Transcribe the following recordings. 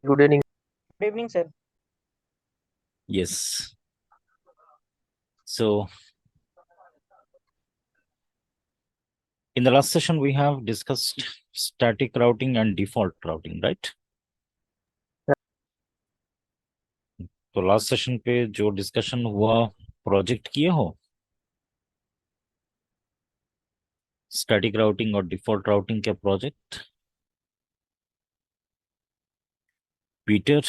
Good evening. Good evening, sir. Yes. So in the last session, we have discussed static routing and default routing, right? तो last session पे जो discussion हुआ project किए हो static routing और default routing के project Peter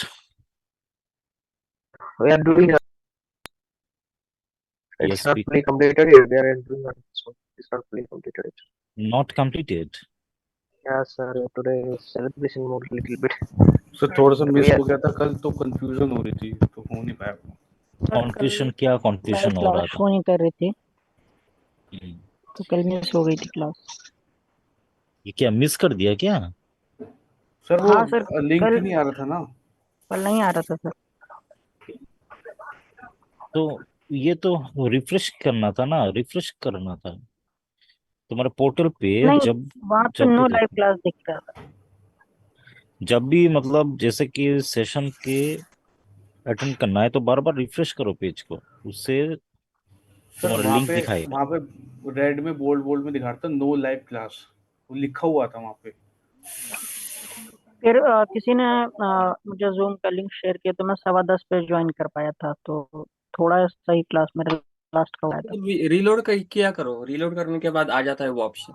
We are doing it's yes not fully completed yet. They are doing it. So it's not fully completed yet. not completed Yeah, sir. Today celebration mode little bit. Sir थोड़ा सा miss Yeah. हो गया था कल, तो confusion हो रही थी तो हो नहीं पाया। कॉन्फ्यूजन क्या कॉन्फ्यूजन हो रहा था शो नहीं कर रहे थे हम्म, तो कल मिस हो गई थी क्लास। ये क्या मिस कर दिया क्या सर वो हाँ सर, लिंक कल ही नहीं आ रहा था ना। कल नहीं आ रहा था सर। तो ये तो रिफ्रेश करना था ना रिफ्रेश करना था तुम्हारे पोर्टल पे नहीं, जब वहाँ पे जब भी नो लाइव देखो क्लास दिख रहा था। जब भी मतलब जैसे कि सेशन के अटेंड करना है तो बार बार रिफ्रेश करो पेज को उससे सर तुम्हारा लिंक दिखाएगा वहाँ पे रेड में बोल्ड बोल्ड में दिखा रहा था नो लाइव क्लास, वो लिखा हुआ था वहाँ पे। फिर किसी ने मुझे जूम का लिंक शेयर किया तो मैं 10:15 पे ज्वाइन कर पाया था, तो थोड़ा सही क्लास मेरा लास्ट का हुआ था। रीलोड किया करो, रीलोड करने के बाद आ जाता है वो ऑप्शन।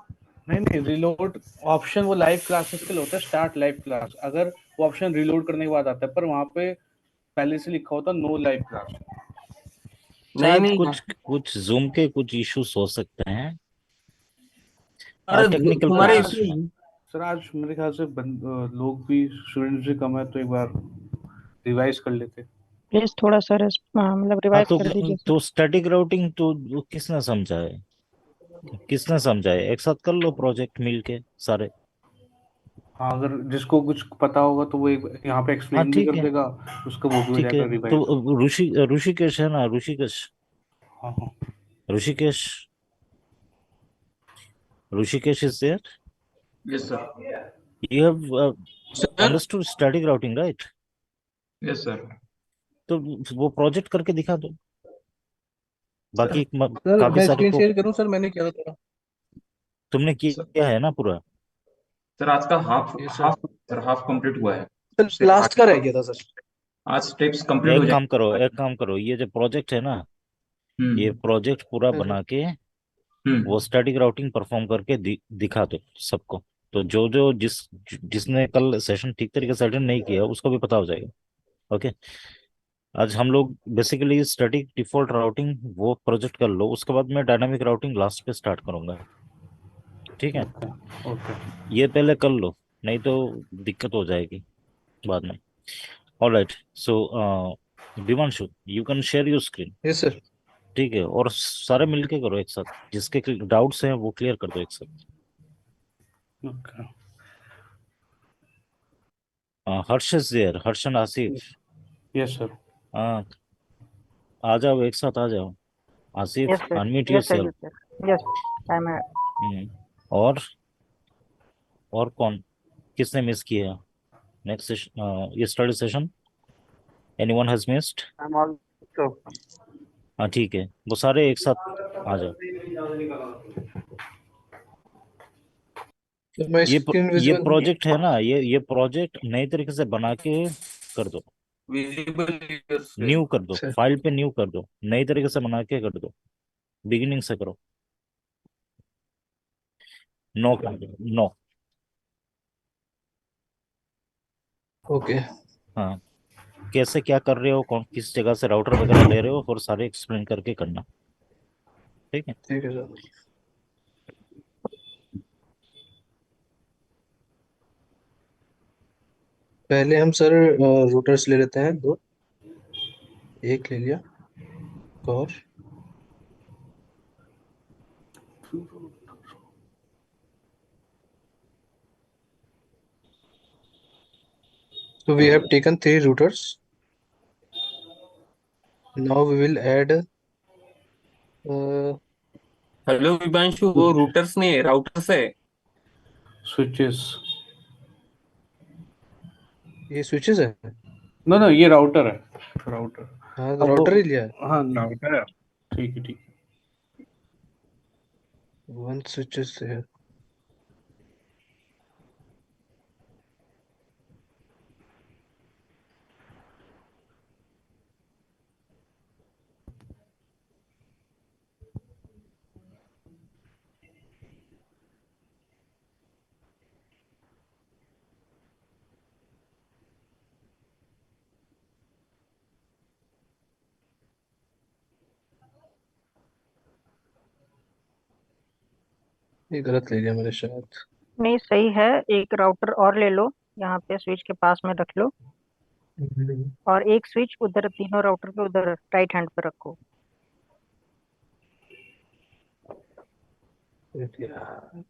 नहीं रिलोड ऑप्शन वो लाइव क्लासेस के लिए होता है, स्टार्ट लाइव क्लास, अगर वो ऑप्शन रिलोड करने के बाद आता है, पर वहाँ पे पहले से लिखा होता नो लाइव क्लास। शायद नहीं कुछ जूम के कुछ इश्यूज हो सकते हैं अरे टेक्निकल तुम्हारे सर आज मेरे ख्याल से लोग भी स्टूडेंट्स भी कम है, तो एक बार रिवाइज कर लेते। प्लीज थोड़ा सा मतलब हाँ रिवाइज कर दीजिए सर। तो स्टैटिक राउटिंग तो वो किसने समझा है एक साथ कर लो प्रोजेक्ट मिलके सारे हाँ, अगर जिसको कुछ पता होगा तो वो एक यहाँ पे हाँ एक्सप्लेन भी ठीक कर है देगा, उसका वो भी हो ठीक है जाएगा रिवाइज। तो ऋषिकेश है ना ऋषिकेश हाँ हाँ Rishikesh Rishikesh is there yes sir, you have understood static routing right yes sir. तो वो प्रोजेक्ट करके दिखा दो बाकी सर काफी मैं सारी स्क्रीन शेयर करूं सर, मैंने किया था थोड़ा। तुमने किया है ना पूरा सर आज का हाफ ये सर हाफ कंप्लीट हुआ है। सर लास्ट का रह गया था सर। आज स्टेप्स कंप्लीट हो जाए। एक काम करो ये जो प्रोजेक्ट है ना ये हम्म प्रोजेक्ट पूरा हाँ बना के हम्म वो स्टैटिक राउटिंग परफॉर्म करके दिखा दो सबको तो जो जो जिसने कल सेशन ठीक तरीके से अटेंड नहीं किया उसको भी पता हो जाएगा ओके आज हम लोग बेसिकली स्टैटिक डिफॉल्ट राउटिंग वो प्रोजेक्ट कर लो उसके बाद मैं डायनामिक राउटिंग लास्ट पे स्टार्ट करूंगा ठीक है ओके। ये पहले कर लो नहीं तो दिक्कत हो जाएगी बाद में alright so Divanshu you can share your screen yes sir. ठीक है और सारे मिलके करो एक साथ जिसके डाउट्स हैं वो क्लियर कर दो एक साथ okay Harsh is there Harsh and Asif yes sir. हाँ आ जाओ एक साथ आ जाओ Asif yes sir, unmute yes sir, yourself yes sir, yes I am. और और कौन किसने मिस किया नेक्स्ट ये study session anyone has missed I'm also. हाँ ठीक है वो सारे एक साथ आ जाओ तो मैं स्क्रीन ये विजिबल प्रोजेक्ट है ना ये प्रोजेक्ट नए तरीके से बना के कर दो विजिबल न्यू कर दो सर। फाइल पे न्यू कर दो नई तरीके से बना के कर दो बिगिनिंग से करो नो कर दो नो ओके हाँ कैसे क्या कर रहे हो कौन किस जगह से राउटर वगैरह ले रहे हो और सारे एक्सप्लेन करके करना ठीक है ठीक है सर। पहले हम सर रूटर्स ले लेते हैं, दो, एक ले लिया और so we have taken 3 routers. Now we will add hello Vibhanshu, वो रूटर्स नहीं है, राउटर्स है। स्विचेस ये स्विचेस है। ना ये राउटर है, राउटर। हाँ अब वो राउटर ही लिया है। हाँ राउटर है। ठीक है ठीक है। वन स्विचेस है। ये गलत ले लिया मैंने शायद। नहीं सही है, एक राउटर और ले लो, यहाँ पे स्विच के पास में रख लो, और एक स्विच उधर तीनों राउटर पे उधर राइट हैंड पे रखो। यार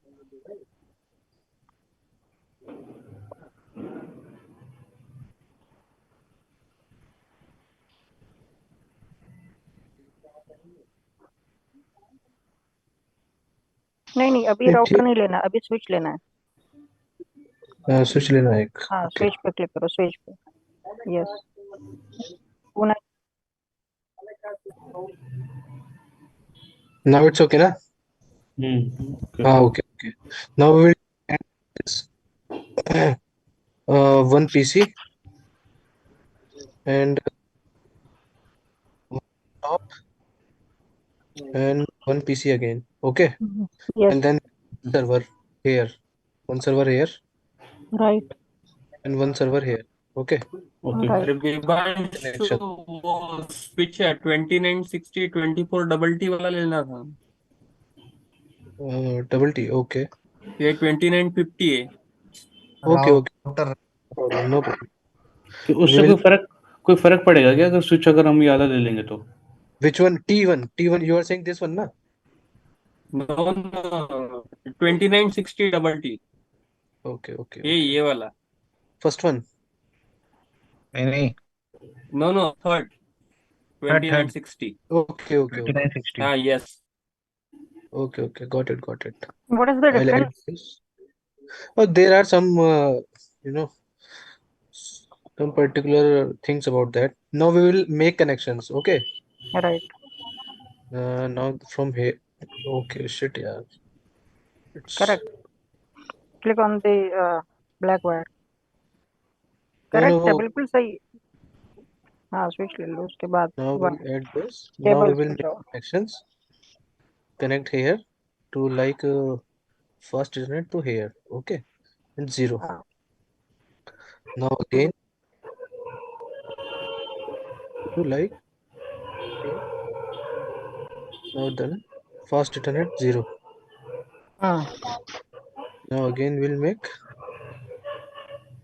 नहीं नहीं, अभी नहीं राउटर ठीक। नहीं लेना, अभी स्विच लेना है। स्विच लेना है एक। हाँ ओके स्विच पे क्लिक करो, स्विच पे। यस। पुनः। नाउ इट्स ओके ना। okay. हाँ okay okay. Now we will this one PC and top and one PC again. Okay, yes. and then server here, one server here right. and one server here. Okay, okay right. अरे Vibhanshu, connection. वो switch है 2960 24 double T वाला लेना था। Double T. Okay, ये 2950 है। okay, okay. Router No problem, no problem. तो We उससे will. कोई फर्क पड़ेगा क्या अगर स्विच अगर हम ये वाला ले लेंगे तो? Which one? T1. T1. You are saying this one, na? No no, 2960 double T, Okay, okay, ये okay. ये वाला। First one. नहीं no no, third, twenty nine third sixty Okay, okay, okay. 2960 हाँ yes. Okay, okay. Got it, got it. What is the I'll add difference? this. Oh, there are some, you know, some particular things about that. Now we will make connections. Okay. Right. Now from here. Okay, shit, yeah. It's correct. Click on the black wire. no, no. Correct है, बिल्कुल सही। हाँ switch ले लो, उसके बाद Now we'll add this. Now we cable will पे make जाओ। connections. Connect here to like first internet to here. Okay, and zero. हाँ। Now again to like here. Now done. Fast internet zero. हाँ। Now again we'll make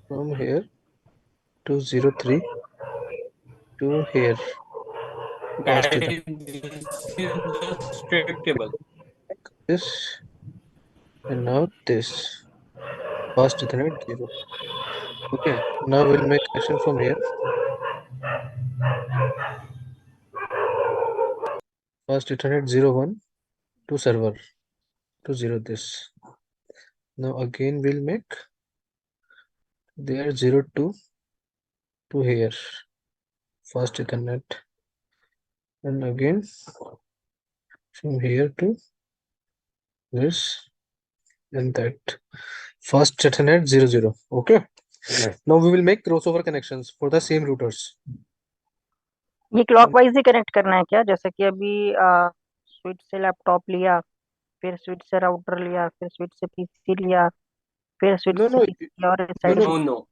from here to 03 to here. Fast internet. This is the straight cable. This and now this. Fast Ethernet 0. Okay, now we'll make connection from here. Fast Ethernet 01 to server to 0 this. Now again we'll make there 02 to here. Fast Ethernet and again from here to this and that. Fast Ethernet 00. Okay. Now we will make crossover connections for the same routers. ये clockwise ही connect करना है क्या? जैसे कि अभी switch से laptop लिया, फिर स्विच से राउटर लिया, फिर स्विच से पीसी लिया, फिर स्विच No, से no, पीसी और इस no, साइड no, से। No no,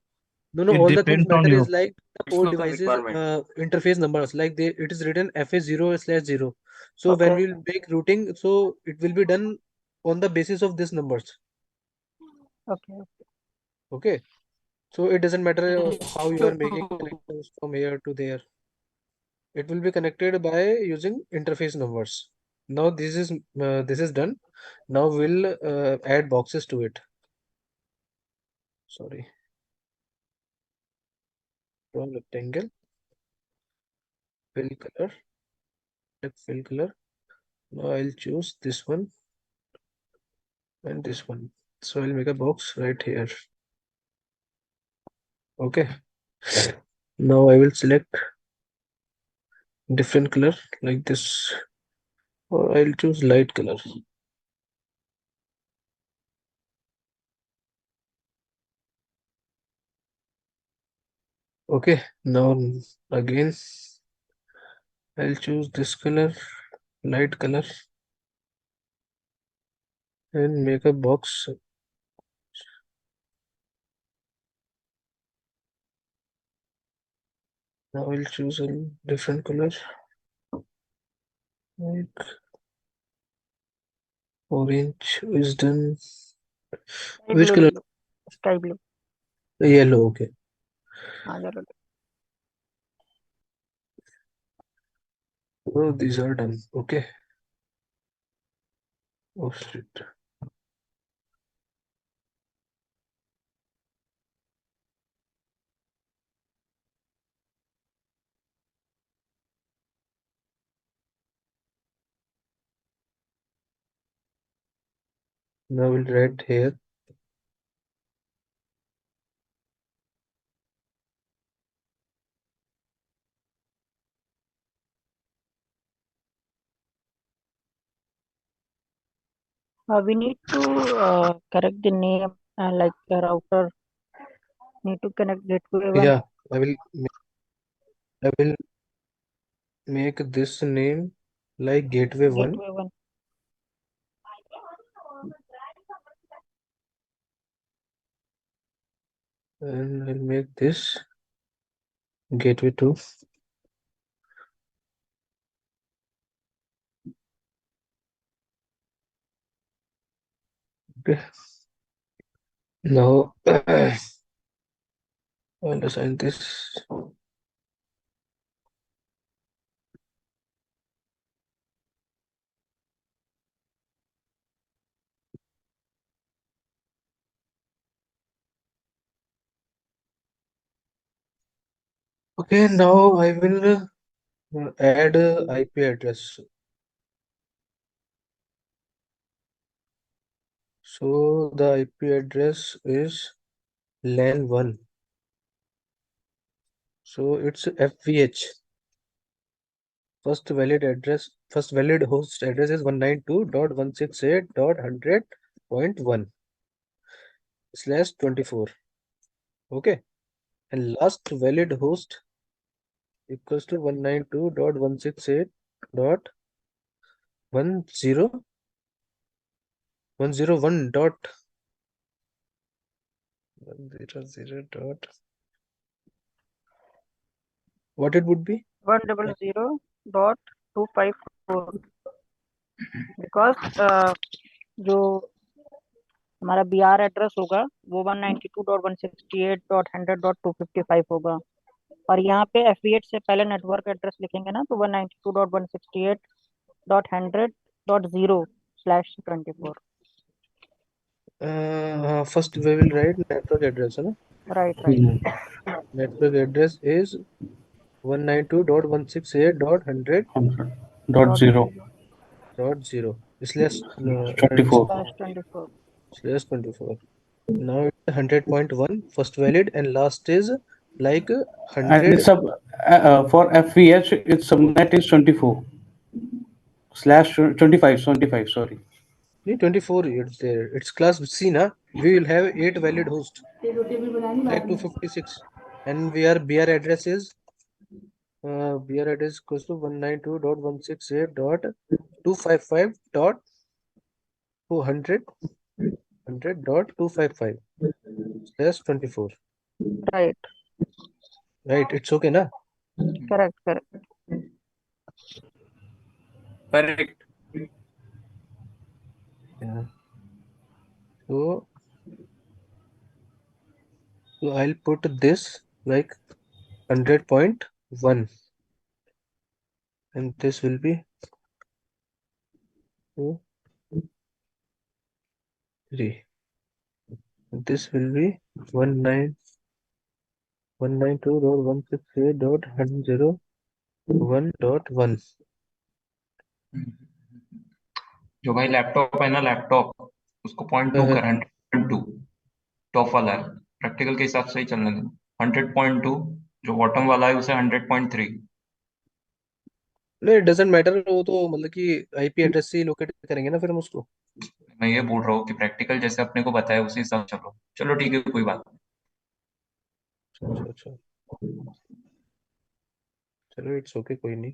no, no. It All the things depends on matter you. is like the it's port no devices requirement. interface numbers. Like they, it is written FA0/0. So when okay. we will make routing, so it will be done on the basis of these numbers. Okay. Okay. So it doesn't matter how you are making connections from here to there. It will be connected by using interface numbers. Now this is done. Now we'll add boxes to it. Sorry, draw rectangle, fill color, select fill color. Now I'll choose this one and this one. So I'll make a box right here. Okay. Now I will select different color like this, or I'll choose light color. Okay, now again I'll choose this color, light color, and make a box. Now I'll choose a different color, like orange is done. Sky Which blue color? ले लो, sky blue. Yellow, okay. हाँ चलो So these are done. Okay. Oh shit. Now we'll write here. we need to correct the name like router need to connect gateway 1 Yeah, I will make this name like gateway 1, gateway 1 and I'll make this gateway 2. Okay. Now I'll assign this. Okay, now I will add IP address. So the IP address is LAN 1. So it's FVH. First valid host address is 192.168.100.1/24. Okay. And last valid host equals to 192.168.101 dot 100 dot what it would be 100.254 because जो हमारा B are address होगा वो 192.168.100.255 होगा और यहाँ पे FV8 से पहले नेटवर्क एड्रेस लिखेंगे ना तो 192.168.100.0/24 first we will write network address, है ना? Right Network address is 192.168.100.0 .0 slash 24. slash 24. Now it's 100.1 first valid and last is like And 100. it's for FVH, its subnet is 24/25. Sorry. 24 it's there. It's class C na. We will have 8 valid hosts like 256 and BR address is BR address equals to 192.168.255.100.255/24. Right Right, it's okay na? Correct Correct. Yeah. So I'll put this like 100.1 and this will be 2, 3. This will be 192.168.101.1. जो भाई laptop है ना, laptop उसको 0.2 कर 100.2 top वाला है, practical के हिसाब से ही चलने देना। 100.2, जो बॉटम वाला है उसे 100.3। नहीं, डजेंट मैटर, वो तो मतलब कि आईपी एड्रेस से ही लोकेट करेंगे ना फिर हम उसको। मैं ये बोल रहा हूँ कि प्रैक्टिकल जैसे अपने को बताया उसी हिसाब से चलो। चलो ठीक है, कोई बात अच्छा अच्छा, चलो इट्स ओके, कोई नहीं।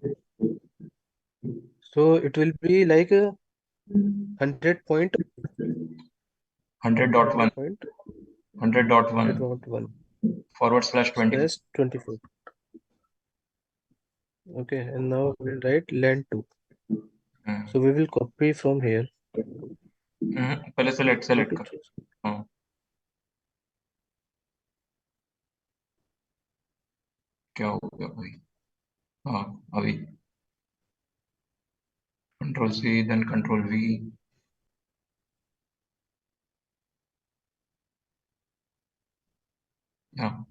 So it will be like नहीं। 100.1 100.1 100.1 100.1 /24। slash 24. Okay, and now we'll write len 2. So we will copy from here. पहले सेलेक्ट Copy कर। to हाँ, क्या हो गया भाई? हाँ, अभी control C then control V. हाँ,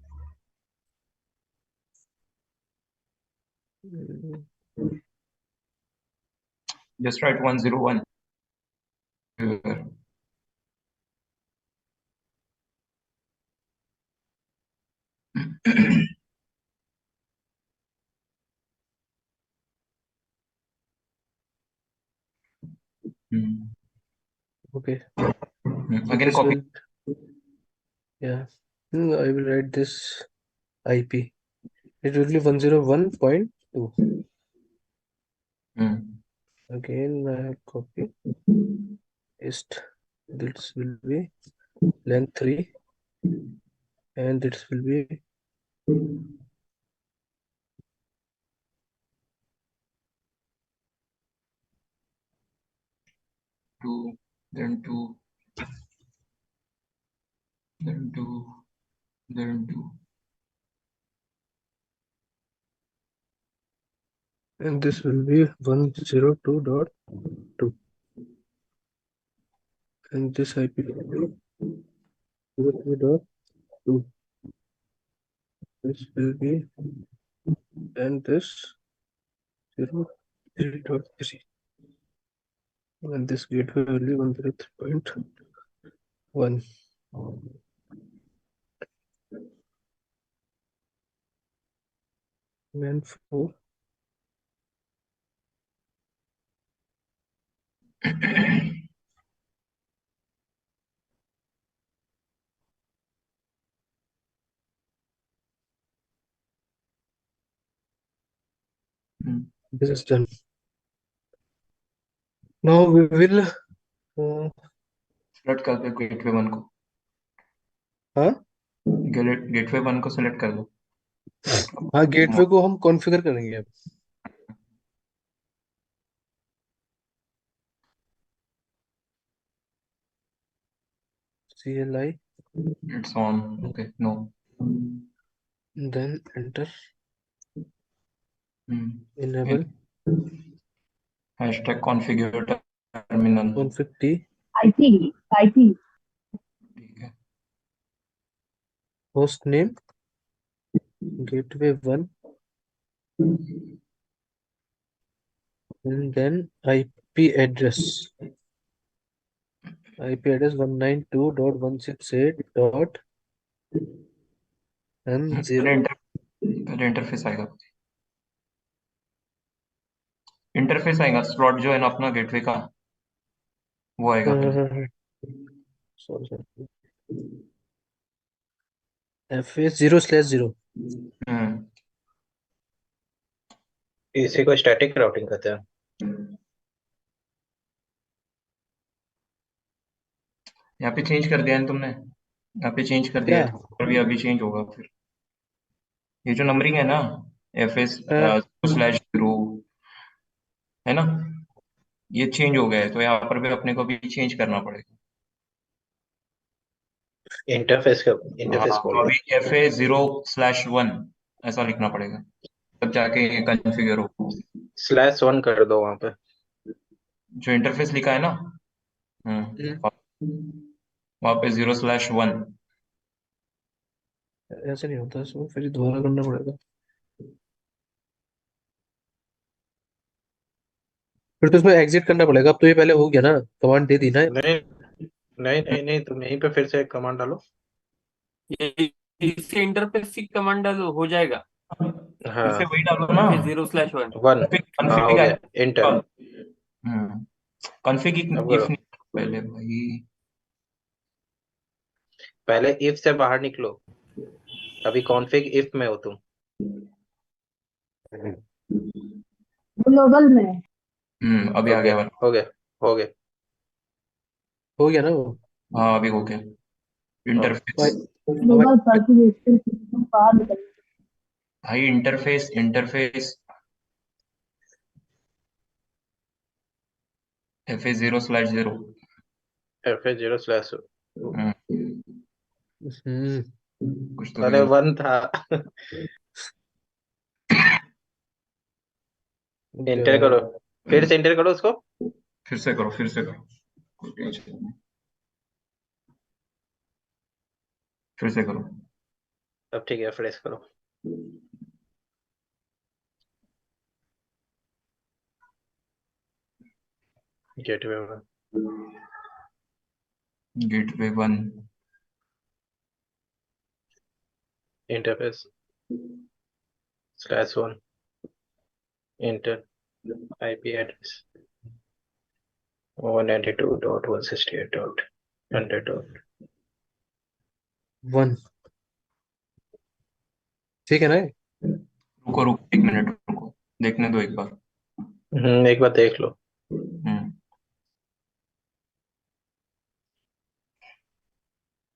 just right 101 everywhere. okay. So again this copy. will, yeah. I will write this IP. It will be 101.2. Again, I have copy. Paste. This will be length 3, and this will be 2 then 2 then 2 then 2। and this will be 102.2, and this IP will be 03.2. This will be, and this 03.3, and this gateway will be 103.1. And 4. This is done. Now we will select कर दो gateway 1 को। हाँ gateway 1 को select कर दो। हाँ, gateway को हम कॉन्फ़िगर करेंगे अब। CLI, it's on. Okay, no. then enter, enable hashtag configure terminal. config T, ठीक है। host name gateway 1, and then IP address. IP address 192.168. and पहले 0. इंटरफेस आएगा। इंटरफेस आएगा, स्लॉट जो है ना अपना गेटवे का, वो आएगा पहले। Sorry. FA 0/0. इसी को स्टैटिक राउटिंग कहते हैं। यहाँ पे चेंज कर दिया है ना तुमने, यहाँ पे चेंज कर दिया क्या? है तो ऊपर भी अभी चेंज होगा फिर। ये जो नंबरिंग है ना, FS/0 है ना, ये चेंज हो गया है तो यहाँ पर भी अपने को भी चेंज करना पड़ेगा। इंटरफेस हाँ, बोल तो रहा अभी FA0/1 ऐसा लिखना पड़ेगा, तब जाके ये कॉन्फ़िगर हो। हूँ। /1 कर दो वहां पे। जो इंटरफेस लिखा है ना, वहाँ पे 0/1। ऐसे नहीं होता, इसमें फिर दोबारा करना पड़ेगा। फिर तो इसमें एग्जिट करना पड़ेगा। अब तो ये पहले हो गया ना, कमांड दे दी ना। नहीं नहीं नहीं नहीं, तुम यहीं पे फिर से एक कमांड डालो। यही इससे इंटरफेस की कमांड डालो हो जाएगा। फिर से हाँ वही डालो ना। F0/1 1 हाँ हो कॉन्फ़िग गया इंटर कॉन्फ़िग अब इफ करो। नहीं पहले भाई। पहले इफ से बाहर निकलो, अभी कॉन्फिग इफ में हो तुम। ग्लोबल में। अभी हो आ गया गया वाला। हो गया हो गया। हो गया ना वो? हाँ अभी हो गया तो इंटरफेस। ग्लोबल सर्टिफिकेशन सिस्टम बाहर निकल। भाई इंटरफेस इंटरफेस FA0/0। FA0/. हम्म कुछ तो पहले गया। 1 था। एंटर करो, फिर से एंटर करो उसको। फिर से करो कोई टेंशन नहीं। फिर से करो। अब ठीक है, फ्रेश करो। गेटवे में gateway 1 interface /1 inter IP address 192.168.100. 1 ठीक है ना ये? रुको रुको 1 मिनट रुको, देखने दो एक बार। एक बार देख लो।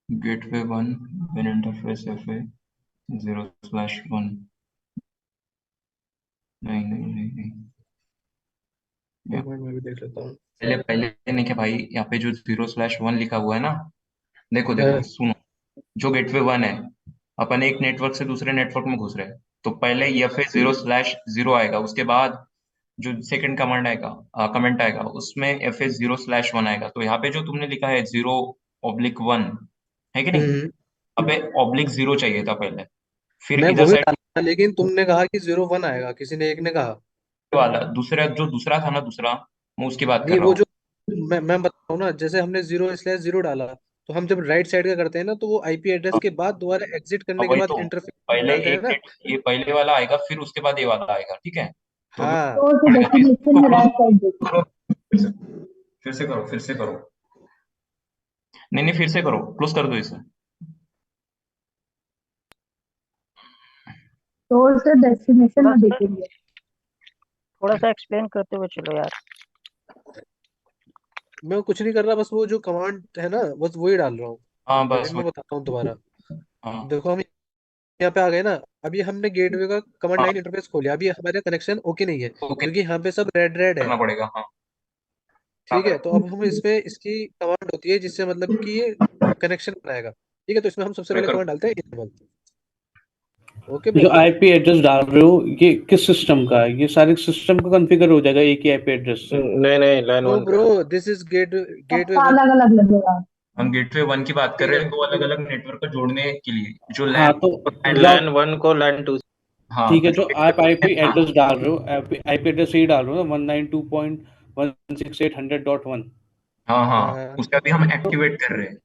Gateway 1 when interface FA0/1। नहीं नहीं नहीं नहीं एक मिनट में भी देख लेता हूँ। पहले पहले नहीं क्या भाई, यहाँ पे जो 0/1 लिखा हुआ है ना, देखो देखो सुनो। जो गेटवे 1 है, अपन एक नेटवर्क से दूसरे नेटवर्क में घुस रहे हैं, तो पहले FA0/0 आएगा, उसके बाद जो सेकंड कमेंट आएगा उसमें FA0/1 आएगा। तो यहाँ पे जो तुमने लिखा है 0/1 है कि नहीं, हम्म यहाँ पे /0 चाहिए था पहले, फिर मैं इधर वही साइड डाला, लेकिन तुमने कहा कि 01 आएगा, किसी ने एक ने कहा। वाला दूसरा था ना, दूसरा मैं उसकी बात कर नहीं, रहा वो हूँ। जो मैं बताऊँ ना, जैसे हमने 0/0 डाला, तो हम जब राइट साइड का करते हैं ना, तो वो आईपी एड्रेस के बाद दोबारा एग्जिट अब करने के वही बाद तो, इंटरफेस पहले डालते हैं एक ना। नेट ये पहले वाला आएगा, फिर उसके बाद ये वाला आएगा, ठीक है। तो अभी हाँ तो पड़ेगा तो डेस्टिनेशन इसको में क्लोज राइट साइड देखो। करो। फिर से करो नहीं नहीं फिर से करो, क्लोज कर दो इसे। तो से डेस्टिनेशन थोड़ा में सा देखेंगे। थोड़ा सा एक्सप्लेन करते हुए चलो यार। मैं कुछ नहीं कर रहा, बस वो जो कमांड है ना, बस वही डाल रहा हूँ। हाँ वेट बस मैं वही। बताता हूँ दोबारा। हाँ देखो हम यहाँ पे आ गए ना। अभी हमने गेटवे का कमांड हाँ लाइन इंटरफेस खोलिया, अभी हमारा कनेक्शन ओके नहीं है, ओके क्योंकि यहाँ पे सब रेड रेड है। करना पड़ेगा। हाँ ठीक है, तो अब हम इसमें इसकी कमांड होती है जिससे मतलब कि ये कनेक्शन बनाएगा। ठीक है, तो इसमें हम सबसे पहले करो। कमांड डालते हैं इनेबल। ओके जो भाई। आईपी एड्रेस डाल रहे हो ये किस सिस्टम का है? ये सारे सिस्टम का कॉन्फ़िगर हो जाएगा एक ही आईपी एड्रेस से? नहीं नहीं, लाइन नो 1 का। ब्रो, दिस इज गेटवे सबका 1। अलग अलग लगेगा। हम गेटवे 1 की बात कर ठीक रहे है। हैं, दो अलग अलग नेटवर्क को जोड़ने के लिए, जो हाँ लैन तो लाइन 1 को लाइन 2। हाँ ठीक तो है, जो जो आप आईपी एड्रेस डाल रहे हो, आईपी एड्रेस यही डाल रहे हो ना, 192.168.100.1। हाँ हाँ हाँ उसका भी हम एक्टिवेट कर रहे हैं।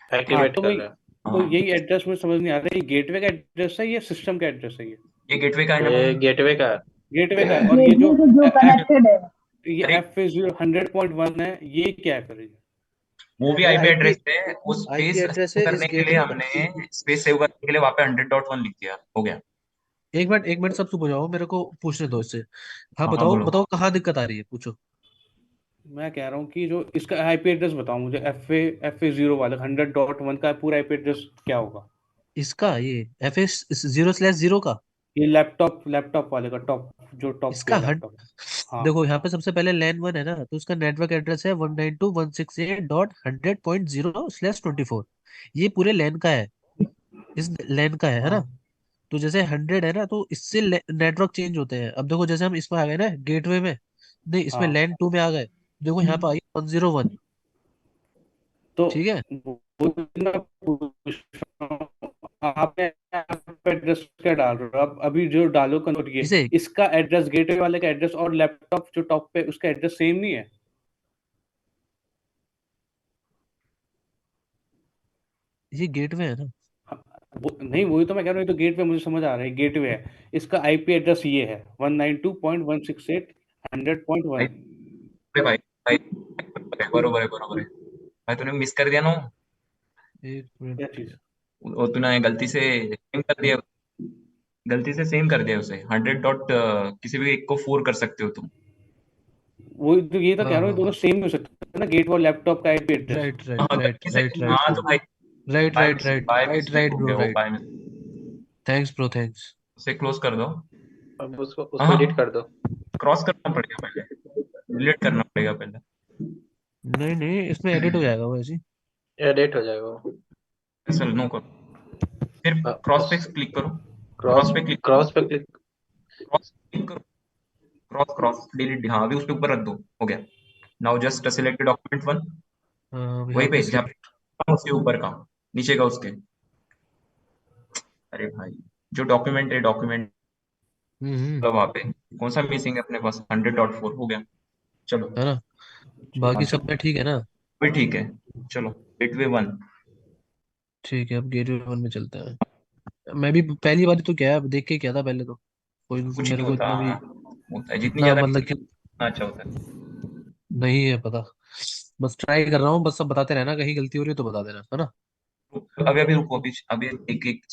हाँ एक्टिवेट तो कर मैं रहे तो हाँ यही एड्रेस में समझ नहीं आ रहा है, ये गेटवे का एड्रेस है या सिस्टम का एड्रेस है? ये गेटवे का है हैं। ना ये भाई। गेटवे का। गेटवे का है। और ये जो गेटवे से जो कनेक्टेड है। ये अरे F0 100.1 है, ये क्या है फिर? वो भी भाई आईपी आईपी एड्रेस है, वो आईपी स्पेस एड्रेस सेव है इस करने के लिए गेटवे का। हमने स्पेस सेव करने के लिए वहां पे 100.1 लिख दिया, हो गया। एक मिनट सब चुप हो जाओ, मेरे को पूछने दो इससे। हाँ हाँ बताओ बोलो। बताओ, कहाँ दिक्कत आ रही है, पूछो। मैं कह रहा हूँ कि जो इसका आईपी एड्रेस बताओ मुझे, FA0 वाला 100.1 का पूरा आईपी एड्रेस क्या होगा? इसका ये FA0/0 का। ये लैपटॉप वाले का टॉप, जो टॉप पे इसका है हट लैपटॉप। हाँ देखो, यहाँ पे सबसे पहले लैन 1 है ना, तो उसका नेटवर्क एड्रेस है 192.168.100.24। ये पूरे लैन का है, इस लैन का है ना। हाँ तो जैसे 100 है ना, तो इससे नेटवर्क चेंज होते हैं। अब देखो, जैसे हम इसमें आ गए ना गेटवे में, नहीं इसमें हाँ। लैन 2 में आ गए। देखो यहाँ पे आ गया 101। तो ठीक है। वो ना पूछ रहा हूँ, आप एड्रेस क्या डाल रहे हो? अब अभी जो डालो कन्वर्ट, ये इसे इसका एड्रेस, गेटवे वाले का एड्रेस और लैपटॉप जो टॉप पे उसका एड्रेस सेम नहीं है? ये गेटवे है ना। नहीं, वही तो मैं कह रहा हूँ, ये तो गेटवे मुझे समझ आ रहा है, गेटवे है, इसका आईपी एड्रेस ये है 192.168.100.1। अरे भाई भाई, बरोबर है बरोबर है भाई, तूने मिस कर दिया ना। एक मिनट। क्या चीज? वो तूने गलती से सेम कर दिया, गलती से सेम कर दिया उसे। 100 डॉट किसी भी एक को 4 कर सकते हो तुम। वही तो, ये तो कह हाँ रहा हूँ, ये हाँ दोनों सेम हो सकते हैं ना, गेट और लैपटॉप का आईपी एड्रेस। राइट हाँ राइट राइट गलती से, राइट राइट हाँ तो भाई right by right mistake, right by right mistake right हो ब्रो गया वो, right. By mistake. Thanks bro thanks. उसे क्लोज कर दो। अब उसको हाँ एडिट कर दो। क्रॉस करना पड़ेगा पहले, डिलीट करना पड़ेगा पहले। नहीं नहीं, इसमें एडिट हो जाएगा वो ऐसे ही। एडिट हो जाएगा वो। कैंसिल नो करो, फिर क्रॉस पे क्लिक करो, क्रॉस क्रॉस पे क्लिक करो, क्रॉस पे क्लिक। क्रॉस क्लिक करो, क्रॉस क्रॉस डिलीट, हाँ अभी उसके ऊपर रख दो, हो गया। Now just select document 1, we वही हैव पे टू जहाँ सिलेक्ट। पे उसके ऊपर का, नीचे का उसके। अरे भाई, जो डॉक्यूमेंट है, डॉक्यूमेंट हम्म। वहाँ पे कौन सा मिसिंग है अपने पास? 100.4 हो गया। चलो, है ना, हाँ बाकी सब चलो, में ठीक है ना। भी ठीक है। चलो गेटवे 1। ठीक है, अब गेटवे वन में चलते हैं। मैं भी पहली बार तो क्या है, अब देख के क्या था पहले तो, कोई कुछ मेरे नहीं को होता, इतना भी होता है जितनी इतना ज्यादा मतलब कि उतना अच्छा होता है। नहीं है पता। बस ट्राई कर रहा हूँ, बस सब बताते रहना, कहीं गलती हो रही है तो बता देना, है ना। अभी अभी रुको, अभी अभी एक एक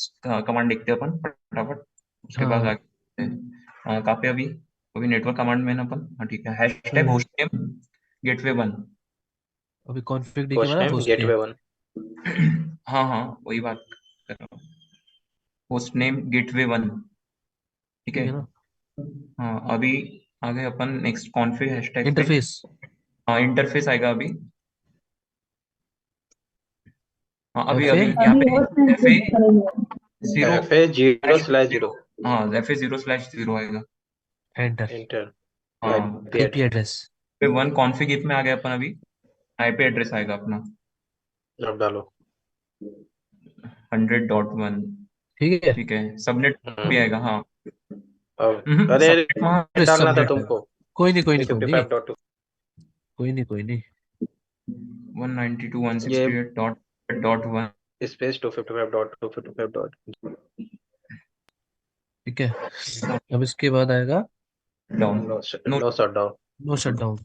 कमांड देखते हैं अपन फटाफट, उसके बाद हाँ। आगे कहाँ पे अभी? अभी नेटवर्क कमांड में है ना अपन, हाँ ठीक है। Hashtag hmm. Host name gateway 1। अभी कॉन्फ़िग डी के होस्ट बाद नेम होस्ट नेम। गेटवे 1। हाँ हाँ वही बात कर रहा हूँ, होस्ट नेम गेटवे 1, ठीक है। ठीक है ना। हाँ अभी आगे अपन नेक्स्ट कॉन्फ़िग हैशटैग पे, इंटरफेस। हाँ इंटरफेस आएगा अभी। हाँ अभी एफ ए। अभी यहाँ अभी पे host name F A change करेंगे। Zero F A zero slash zero. हाँ एफ ए 0/0 आएगा। एंटर। इंटर हाँ आईपी आईपी एड्रेस। पे 1 कॉन्फ़िग इफ में आ गया अपन अभी। आईपी एड्रेस आएगा अपना अब डालो। 100.1, ठीक है। ठीक है। सबनेट भी आएगा, हाँ। अब अरे सबनेट वहाँ अरे डालना था सबनेट। तुमको। कोई नहीं कोई नहीं कोई नहीं 355.2। कोई नहीं कोई नहीं। ये 192.168.1। स्पेस 255.255. ठीक है, अब इसके बाद आएगा down, no no no shut down. No shut down.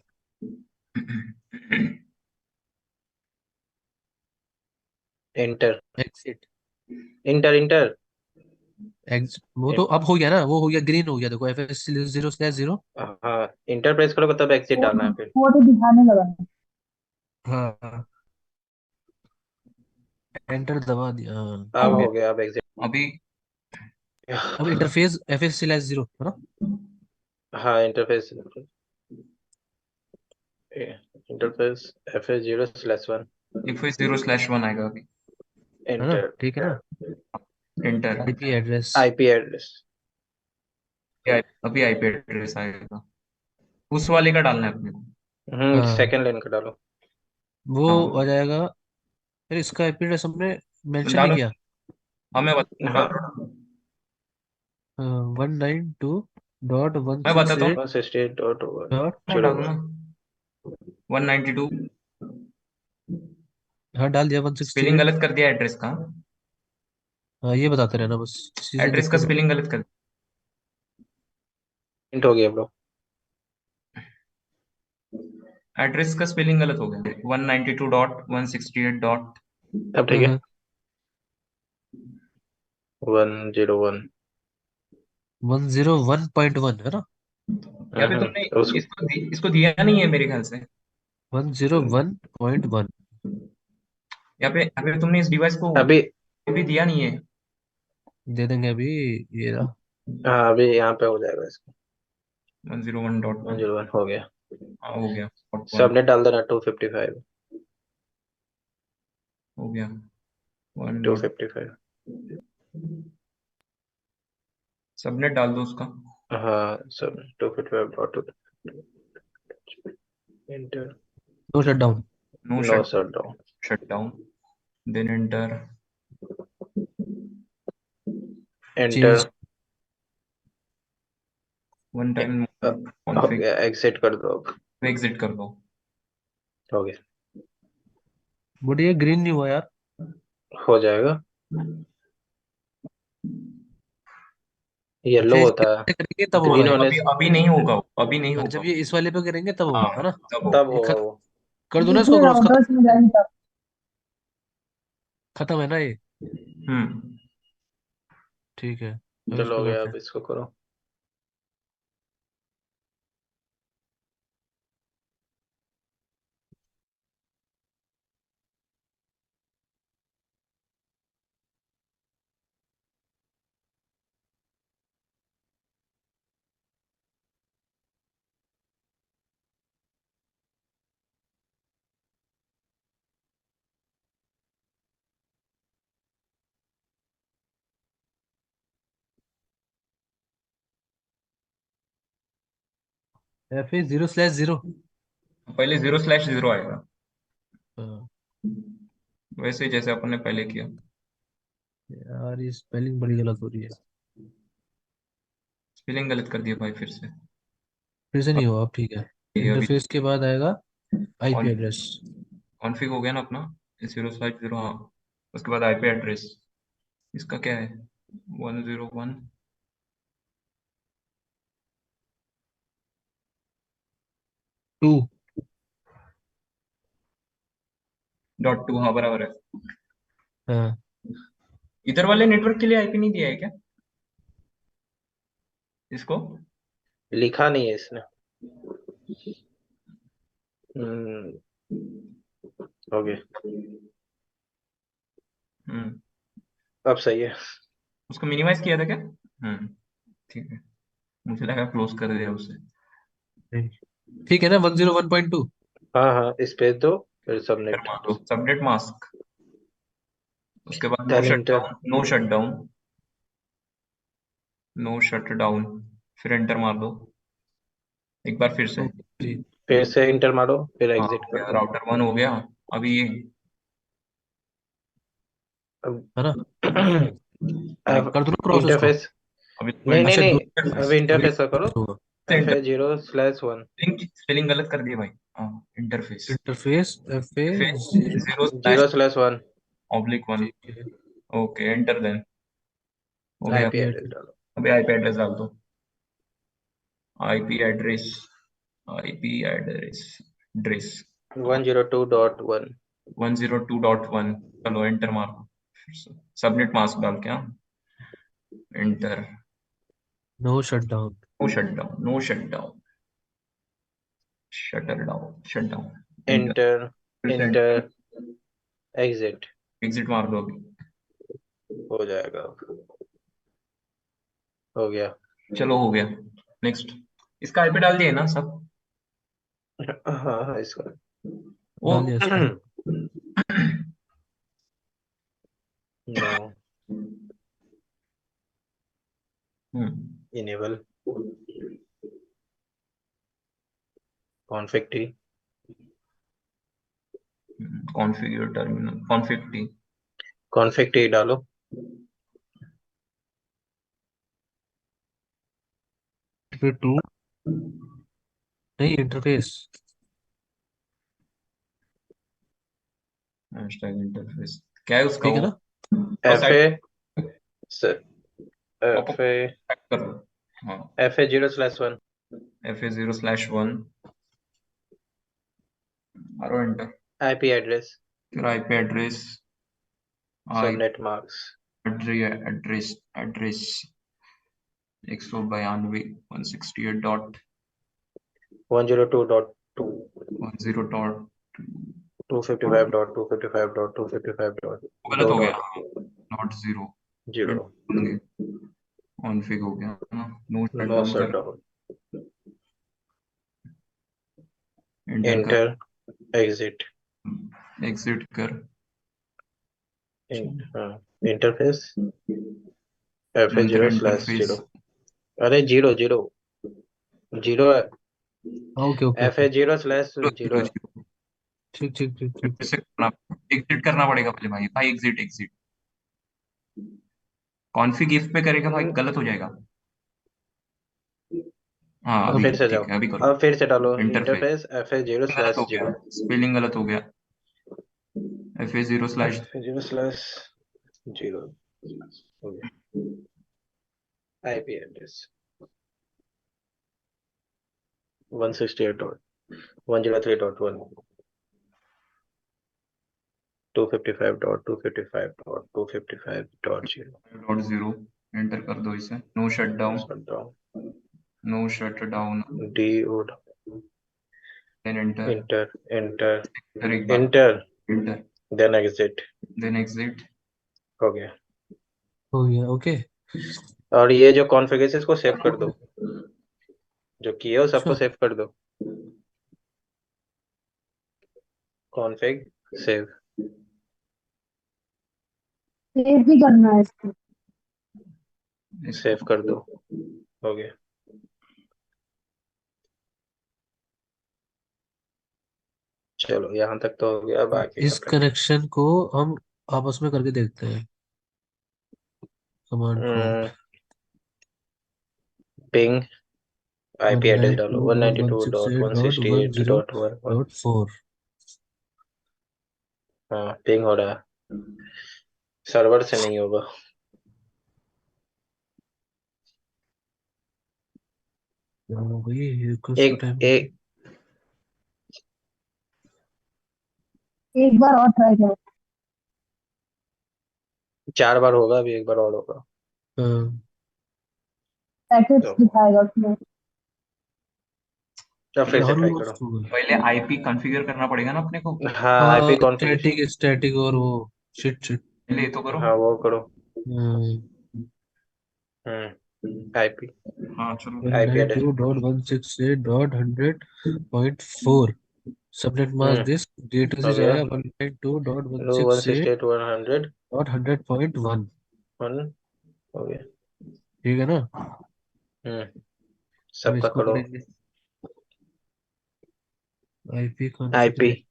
Enter exit. Enter enter. Exit, वो तो अब हो गया ना, वो हो गया, ग्रीन हो गया, देखो एफ एस 0/0। हाँ इंटर प्रेस करोगे तब एग्जिट डालना है फिर। वो तो दिखाने लगा है। हाँ हाँ, एंटर दबा दिया, हाँ। अब हो हो गया गया अब एग्जिट। अभी। अब इंटरफेस FS/0 है ना। हाँ interface interface F A 0/1 if 0/1 आएगा अभी। है ना, इंटर ठीक है ना। Enter. IP address. IP address. अभी आईपी एड्रेस आएगा, उस वाले का डालना है अपने को। हाँ, सेकंड लाइन का डालो। वो आ हाँ जाएगा। फिर इसका आईपी एड्रेस हमने मेंशन नहीं डालो, किया। हाँ हाँ 192.168 मैं बताता हूँ, 168.1 डॉट। मैं जीरो डालू वन ना। 192, हाँ डाल दिया, वन सिक्सटी स्पेलिंग एट गलत कर दिया एड्रेस का, हाँ ये बताते रहना, बस चीजें एड्रेस का दिक्कत हो। स्पेलिंग गलत कर, इंट हो गया ब्रो। एड्रेस का स्पेलिंग गलत हो गया। 192.168 डॉट, अब ठीक है। 101। 101.1 है ना। या फिर तुमने उस इसको दिया नहीं है मेरे ख्याल से। 101.1 या फिर तुमने इस डिवाइस को अभी भी दिया नहीं है। दे देंगे अभी। ये रहा। हाँ अभी यहाँ पे हो जाएगा इसका। 101.1, 101 हो गया। हाँ हो गया, 1 सबने डाल देना 255। हो गया 1 डॉट। 255। सबनेट डाल दो उसका। हाँ सब 255.2। Enter no shut down. No no shut down. Shut down, then enter. Enter change. One time हो कॉन्फ़िग, गया एग्जिट कर दो अब। एग्जिट कर दो। हो गया। बट ये ग्रीन नहीं हुआ यार। हो जाएगा। येलो अच्छा, होता है, करेंगे तब ग्रीन होगा होने अभी से अभी नहीं होगा वो, अभी नहीं हाँ, होगा जब वो। ये इस वाले पे करेंगे तब होगा, है ना? तब तब होगा। ये होगा वो। कर दूं ना इसको जितने क्रॉस? राउटर्स में जाएंगे तब खत्म है ना ये? हम्म ठीक है, अब चलो इसको हो गया, करते अब हैं। इसको करो। FA 0/0। पहले 0/0 आएगा, हाँ, वैसे ही जैसे अपन ने पहले किया। यार ये स्पेलिंग बड़ी गलत हो रही है। स्पेलिंग गलत कर दिया भाई फिर से। फिर से नहीं हुआ, अब ठीक है। ये अभी इंटरफेस के बाद आएगा IP एड्रेस। कॉन्फ़िग हो गया ना अपना, 0/0। हाँ, उसके बाद आईपी एड्रेस इसका क्या है, 101 2। .2। हाँ बराबर है। हाँ, इधर वाले नेटवर्क के लिए आईपी नहीं दिया है क्या इसको? लिखा नहीं है इसने। हो गया, हम्म अब सही है। उसको मिनिमाइज किया था क्या? ठीक है, मुझे लगा क्लोज कर दिया उसे। ठीक है ना? 101.2। हाँ हाँ, स्पेस दो, फिर सबनेट। मार दो सबनेट मास्क, उसके बाद no then enter. Shutdown, no shutdown, no shutdown, फिर एंटर मार दो एक बार फिर से। जी। फिर से इंटर मारो, फिर हाँ एग्जिट हो कर गया, दो। राउटर 1 हो गया। अभी ये अब है ना? अब कर दो ना क्रॉस इसको। इंटरफेस। अभी नहीं नहीं अच्छा, नहीं, दो अब अभी इंटरफेस का करो। होगा। FA0/1। स्पेलिंग गलत कर दिया भाई। हाँ, इंटरफेस इंटरफेस FA 0। 0/1।0/1। ठीक है। Okay, enter then. हो गया। IP IP address address. डालो। अभी आईपी एड्रेस डाल दो। IP address, IP address dress 102.1। 102.1। चलो एंटर मारो फिर से, सबनेट मास्क डाल के। हाँ, enter. No shutdown. No shutdown, no shutdown, shutter down, shutdown, enter. Enter फिर से इंटर एग्जिट। एग्जिट मार दो अभी। हो जाएगा, हो गया। चलो हो गया। नेक्स्ट, इसका आईपी डाल दिया ना सब? हाँ हाँ, इसका वो डाल दिया इसको। No hmm enable config T. Configure terminal, config T. Config T डालो। फिर 2 नहीं, इंटरफेस। हैशटैग इंटरफेस क्या है उसका ठीक है वो? ना? और F side A F A कर लो। हाँ, FA0/1। FA0/1 मारो एंटर। IP एड्रेस फिर आईपी एड्रेस, आई सबनेट मार्क्स एड्रेस एड्रेस 192.168.1 102.2 0. 255.255.255.2 गलत दो हो गया, dot not zero. Zero. Config हो गया ना, नो नो शटडाउन कर, शटडाउन। एंटर कर, इंटर एग्जिट। एग्जिट कर। इंटरफेस अंदर FA0/0। इंटरफेस अरे जीरो जीरो जीरो है। Okay okay okay. FA0/0। ठीक ठीक ठीक ठीक। फिर से करना, एग्जिट करना पड़ेगा पहले भाई। भाई एग्जिट, एग्जिट। कॉन्फ़िग इफ पे करेगा भाई गलत हो जाएगा। हाँ अब अभी फिर से ठीक जाओ, है, अभी करो। अब फिर से डालो इंटरफेस इंटरफेस गलत हो गया, FA0/0। स्पेलिंग गलत हो गया। FA0/0 FA0/0 हो गया। IP address 168.103.1 255.255.255.0 .0 एंटर कर दो इसे। No shut down, shutdown no shut down, DO then enter, enter enter फिर एक बार enter enter, then exit then exit. हो गया। हो गया ओके। और ये जो कॉन्फ़िगरेशन को सेव कर दो, जो किए हो सबको अच्छा सेव कर दो। कॉन्फ़िग सेव सेव भी करना है इसको। सेव कर दो, हो गया। चलो यहाँ तक तो हो गया, बाकी इस का कनेक्शन को हम आपस में करके देखते हैं। Command prompt ping IP address डालो 192.168.1.1। 192.168.1.4। हाँ पिंग हो रहा है, सर्वर से नहीं होगा। भाई कुछ एक टाइम एक एक बार और ट्राई करो। 4 बार होगा, अभी एक बार और होगा। पैकेट्स तो दिखाएगा उसमें। फिर से यार ट्राई वो करो। पहले आईपी कॉन्फ़िगर करना पड़ेगा ना अपने को, हाँ IP कॉन्फ़िगरेशन, स्टैटिक स्टैटिक और वो शिट शिट। पहले ये तो करो। हाँ वो करो। IP हाँ चलो, IP address 192.168.100.4 subnet mask this D2 हो से गया। जाएगा 168.100.100 192.168.100.100.1 हो गया। ठीक है ना। हम्म अब सबका इसको करो। करेंगे IP IP कॉन्फ़िगरेशन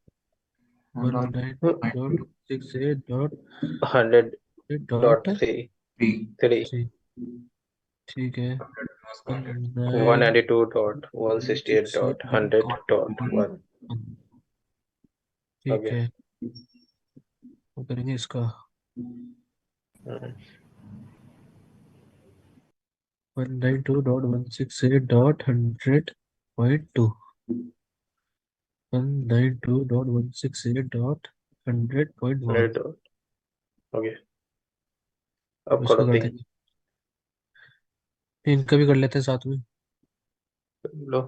192.168.100.3 थ्री ठीक है। 192.168.100.1 हो ठीक गया। है वो करेंगे इसका हम्म, 192.168.100.2 192.168.100.1 रेड हो गया। अब करो इसको कर पिंग देंगे। इनका भी कर लेते हैं साथ में। लो।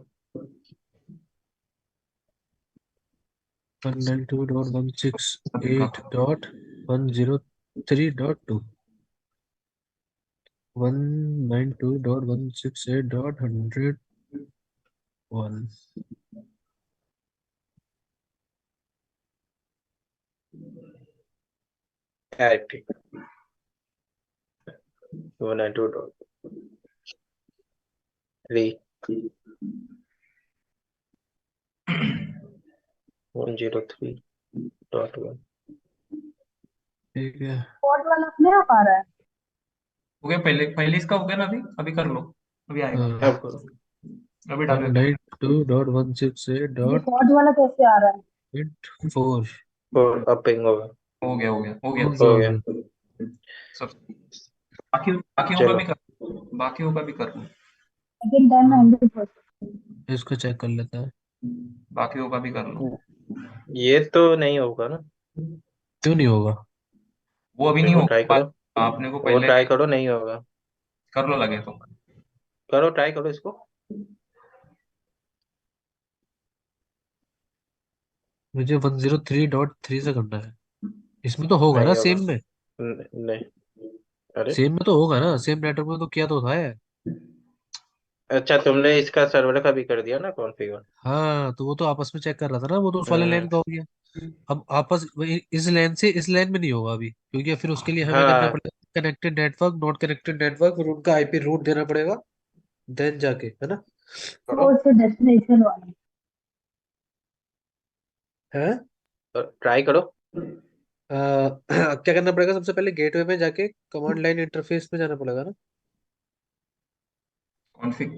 192.168.103.2 192.168.100.1 IP 192.103.1 ठीक है। कोड वाला अपने आप आ रहा है। हो गया। पहले पहले इसका हो गया ना, अभी अभी कर लो, अभी आएगा, अब करो। अभी डालेगा। 192.168.4 डिफॉल्ट वाला कैसे आ रहा है? और अब पिंग होगा। हो गया, हो गया, हो गया। हो गया हो हो गया। गया। सब बाकियों का चलो भी कर, बाकियों का भी कर लो, सेकंड टाइम में हाँ 100%। इसको चेक कर लेते हैं। बाकियों का भी कर लो। ये तो नहीं होगा ना। क्यों नहीं होगा। वो अभी नहीं देखो ट्राई होगा, करो, आपने को वो पहले ट्राई करो, नहीं होगा। कर लो लगे तो। करो, ट्राई करो इसको। मुझे 103.3 से करना है। इसमें तो होगा ना नहीं होगा। सेम में। नहीं, अरे सेम में तो होगा ना, सेम नेटवर्क में तो किया तो था है। अच्छा, तुमने इसका सर्वर का भी कर दिया ना कॉन्फ़िगर। हाँ तो वो तो आपस में चेक कर रहा था ना, वो तो उस वाले हम्म लाइन का हो गया। अब आपस इस लाइन से इस लाइन में नहीं होगा अभी, क्योंकि फिर उसके लिए हमें करना हाँ पड़ेगा connected network not connected network और उनका IP रूट देना पड़ेगा देन जाके, है ना। करो, सोर्स से डेस्टिनेशन वाला। है ट्राई करो। क्या करना पड़ेगा सबसे पहले गेटवे में जाके कमांड लाइन इंटरफेस में जाना पड़ेगा ना। कॉन्फ़िग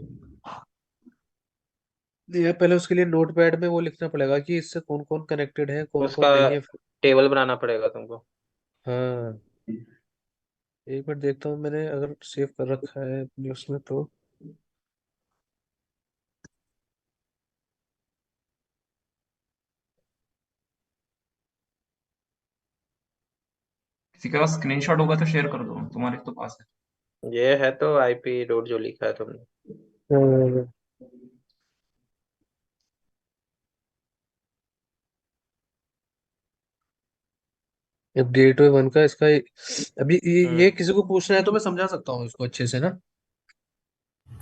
ये पहले उसके लिए नोटपैड में वो लिखना पड़ेगा कि इससे कौन कौन कनेक्टेड है कौन उसका कौन नहीं है। टेबल बनाना पड़ेगा तुमको। हाँ एक मिनट देखता हूँ मैंने अगर सेव कर रखा है अपने उसमें तो। किसी के पास स्क्रीनशॉट होगा तो शेयर कर दो, तुम्हारे तो पास है। ये है तो आईपी डॉट जो लिखा है तुमने। अ, गेटवे वन का इसका अभी ये किसी को पूछना है तो मैं समझा सकता हूँ इसको अच्छे से ना।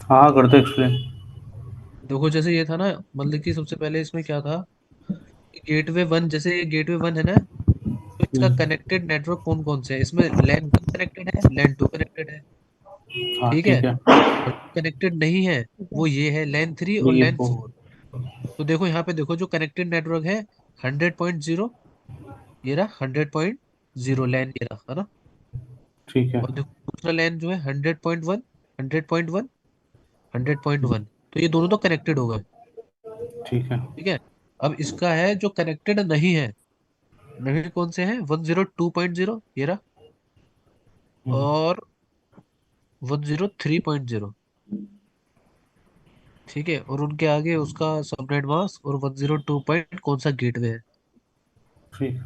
हाँ कर दो एक्सप्लेन। देखो जैसे ये था ना, मतलब कि सबसे पहले इसमें क्या था, गेटवे वन, जैसे ये गेटवे वन है ना, तो इसका कनेक्टेड नेटवर्क कौन कौन से है, इसमें लैन वन कनेक्टेड है, लैन टू कनेक्टेड है, हाँ ठीक है। ठीक है। और कनेक्टेड नहीं है वो ये है लैन थ्री और ये लैन वो फोर। तो देखो यहाँ पे देखो जो कनेक्टेड नेटवर्क है 100.0, ये रहा 100.0 लैन, ये रहा है ना। ठीक है। और देखो दूसरा लैन जो है 100.1, 100.1, 100.1, तो ये दोनों तो कनेक्टेड हो गए, ठीक है। ठीक है। अब इसका है जो कनेक्टेड नहीं है, नहीं कौन से हैं, 102.0 ये रहा, और 103.0, ठीक है। और उनके आगे उसका सबनेट मास्क और 102 पॉइंट कौन सा गेटवे है, ठीक।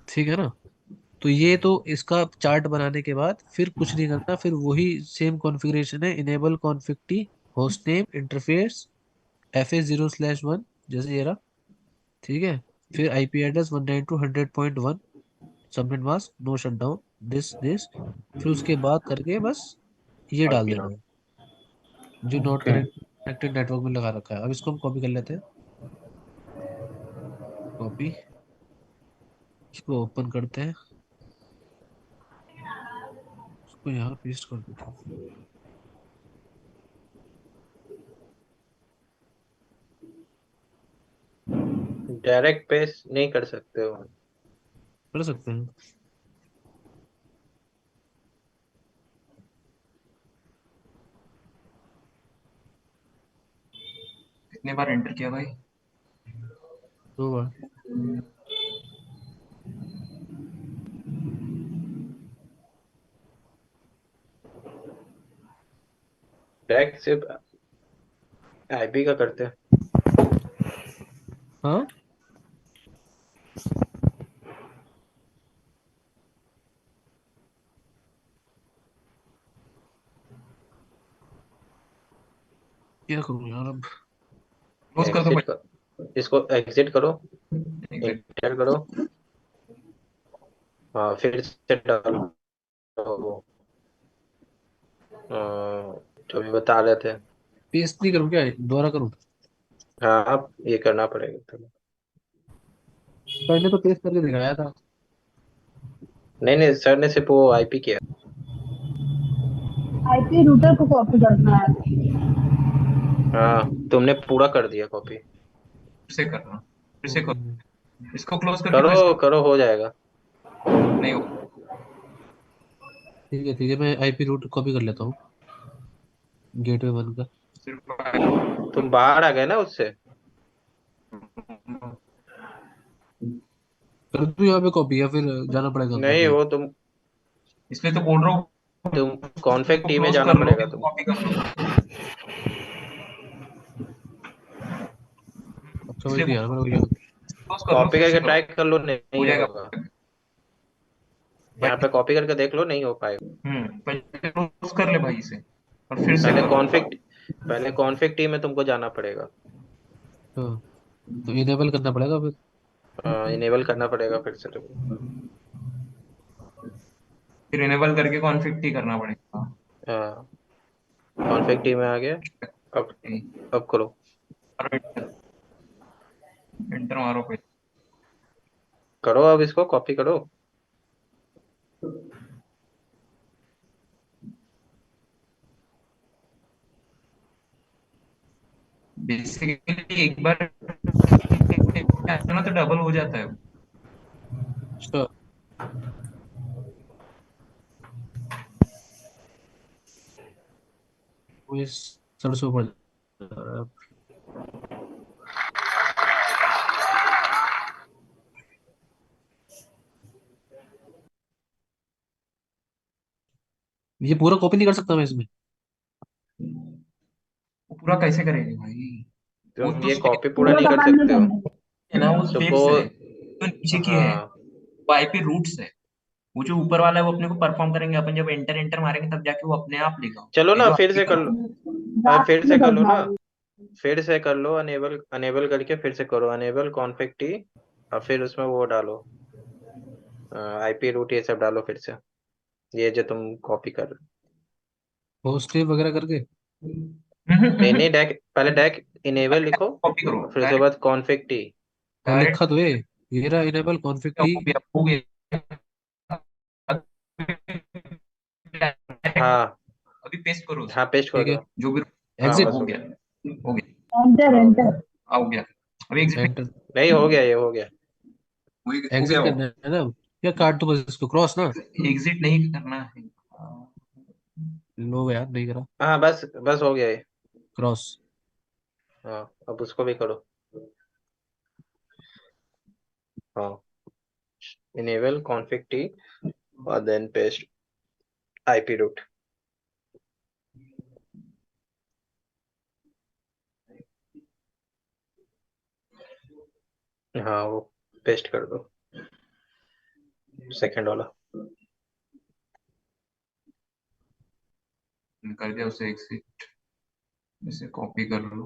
ठीक है ना। तो ये तो इसका चार्ट बनाने के बाद फिर कुछ नहीं करना, फिर वही सेम कॉन्फ़िगरेशन है, enable config T, host name, interface, FA0/1, जैसे ये रहा, ठीक है। फिर IP address 192.100.1, subnet mask, no shutdown, this, फिर उसके बाद करके बस ये डाल देना है जो नॉट ओके। कनेक्टेड नेटवर्क में लगा रखा है। अब इसको हम कॉपी कर लेते हैं, कॉपी, इसको ओपन करते हैं, इसको यहाँ पेस्ट कर देते हैं। डायरेक्ट पेस्ट नहीं कर सकते हो। कर सकते हैं। कितने बार एंटर किया भाई? 2 बार। डायरेक्ट सिर्फ आईपी का करते हैं। हाँ क्या करूँ यार अब। क्लोज कर दो एग्जिट भाई। कर, इसको एग्जिट करो, एग्जिट। इंटर करो। हाँ फिर से डालो वो, जो भी बता रहे थे। पेस्ट नहीं करूँ क्या, दोबारा करूँ। हाँ अब ये करना पड़ेगा तुम्हें। पहले तो पेस्ट करके दिखाया था। नहीं नहीं, सर ने सिर्फ वो आईपी किया। आईपी रूटर को कॉपी करना है। हाँ तुमने पूरा कर दिया कॉपी। फिर से करना, फिर से ओके, करो, इसको क्लोज करके फिर करो से करो, हो जाएगा। नहीं हो। ठीक है, मैं आईपी रूट कॉपी कर लेता हूँ गेटवे वन का। सिर्फ तुम बाहर आ गए ना उससे। कर दूँ यहाँ पे कॉपी या फिर जाना पड़ेगा अंदर नहीं कहीं। वो तुम इसलिए तो बोल रहा हूँ, तुम कॉन्फिग इसको टी में क्लोज जाना कर लो पड़ेगा फिर तुम। कॉपी कर लो। अब समझ इसलिए नहीं आ रहा मेरे को क्या। क्लोज कर लो कॉपी फिर से करके करो, ट्राई कर लो, नहीं, हो नहीं जाएगा। होगा। यहाँ भाई पे कॉपी करके देख लो, नहीं हो पाएगा। पहले क्लोज कर ले भाई इसे और फिर से पहले करो। कॉन्फिग पहले कॉन्फिग टी में तुमको जाना पड़ेगा। हाँ, तो इनेबल करना पड़ेगा फिर। इनेबल करना पड़ेगा फिर से तुमको। फिर इनेबल करके कॉन्फ़िग टी करना पड़ेगा। हाँ कॉन्फिग टी में आ गया। अब अब करो। एंटर मारो पे। करो अब इसको कॉपी करो। बेसिकली एक बार ना तो डबल हो जाता है। अच्छा, वो इस सरसों पड़ जा रहा है। ये पूरा कॉपी नहीं कर सकता मैं इसमें? वो पूरा कैसे करेंगे भाई? वो तुम तो ये सेफ कॉपी पूरा पूरा नहीं कर कमांड में सकते हो। करना है। है ना, वो सेफ सपोज है। तो नीचे की है हाँ वो आईपी रूट्स है। वो जो ऊपर वाला है वो अपने को परफॉर्म करेंगे, अपन जब एंटर एंटर मारेंगे तब जाके वो अपने आप लेगा। चलो ये ना जो फिर आईपी से का कर लो। डार्क फिर से में कर लो करना ना, है। फिर से कर लो। अनेबल अनेबल करके फिर से करो, अनेबल कॉन्फिग टी, और फिर उसमें वो डालो, आईपी रूट ये सब डालो फिर से, ये जो तुम कॉपी कर रहे होस्ट नेम वगैरह करके? हो। नहीं नहीं, डैक पहले डैक इनेबल लिखो, कॉपी करो और फिर उसके बाद डायरेक्ट। Config T. हाँ लिखा डायरेक्ट तो है, ये रहा इनेबल कॉन्फिग टी। हो गया हो गया। हाँ अभी पेस्ट करो हाँ, उसे, पेस्ट कर ठीक दो। है, जो भी। हाँ एग्जिट, बस हो हो गया गया। हो गया। एंटर हाँ हो गया। एंटर। हो गया। अभी एग्जिट एंटर। नहीं हो गया, ये हो गया। हो गया एग्जिट वो। करना है ना? क्या काट दो बस इसको, क्रॉस ना? एग्जिट नहीं करना है। लो यार, नहीं करा। हाँ बस बस हो गया ये। क्रॉस। हाँ अब उसको भी करो। हाँ, इनेबल कॉन्फिग टी और देन पेस्ट आईपी रूट। हाँ वो पेस्ट कर दो, सेकंड वाला। कर दिया उसे एग्जिट। इसे कॉपी कर लो,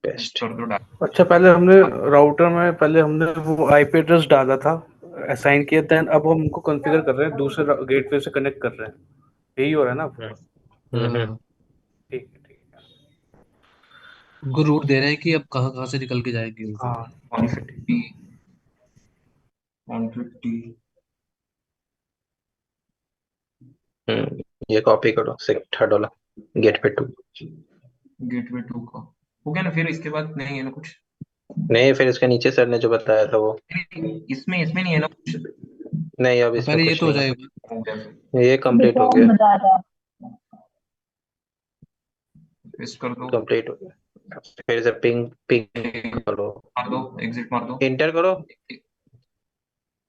पेस्ट। कर दो डाल। अच्छा, पहले हमने राउटर में पहले हमने वो आईपी एड्रेस डाला था, असाइन किया, देन अब हम उनको कॉन्फ़िगर कर रहे हैं, दूसरे गेटवे से कनेक्ट कर रहे हैं। यही हो रहा है ना? हाँ, ठीक है ठीक है। उनको रूट दे रहे हैं कि अब कहाँ कहाँ से निकल के जाएंगे वो। हाँ 150 150। ये कॉपी करो, थर्ड वाला, गेट पे टू। गेटवे 2 का हो गया ना? फिर इसके बाद नहीं है ना कुछ? नहीं, फिर इसके नीचे सर ने जो बताया था वो। इसमें इसमें नहीं है ना कुछ? नहीं, अब अब इसमें पहले ये कुछ तो हो नहीं है। जाएगा। हो गया फिर। ये कंप्लीट हो डिफॉल्ट गया। बता रहा है। पेस्ट कर दो। कंप्लीट हो गया। फिर से पिंग पिंग करो, मार दो, एग्जिट मार दो। इंटर करो।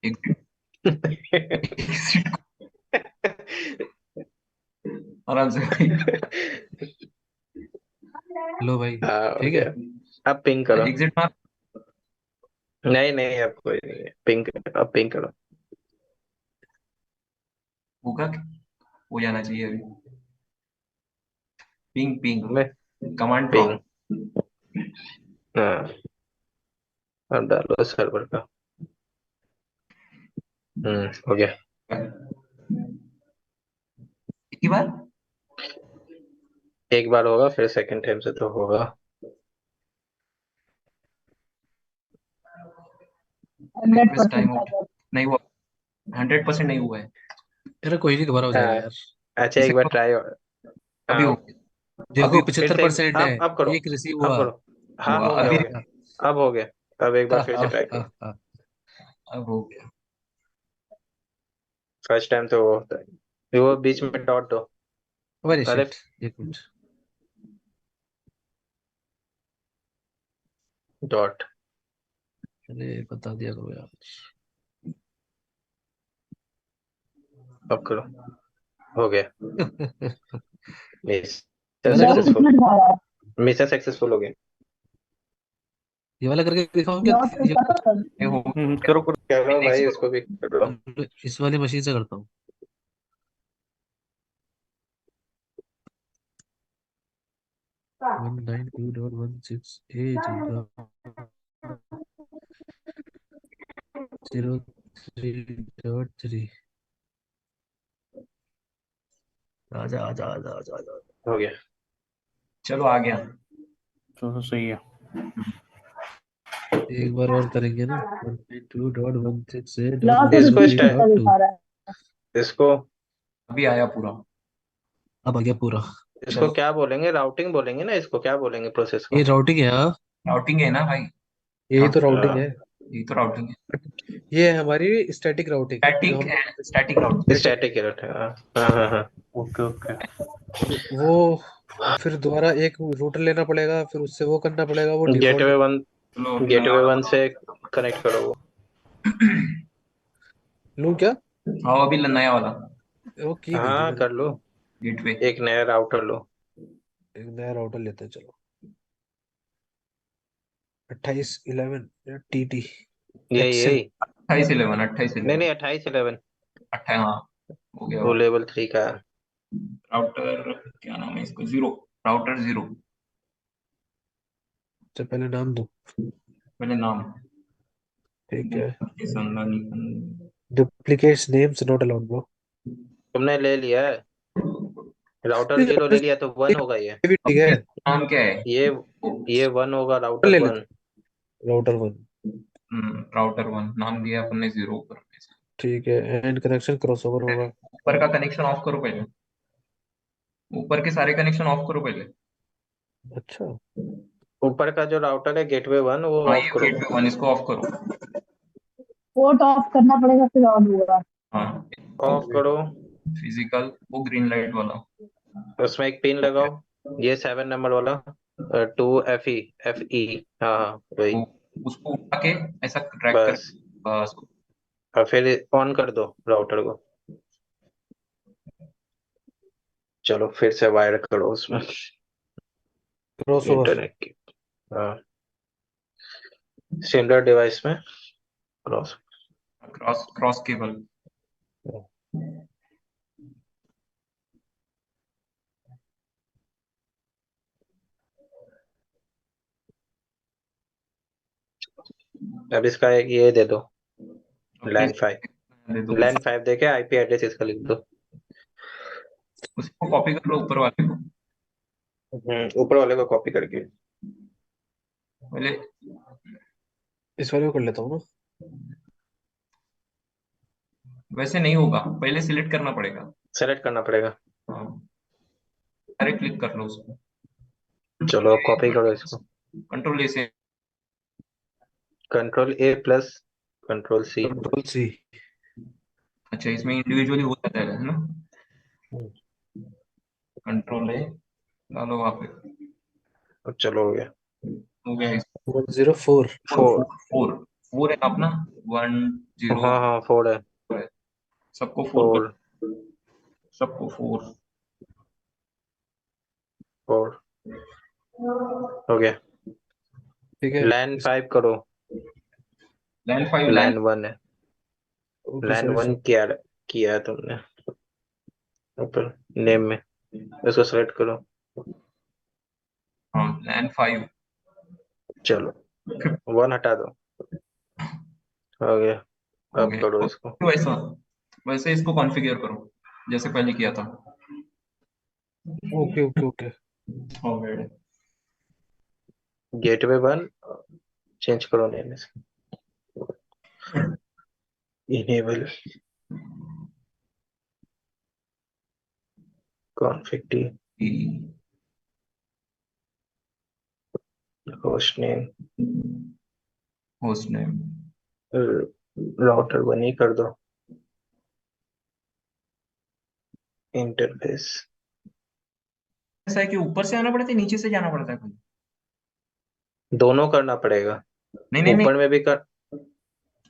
एग्जिट एग्जिट आराम से भाई। लो भाई, हाँ हो ठीक है। गया। अब पिंग करो। एग्जिट मार। नहीं नहीं, अब कोई नहीं है, पिंग, अब पिंग करो। होगा, हो जाना चाहिए अभी। पिंग पिंग मैं कमांड पिंग। प्रॉम्प्ट। हाँ, अब डालो सर्वर का। हो गया। एक ही बार। एक बार होगा, फिर सेकंड टाइम से तो होगा। रिक्वेस्ट 100% टाइम आउट नहीं हुआ। 100% नहीं हुआ है। अरे कोई नहीं, दोबारा हो जाएगा हाँ, यार। अच्छा इसे एक बार ट्राई। अभी हो हाँ गया। देखो अभी ये हो फिर पचहत्तर से परसेंट है, अब करो, एक रिसीव अब हुआ। करो। हाँ हुआ हो गया, अभी। हो गया। अब हो गया। अब एक बार फिर से ट्राई करो। अब हो गया। फर्स्ट टाइम तो वो होता है, वो बीच में डॉट दो। वेरी अरे शिट, एक मिनट। डॉट। अरे बता दिया करो यार। अब करो, हो गया। मिशन ये वाला करूँ? सक्सेसफुल। 10 मिनट खा रहा है। मिशन सक्सेसफुल हो गया। ये वाला करके दिखाऊं क्या? लॉस ये उसका कर। ये हो करो करो। करो भाई, नेक्स्ट उसको भी करो। इस वाली मशीन से करता हूँ। 192.168.0.3। आजा आजा आजा आजा आजा। हो गया। चलो आ गया। तो सही है। एक बार और करेंगे ना। 192.168 डॉट लॉस वन टू इसको थ्री रिसीव स्टाइल, का डॉट टू। दिखा रहा है। इसको अभी आया पूरा। अब आ गया पूरा। इसको चलो क्या बोलेंगे? राउटिंग बोलेंगे ना इसको, क्या बोलेंगे प्रोसेस ये को? राउटिंग है, हाँ। राउटिंग है ना भाई? यही तो राउटिंग है। यही तो राउटिंग है। ये है हमारी स्टैटिक राउटिंग जो स्टैटिक हम है, स्टैटिक राउटिंग। स्टैटिक एरर है। हाँ हाँ हाँ। Okay okay. वो फिर दोबारा एक रूटर लेना पड़ेगा, फिर उससे वो करना पड़ेगा, वो डिफॉल्ट। गेटवे वन, चलो अभी लगा गेटवे दो। वन से कनेक्ट करो वो। लूँ क्या? हाँ अभी नया वाला वो की नहीं थी हाँ मैंने। कर लो, गेटवे। एक नया राउटर लो। एक नया राउटर लेते हैं चलो। 2811 या TT यही एक्सेल। यही 2811 नहीं 2811 नहीं 2811, 28 हाँ हो गया वो वो। लेवल 3 का है। राउटर क्या नाम है इसको, जीरो, राउटर जीरो। तो पहले नाम दो। पहले नाम, ठीक है। संगनिकन। Duplicates names not allowed bro. तुमने ले लिया है, राउटर 0 ले लिया तो 1 होगा ये। भी ठीक है। नाम क्या है? ये ये 1 होगा, राउटर ले 1। लेते राउटर 1। राउटर वन नाम दिया अपन ने, जीरो ऊपर में से। ठीक है एंड कनेक्शन क्रॉसओवर होगा। ऊपर का कनेक्शन ऑफ करो पहले, ऊपर के सारे कनेक्शन ऑफ करो पहले। अच्छा ऊपर का जो राउटर है गेटवे 1 वो हाँ ऑफ ये करो। गेटवे वन, इसको ऑफ करो। पोर्ट ऑफ करना पड़ेगा फिर ऑन होगा। हाँ ऑफ करो, फिजिकल, वो ग्रीन लाइट वाला। उसमें एक पिन लगाओ, ये 7 नंबर वाला, 2FE। हाँ हाँ वही। वो उसको उठा के ऐसा ट्रैक कर, बस, बस। और फिर ऑन कर दो राउटर को। चलो फिर से वायर करो उसमें क्रॉसओवर। इंटरनेट की। हाँ, सिमिलर डिवाइस में क्रॉस। Cross cross cable. अब इसका एक ये दे दो, फिर लैन 5। दे दो लैन 5 देके आईपी एड्रेस इसका लिख दो। उसको कॉपी कर लो ऊपर वाले को ऊपर वाले को कॉपी करके। पहले। इस वाले को कर लेता हूँ ना। वैसे नहीं होगा, पहले सिलेक्ट करना पड़ेगा। सेलेक्ट करना पड़ेगा। हाँ अरे क्लिक कर लो उसको। चलो अब कॉपी करो इसको। कंट्रोल ए से। Control A plus control C। Control C। अच्छा इसमें इंडिविजुअली हो जाता है ना। कंट्रोल ए डालो वहाँ पे। अब चलो हो गया। हो गया। 104। फोर। फोर फोर है अपना। 10 हाँ हाँ 4 है। है। सबको फोर कर, 4 सबको फोर। 4 हो गया। ठीक है लैन 5 करो। लैन फाइव, लैन लैन 1 है। ओके लैन सॉरी 1 सॉरी। किया है तुमने ऊपर नेम में, इसको सेलेक्ट करो। हाँ लैन फाइव। चलो 1 हटा दो, हो गया। हो अब गया। करो और इसको। वैसा, वैसे इसको कॉन्फ़िगर करो जैसे पहले किया था। Okay okay okay. हो गया। गेटवे 1 चेंज करो नेम इसका, enable config host name, host name. Router 1 ही कर दो। इंटरफेस ऐसा है कि ऊपर से आना पड़ता है नीचे से जाना पड़ता है कोई? दोनों करना पड़ेगा, नहीं नहीं नहीं, ऊपर में भी कर।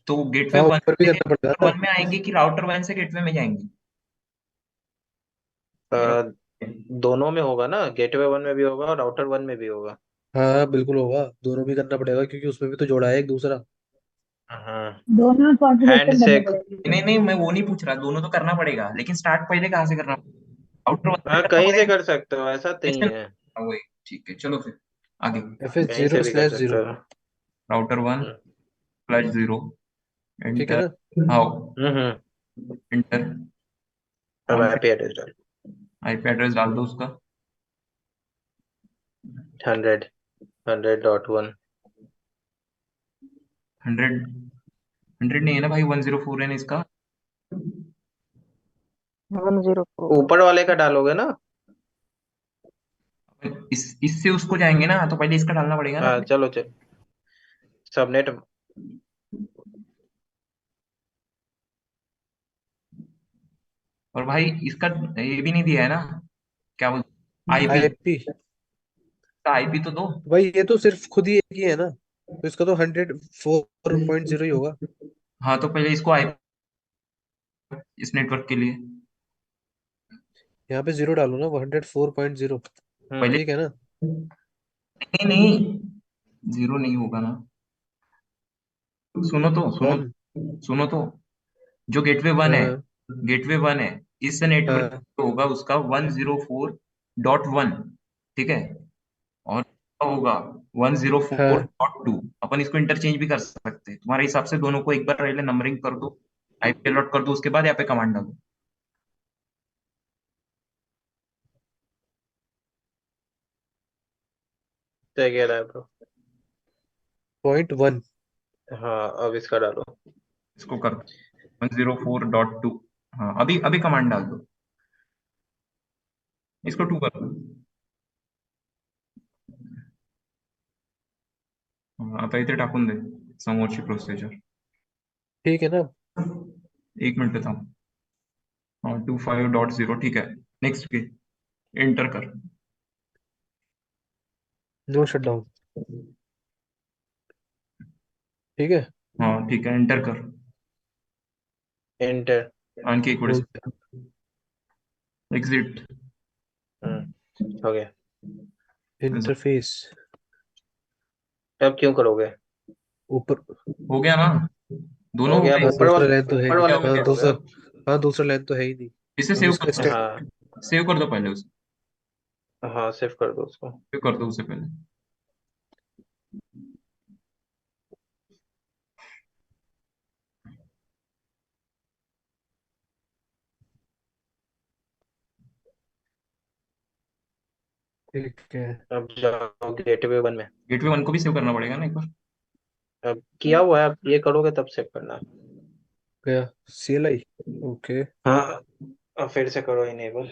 तो गेटवे हाँ वन ऊपर भी से करना पड़ता राउटर है वन में आएंगे कि राउटर वन से गेटवे में जाएंगे? ये अ, दोनों में होगा ना, गेटवे 1 में भी होगा और राउटर 1 में भी होगा। हाँ हाँ बिल्कुल होगा दोनों भी करना पड़ेगा क्योंकि उसमें भी तो जोड़ा है एक दूसरा। हाँ, दोनों में हैंड कॉन्फ़िगरेशन से। करनी पड़ेगी। नहीं नहीं, मैं वो नहीं पूछ रहा, दोनों तो करना पड़ेगा लेकिन स्टार्ट पहले कहाँ से करना पड़ेगा? राउटर वन से हाँ करना कहीं से पड़ेगा। कर सकते हो, ऐसा नहीं ऐसे है। वही ठीक है, चलो फिर आगे। FS कहीं से जीरो भी कर स्लैश सकते जीरो हो। राउटर वन हम्म स्लैश जीरो, ठीक है एंटर। ना। How, hmm. एंटर। अब कॉन्फिग, आईपी एड्रेस डाल। आईपी एड्रेस डाल दो उसका। 100.100.1। 100, 100 नहीं है ना भाई, 104 है ना इसका। 104। ऊपर वाले का डालोगे ना। इससे उसको जाएंगे ना, तो पहले इसका डालना पड़ेगा ना हाँ अपने। चलो चलो, सबनेट। और भाई इसका ये भी नहीं दिया है ना, क्या बोल, आईपी। IP आईपी तो दो। भाई ये तो सिर्फ खुद ही एक ही है ना तो इसका तो 104.0 ही होगा। हाँ तो पहले इसको आईपी इस नेटवर्क के लिए? यहाँ पे 0 डालो ना, 104.0। पहले ठीक है ना? नहीं नहीं, जीरो नहीं होगा ना। सुनो तो, सुनो 1। सुनो तो, जो गेटवे वन है, हाँ गेटवे वन है, इस नेटवर्क हाँ होगा उसका 104.1, ठीक है, और होगा हाँ। 104.2। अपन इसको इंटरचेंज भी कर सकते हैं, तुम्हारे हिसाब से दोनों को एक बार पहले नंबरिंग कर दो, आईपी अलॉट कर दो, उसके बाद यहाँ पे कमांड डालो। सही कह रहा है ब्रो। 0.1। हाँ अब इसका डालो। इसको कर दो 104.2। हाँ, अभी अभी कमांड डाल दो, इसको 2 कर दो। आता इथे टाकून दे समोरची प्रोसिजर। ठीक है ना? 1 मिनिट पे था। हाँ 25.0, ठीक है। नेक्स्ट के एंटर कर। No shutdown. ठीक है। हाँ ठीक है, एंटर कर। एंटर। आणखी एक हो वेळेस गया। एग्जिट। हो गया। इंटरफेस अब क्यों करोगे? ऊपर। हो गया ना, दोनों हो हो गया, अब गए। हाँ, ऊपर दूसरा वाला, लाइन तो है ऊपर नहीं। वाला हो में हाँ गया, करोगे दूसरा। अब? हाँ दूसरा लाइन तो है ही नहीं। इसे अब सेव इसका कर दो, हाँ सेव कर दो पहले उसे, हाँ, सेव कर दो उसको। सेव कर दो उसे पहले। ठीक है। अब जाओ गेटवे वन में। गेटवे वन को भी सेव करना पड़ेगा ना एक बार। अब किया हुआ है, अब ये करोगे तब सेव करना। गया CLI। ओके। हाँ अब फिर से करो इनेबल।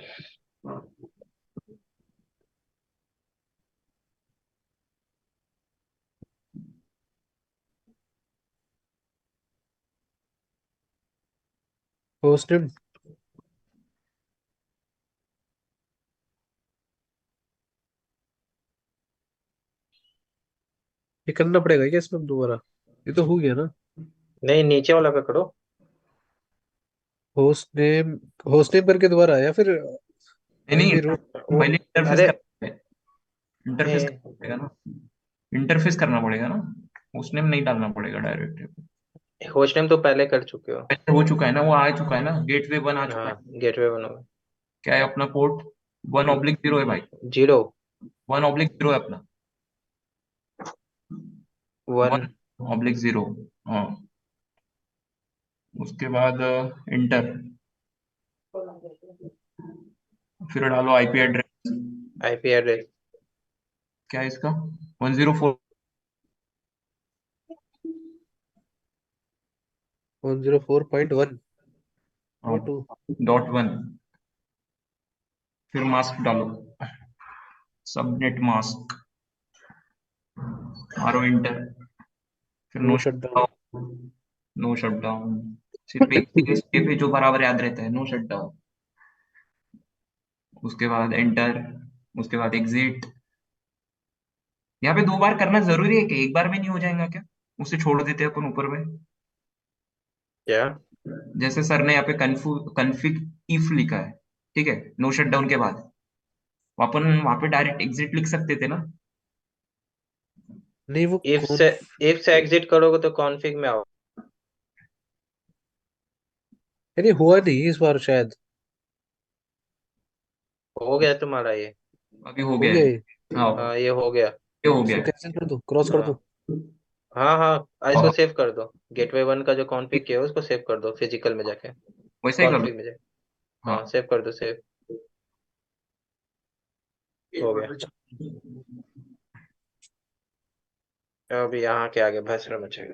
होस्ट नेम ये करना पड़ेगा क्या इसमें दोबारा? ये तो हो गया ना? नहीं, नीचे वाला पे करो। Host name. होस्ट नेम करके दोबारा या फिर नहीं नहीं, आईपी रूट? वो, पहले इंटरफेस अरे कर, इंटरफेस करना पड़ेगा ना, इंटरफेस करना पड़ेगा ना, उसने नहीं डालना पड़ेगा डायरेक्ट। होस्ट नेम तो पहले कर चुके हो। हो चुका है ना, वो आ चुका है ना, गेटवे वन आ चुका हाँ है। गेटवे बनोगे। क्या है अपना पोर्ट? 1/0 है भाई, जीरो। 1/0 है अपना, वन। 1/0। हाँ, उसके बाद इंटर, फिर डालो आईपी एड्रेस। IP address. क्या है इसका? 104 104.1 और 2। Dot one. फिर मास्क डालो, सबनेट मास्क, मारो इंटर। फिर no no shutdown. Shutdown, no shutdown. सिर्फ एक ही स्टेप है जो बराबर याद रहता है, नो शटडाउन। उसके बाद एंटर, उसके बाद एग्जिट। यहाँ पे 2 बार करना जरूरी है कि एक बार में नहीं हो जाएगा क्या? उसे छोड़ देते हैं अपन ऊपर में। क्या? जैसे सर ने यहाँ पे कन्फिग इफ लिखा है, ठीक है, नो शटडाउन के बाद अपन वहां पे डायरेक्ट एग्जिट लिख सकते थे ना। नहीं वो इफ कौन? से इफ से एग्जिट करोगे तो कॉन्फिग में आओ। यानी हुआ नहीं इस बार शायद। हो गया तुम्हारा ये। अभी हो हो गया गया है। ये। हाँ, हाँ ये हो गया। ये हो गया इसको है। कैंसिल कर दो, क्रॉस कर दो। हाँ हाँ हाँ, इसको हाँ, सेव कर दो। गेटवे वन का जो कॉन्फ़िग किया है उसको सेव कर दो फिजिकल में जाके। वैसे ही कर दो। कॉन्फ़िग में जाके। हाँ, हाँ सेव कर दो, सेव। हो गया। अब यहाँ के आगे भसड़ मचेगा।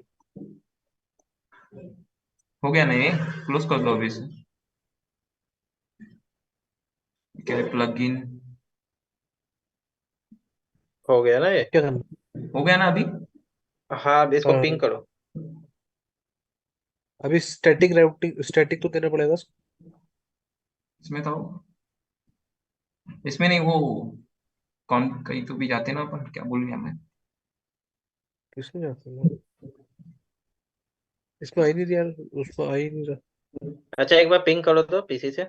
हो गया ना ये, क्लोज कर दो अभी से। क्या है, प्लग इन। हो गया ना ये। क्या करना? हो गया ना अभी? हाँ अब इसको पिंग हाँ करो। अभी स्टैटिक राउटिंग, स्टैटिक तो देना पड़ेगा। इसमें तो, इसमें नहीं, वो कौन कहीं तो भी जाते ना अपन, क्या बोल गया मैं। किसमें जाते हैं? इसमें आ ही नहीं रहा यार, उसमें आ ही नहीं रहा। अच्छा एक बार पिंग करो तो पीसी से।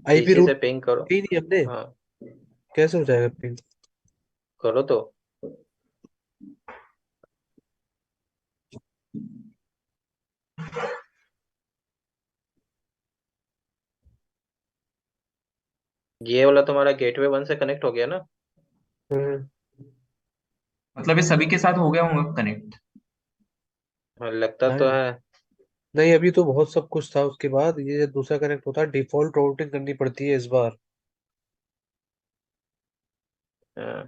आईपी पीसी रूट से पिंग करो। ही नहीं हमने, हाँ कैसे हो जाएगा पिंग? करो तो। ये वाला तुम्हारा गेटवे 1 से कनेक्ट हो गया ना? मतलब ये सभी के साथ हो गया होगा कनेक्ट। हाँ, लगता हाँ, तो है। नहीं अभी तो बहुत सब कुछ था, उसके बाद ये दूसरा कनेक्ट होता है, डिफॉल्ट राउटिंग करनी पड़ती है इस बार। हाँ,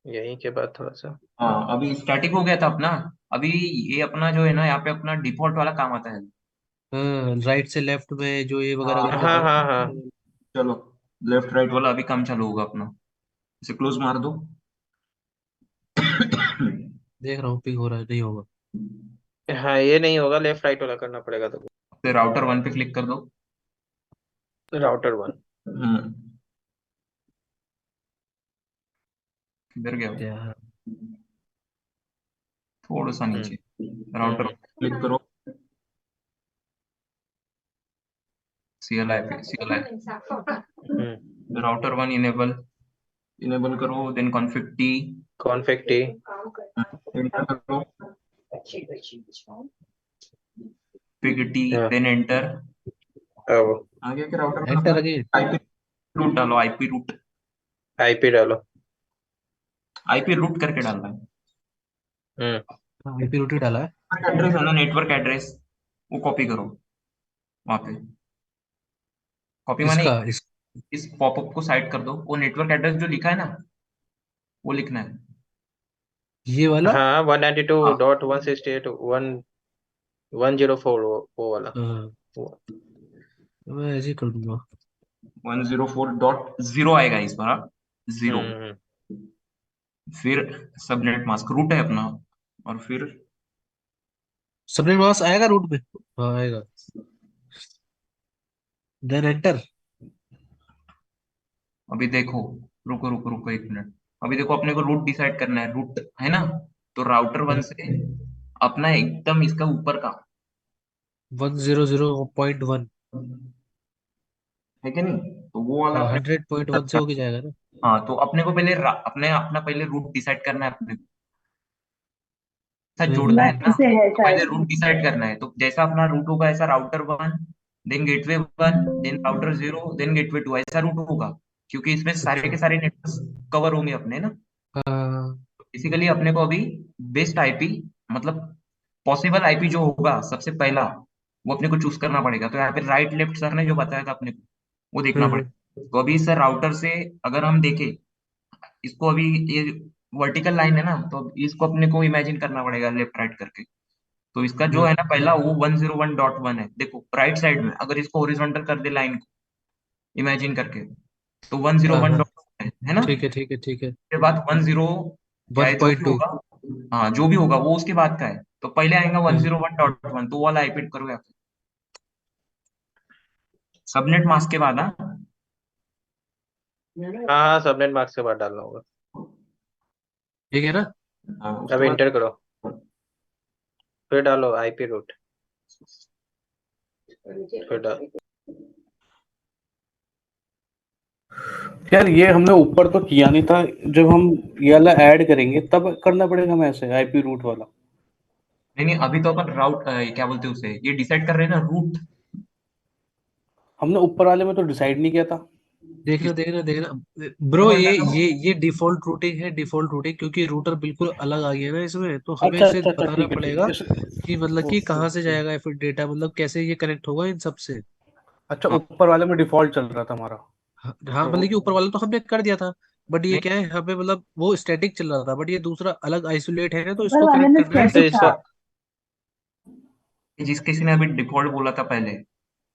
यही के बाद थोड़ा सा। हाँ अभी स्टैटिक हो गया था अपना। अभी ये अपना जो है ना, यहाँ पे अपना डिफॉल्ट वाला काम आता है। हाँ, राइट से लेफ्ट में जो ये वगैरह हाँ करके हाँ था। हाँ हाँ। चलो, लेफ्ट राइट वाला अभी काम चालू होगा अपना। इसे क्लोज मार दो। देख रहा हूँ पिंग हो रहा है, नहीं होगा। हाँ ये नहीं होगा, लेफ्ट राइट वाला करना पड़ेगा तो। फिर राउटर 1 पे क्लिक कर दो। राउटर 1। हम्म। किधर गया वो? क्या? थोड़ा सा हम्म नीचे। राउटर हम्म क्लिक करो। CLI पे CLI। हम्म। Router 1 enable. इनेबल करो, then config T. Config T. Enter करो। फिग टी, हाँ देन एंटर। अब आगे के राउटर में अपना एंटर अगेन। आईपी रूट डालो, आईपी रूट। आईपी डालो। आईपी रूट करके डालना है। हम्म। आईपी रूट ही डाला है। एड्रेस है ना, नेटवर्क एड्रेस, वो कॉपी करो वहां पे। कॉपी माने इसका इस इस पॉपअप को साइड कर दो, वो नेटवर्क एड्रेस जो लिखा है ना, वो लिखना है। ये वाला। हाँ 192 हाँ, 168 104 वो वाला। हाँ, वो। मैं ऐसे ही कर दूंगा। 104.0 आएगा इस बार। जीरो। हम्म। फिर सबनेट मास्क रूट है अपना। और फिर सबनेट मास्क आएगा रूट में? हाँ आएगा। Then enter. अभी देखो, रुको रुको रुको 1 मिनट। अभी देखो, अपने को रूट डिसाइड करना है, रूट है ना। तो राउटर 1 से अपना एकदम इसका ऊपर का 100.1। है कि नहीं, तो वो वाला हाँ अपने 100.1 से होके जाएगा ना। हाँ, तो अपने को पहले अपने अपना पहले रूट डिसाइड करना है अपने को। साथ जोड़ना है लेफ्ट ना, से है तो पहले शायद। रूट डिसाइड करना है। तो जैसा अपना रूट होगा, ऐसा router 1, then gateway 1, then router 0, then gateway 2, ऐसा रूट होगा। क्योंकि इसमें सारे अच्छा। के सारे नेटवर्क कवर होंगे अपने ना। हाँ। बेसिकली अपने को अभी बेस्ट आईपी, मतलब पॉसिबल आईपी जो होगा सबसे पहला, वो अपने को चूज करना पड़ेगा। तो यहाँ पे राइट लेफ्ट सर ने जो बताया था अपने को, वो देखना हम्म, पड़ेगा। तो अभी सर राउटर से अगर हम देखें इसको, अभी ये वर्टिकल लाइन है ना, तो इसको अपने को इमेजिन करना पड़ेगा लेफ्ट राइट करके। तो इसका जो हम्म, है ना पहला, वो 101.1 है। देखो राइट साइड में अगर इसको हॉरिजॉन्टल कर दे लाइन को, इमेजिन करके, तो वन जीरो हाँ वन हाँ। डॉट है ना। ठीक है ठीक है ठीक है। उसके बाद 10 क्या वन है जो पॉइंट भी टू होगा, हाँ जो भी होगा वो उसके बाद का है। तो पहले आएगा वन हाँ जीरो वन डॉट वन तो वो वाला आईपी करो या सबनेट मास्क के बाद। हाँ, हाँ हाँ सबनेट मार्क्स के बाद डालना होगा। ठीक है ना। उसके अब बाद इंटर करो, फिर डालो आईपी रूट, फिर डाल। यार ये हमने ऊपर तो किया नहीं था, जब हम ये वाला ऐड करेंगे तब करना पड़ेगा हमें ऐसे आईपी रूट वाला। नहीं नहीं, अभी तो अपन राउट क्या बोलते हैं उसे, ये डिसाइड कर रहे हैं ना रूट। हमने ऊपर वाले में तो डिसाइड नहीं किया था। देखना देखना देखना ब्रो, तो ये डिफॉल्ट रूटिंग है, डिफॉल्ट रूटिंग, क्योंकि रूटर बिल्कुल अलग आ गया ना इसमें, तो हमें अच्छा इसे अच्छा अच्छा, बताना ठीक है ठीक पड़ेगा है कि मतलब कि ओके कहाँ से ओके। जाएगा फिर डेटा, मतलब कैसे ये कनेक्ट होगा इन सब से। अच्छा, हाँ, ऊपर वाले में डिफॉल्ट चल रहा था हमारा। हाँ हाँ, तो मतलब कि ऊपर वाला तो हमने कर दिया था, बट ये नहीं, क्या है हमें, मतलब वो स्टैटिक चल रहा था, बट ये दूसरा अलग आइसोलेट है ना, तो ऊपर इसको वाले कनेक्ट में करना है तो स्टैटिक सबसे। था। इसका जिस किसी ने अभी डिफॉल्ट बोला था पहले,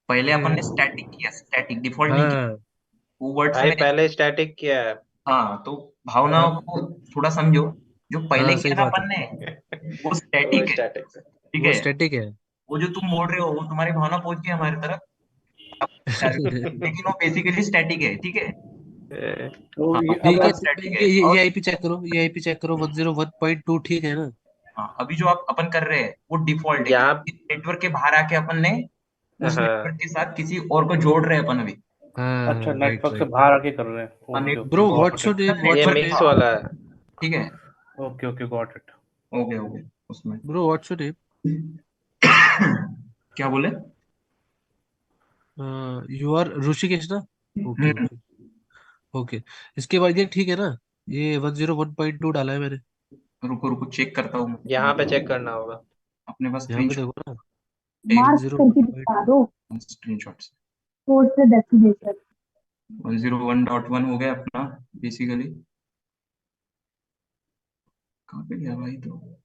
पहले अपन ने हम्म, स्टैटिक किया, स्टैटिक डिफॉल्ट नहीं किया। हाँ वो वर्ड से भाई मेरे, पहले स्टैटिक किया है। हाँ तो भावनाओं को थोड़ा समझो। जो पहले हाँ सही किया ना बात है। अपन ने, वो वो स्टैटिक है। स्टैटिक से। ठीक वो है, स्टैटिक है। वो जो तुम बोल रहे हो वो तुम्हारी भावना पहुंच गई हमारी तरफ, लेकिन वो बेसिकली स्टैटिक है। ठीक है, तो हाँ ये ये अब ये वो स्टैटिक है। ये और आईपी चेक करो, ये आईपी चेक करो, 101.2 ठीक है ना। हाँ, अभी जो आप अपन कर रहे हैं वो डिफॉल्ट है कि यहाँ नेटवर्क के बाहर आके अपन ने उस हाँ नेटवर्क के साथ किसी और को जोड़ रहे हैं अपन अभी। हाँ अच्छा, हाँ राइट नेटवर्क से राइट बाहर आके कर रहे हैं, हाँ, okay okay bro got what's your it, name ये व्हाट्स योर मिक्स नेम वाला है। ठीक है, okay okay got it. Okay okay उसमें ब्रो व्हाट्स योर क्या बोले? नेम यू आर ऋषिकेश ना ओके हम्म, ओके ओके इसके बाद ये ठीक है ना ये 101.2 डाला है मैंने रुको रुको चेक करता हूँ यहाँ पे मैं। चेक करना होगा। अपने पास यहाँ पे स्क्रीनशॉट देखो ना एक मार्क करके 101. दिखा दो स्क्रीनशॉट से कोड से डेस्टिनेशन। 101.1 हो गया अपना बेसिकली। कहाँ पे गया भाई? तो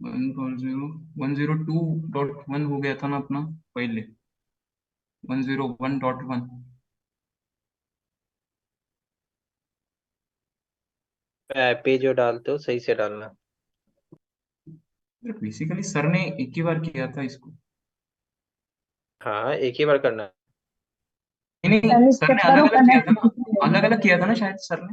102.1 हो गया था ना अपना पहले 101.1। पे जो डालते हो सही से डालना। बेसिकली सर ने एक ही बार किया था इसको। हाँ एक ही बार करना है। नहीं नहीं, पहले सर चेक ने करो अलग अलग किया था कनेक्ट ना, किससे है। अलग अलग किया था ना शायद सर ने,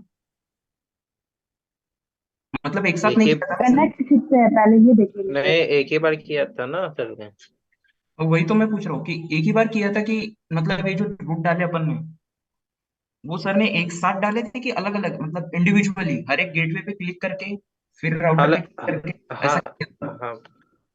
मतलब एक साथ एक नहीं ही किया था ना सर ने। कनेक्ट किससे है पहले ये देखेंगे नहीं, फिर। एक ही बार किया था ना सर ने। और वही तो मैं पूछ रहा हूँ कि एक ही बार किया था कि मतलब ये जो रूट डाले अपन ने वो सर ने एक साथ डाले थे कि अलग अलग, मतलब इंडिविजुअली हर एक गेटवे पे क्लिक करके फिर राउटर हल पे क्लिक करके हाँ ऐसा किया था? हाँ,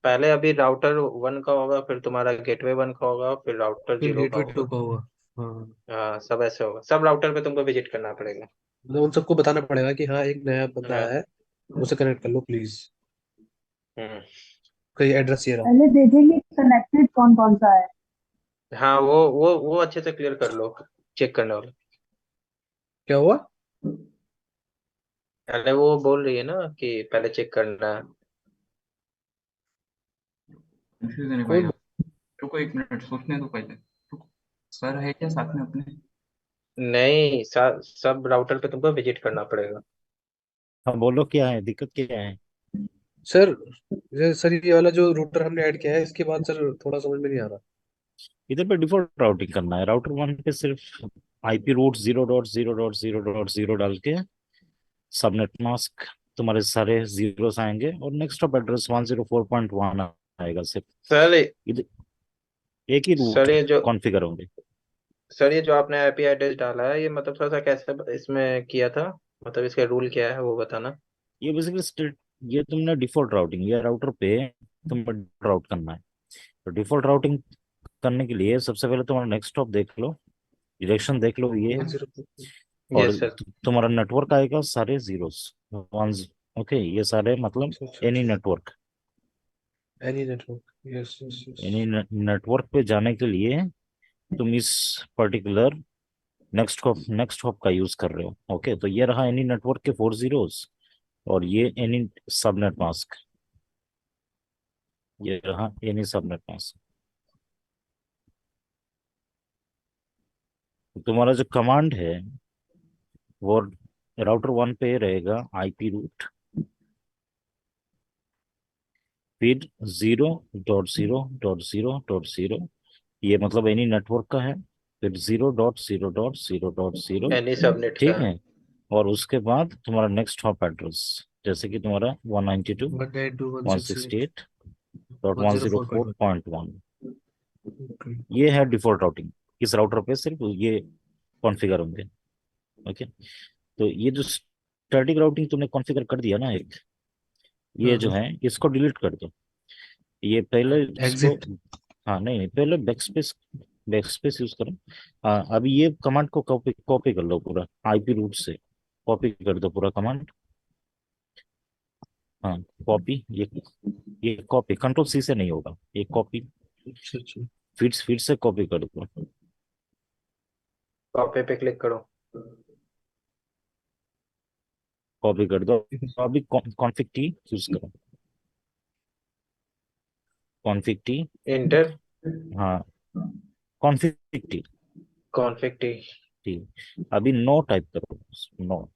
पहले अभी राउटर 1 का होगा, फिर तुम्हारा गेटवे 1 का होगा, फिर राउटर फिर 0 का गेटवे 2 होगा। का होगा हाँ हाँ सब ऐसे होगा, सब राउटर पे तुमको विजिट करना पड़ेगा। मतलब उन सबको बताना पड़ेगा कि हाँ एक नया बंदा हाँ आया है उसे कनेक्ट कर लो प्लीज हम्म। कहीं एड्रेस ये रहा पहले देखेंगे कनेक्टेड कौन कौन सा है। हाँ वो अच्छे से क्लियर कर लो, चेक करने वाला। क्या हुआ अरे वो बोल रही है ना कि पहले चेक करना है। कंफ्यूजन है भाई कौन आप। रुको एक मिनट सोचने दो पहले। रुको, सर है क्या साथ में अपने? नहीं सब राउटर पे तुमको विजिट करना पड़ेगा। हाँ बोलो क्या है, दिक्कत क्या है? सर सर ये वाला जो रूटर हमने ऐड किया है इसके बाद सर थोड़ा समझ में नहीं आ रहा इधर पे डिफॉल्ट राउटिंग करना है, राउटर 1 पे सिर्फ आईपी रूट 0.0.0.0 डाल के सबनेट मास्क तुम्हारे सारे जीरोस आएंगे और नेक्स्ट ऑफ एड्रेस 104.1 आएगा सिर्फ। सर इधर एक ही रूट सर ये जो कॉन्फ़िगर होंगे। सर ये जो आपने आईपी एड्रेस डाला है, ये मतलब थोड़ा सा कैसे इसमें किया था, मतलब इसका रूल क्या है वो बताना। ये बेसिकली स्टेट, ये तुमने डिफॉल्ट राउटिंग, ये राउटर पे तुम राउट करना है। तो डिफॉल्ट राउटिंग करने के लिए सबसे पहले तुम्हारा नेक्स्ट ऑफ देख लो, डायरेक्शन देख लो ये, 104 और यस सर। तुम्हारा नेटवर्क आएगा सारे जीरोस वंस। ओके, ये सारे मतलब अच्छा अच्छा एनी अच्छा network, any network yes yes yes any network पे जाने के लिए तुम इस पर्टिकुलर नेक्स्ट हॉप का यूज कर रहे हो। ओके, तो ये रहा एनी नेटवर्क के 4 जीरोस, और ये एनी सबनेट मास्क, ये रहा एनी सबनेट मास्क। तो तुम्हारा जो कमांड है वो राउटर 1 पे रहेगा आईपी रूट, फिर 0.0.0.0, ये मतलब एनी नेटवर्क का है, फिर 0.0.0.0, एनी सबनेट का ठीक है। है। और उसके बाद तुम्हारा नेक्स्ट हॉप एड्रेस, जैसे कि तुम्हारा 192 168 dot one zero four 192.168.104.1 point one okay ये है डिफॉल्ट राउटिंग। इस राउटर पे सिर्फ ये कॉन्फ़िगर होंगे। ओके, तो ये जो स्टैटिक राउटिंग तुमने कॉन्फ़िगर कर दिया ना एक, ये हाँ जो हाँ है इसको डिलीट कर दो। ये पहले इसको, एग्जिट हाँ नहीं नहीं, पहले बैकस्पेस यूज करो। हाँ, अभी ये कमांड को कॉपी कॉपी कर लो पूरा आईपी रूट से, कॉपी कर दो पूरा कमांड। हाँ कॉपी, ये कॉपी कंट्रोल सी से नहीं होगा, ये कॉपी अच्छा अच्छा फिर से कॉपी कर दो, कॉपी पे क्लिक करो। कॉपी कर दो। अभी कॉन्फिग टी यूज करो, कॉन्फिग टी। इंटर हाँ कॉन्फिग टी, कॉन्फिग टी। ठीक। अभी नो टाइप करो, नो,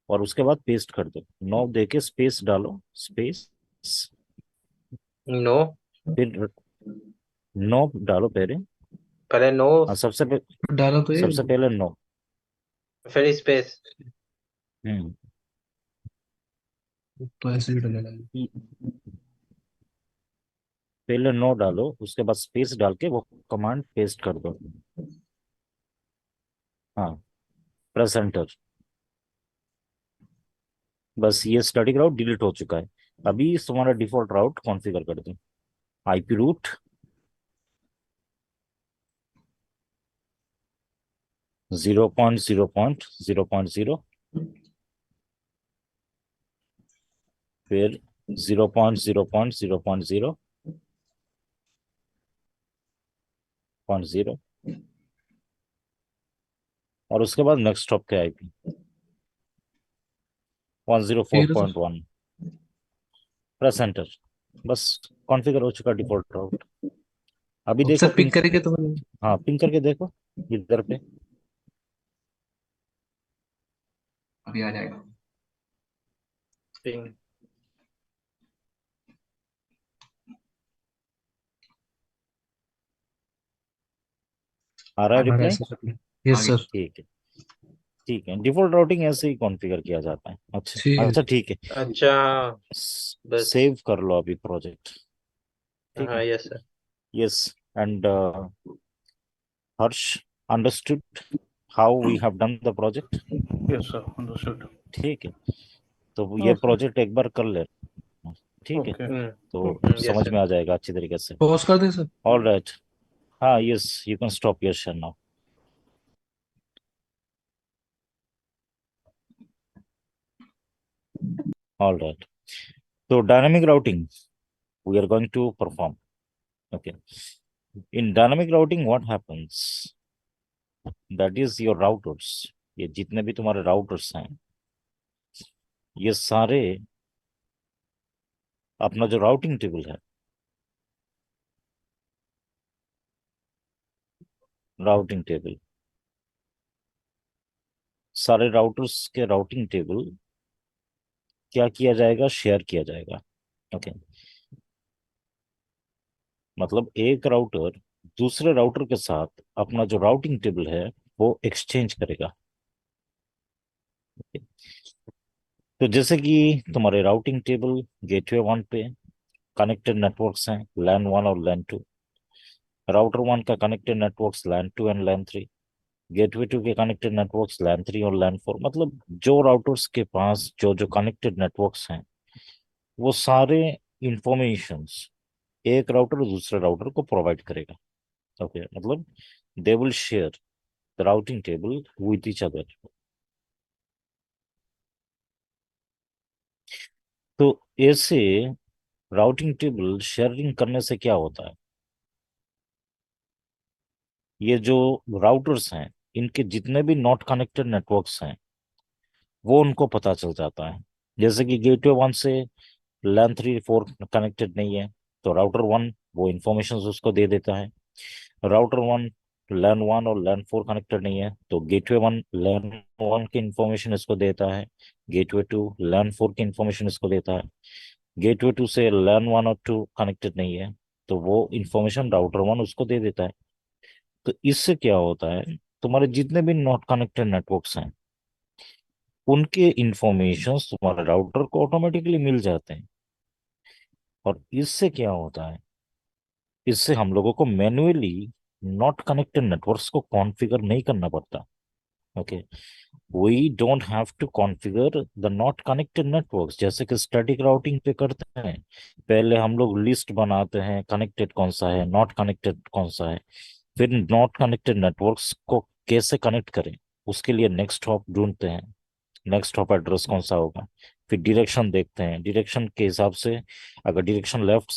और उसके बाद पेस्ट कर दो, नो दे के स्पेस डालो, स्पेस, नो फिर नो डालो पहले, पहले नो, हाँ, सबसे डाला तो ये सबसे पहले नो। फिर स्पेस। हम्म तो ऐसे ही डलेगा। पहले नो डालो, उसके बाद स्पेस डाल के वो कमांड पेस्ट कर दो। हाँ, प्रेस एंटर। बस ये स्टैटिक राउट डिलीट हो चुका है। अभी तुम्हारा डिफॉल्ट राउट कॉन्फ़िगर कर दो। आईपी रूट 0.0.0.0, फिर 0.0.0.0.0, और उसके बाद नेक्स्ट हॉप के आईपी फिर 104.1। Press enter. बस कॉन्फ़िगर हो चुका डिफॉल्ट राउट। अभी देखो ऑप्शन पिंग। पिक करेंगे तो हाँ, पिंग करके देखो इधर पे। अभी आ जाएगा। पिंग। आ रहा है आ रहा है रिप्लाई? सर। आ यस गया। सर। ठीक है, ठीक है। डिफॉल्ट राउटिंग ऐसे ही कॉन्फ़िगर किया जाता है। ठीक अच्छा है। अच्छा, ठीक है। अच्छा, बस। सेव कर लो अभी प्रोजेक्ट। ठीक हाँ, है। Yes sir. Yes, and Harsh understood how we have done the project. Yes sir, understood. ठीक है, तो ये ओके। प्रोजेक्ट एक बार कर ले। ठीक है, ओके। तो यस समझ सर। में आ जाएगा अच्छी तरीके से। पॉज कर दे सर। All right. हाँ, yes, you can stop your share now. All right, तो dynamic routing we are going to perform. Okay, in dynamic routing what happens, that is your routers, ये जितने भी तुम्हारे राउटर्स हैं, ये सारे अपना जो राउटिंग टेबल है, राउटिंग टेबल, सारे राउटर्स के राउटिंग टेबल क्या किया जाएगा, शेयर किया जाएगा। ओके, मतलब एक राउटर दूसरे राउटर के साथ अपना जो राउटिंग टेबल है वो एक्सचेंज करेगा। Okay? तो जैसे कि तुम्हारे राउटिंग टेबल गेटवे 1 पे कनेक्टेड नेटवर्क्स हैं लैन 1 और लैन 2। राउटर 1 का connected networks LAN 2 and LAN 3। Gateway 2 के कनेक्टेड नेटवर्क्स लैन 3 और लैन 4। मतलब जो राउटर्स के पास जो जो कनेक्टेड नेटवर्क्स हैं वो सारे इंफॉर्मेशंस एक राउटर दूसरे राउटर को प्रोवाइड करेगा। ओके, मतलब they will share the routing table with each other. तो ऐसे राउटिंग टेबल शेयरिंग करने से क्या होता है, ये जो राउटर्स हैं इनके जितने भी नॉट कनेक्टेड नेटवर्क्स हैं वो उनको पता चल जाता है। जैसे कि गेटवे 1 से लैन 3 4 कनेक्टेड नहीं है, तो राउटर 1 वो इंफॉर्मेशन उसको दे देता है। राउटर 1 लैन 1 और लैन 4 कनेक्टेड नहीं है, तो गेटवे 1 लैन 1 की इंफॉर्मेशन इसको देता है। गेटवे 2 लैन 4 की इंफॉर्मेशन इसको देता है। गेटवे 2 से लैन 1 और 2 कनेक्टेड नहीं है, तो वो इंफॉर्मेशन राउटर 1 उसको दे देता है। तो इससे क्या होता है, तुम्हारे जितने भी नॉट कनेक्टेड नेटवर्क्स हैं उनके इंफॉर्मेशन तुम्हारे राउटर को ऑटोमेटिकली मिल जाते हैं। और इससे क्या होता है, इससे हम लोगों को मैन्युअली नॉट कनेक्टेड नेटवर्क्स को कॉन्फ़िगर नहीं करना पड़ता। Okay, we don't have to configure the not connected networks जैसे कि स्टैटिक राउटिंग पे करते हैं। पहले हम लोग लिस्ट बनाते हैं, कनेक्टेड कौन सा है, नॉट कनेक्टेड कौन सा है, फिर नॉट कनेक्टेड नेटवर्क्स को कैसे कनेक्ट करें उसके लिए नेक्स्ट हॉप ढूंढते हैं, नेक्स्ट हॉप एड्रेस कौन सा होगा। फिर डायरेक्शन देखते हैं, डायरेक्शन के हिसाब से अगर डायरेक्शन लेफ्ट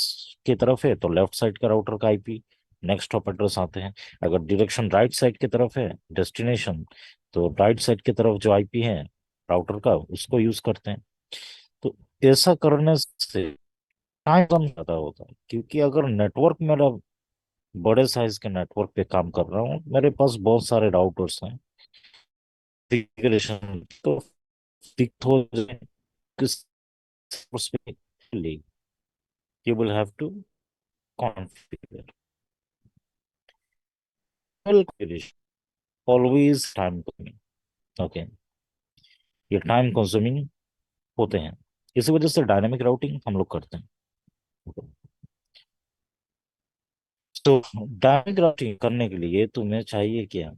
की तरफ है तो लेफ्ट साइड का राउटर का आईपी नेक्स्ट हॉप एड्रेस आते हैं। अगर डायरेक्शन राइट साइड की तरफ है डेस्टिनेशन, तो राइट साइड की तरफ जो आईपी है राउटर का उसको यूज करते हैं। तो ऐसा करने से टाइम कम ज्यादा होता है, क्योंकि अगर नेटवर्क मेरा बड़े साइज के नेटवर्क पे काम कर रहा हूँ, मेरे पास बहुत सारे राउटर्स हैं, कॉन्फ़िगरेशन तो फिक्स हो जाए किस you will have to configure. Always time consuming. Okay, ये टाइम कंज्यूमिंग होते हैं, इसी वजह से डायनामिक राउटिंग हम लोग करते हैं। तो डायनामिक राउटिंग करने के लिए तुम्हें चाहिए क्या?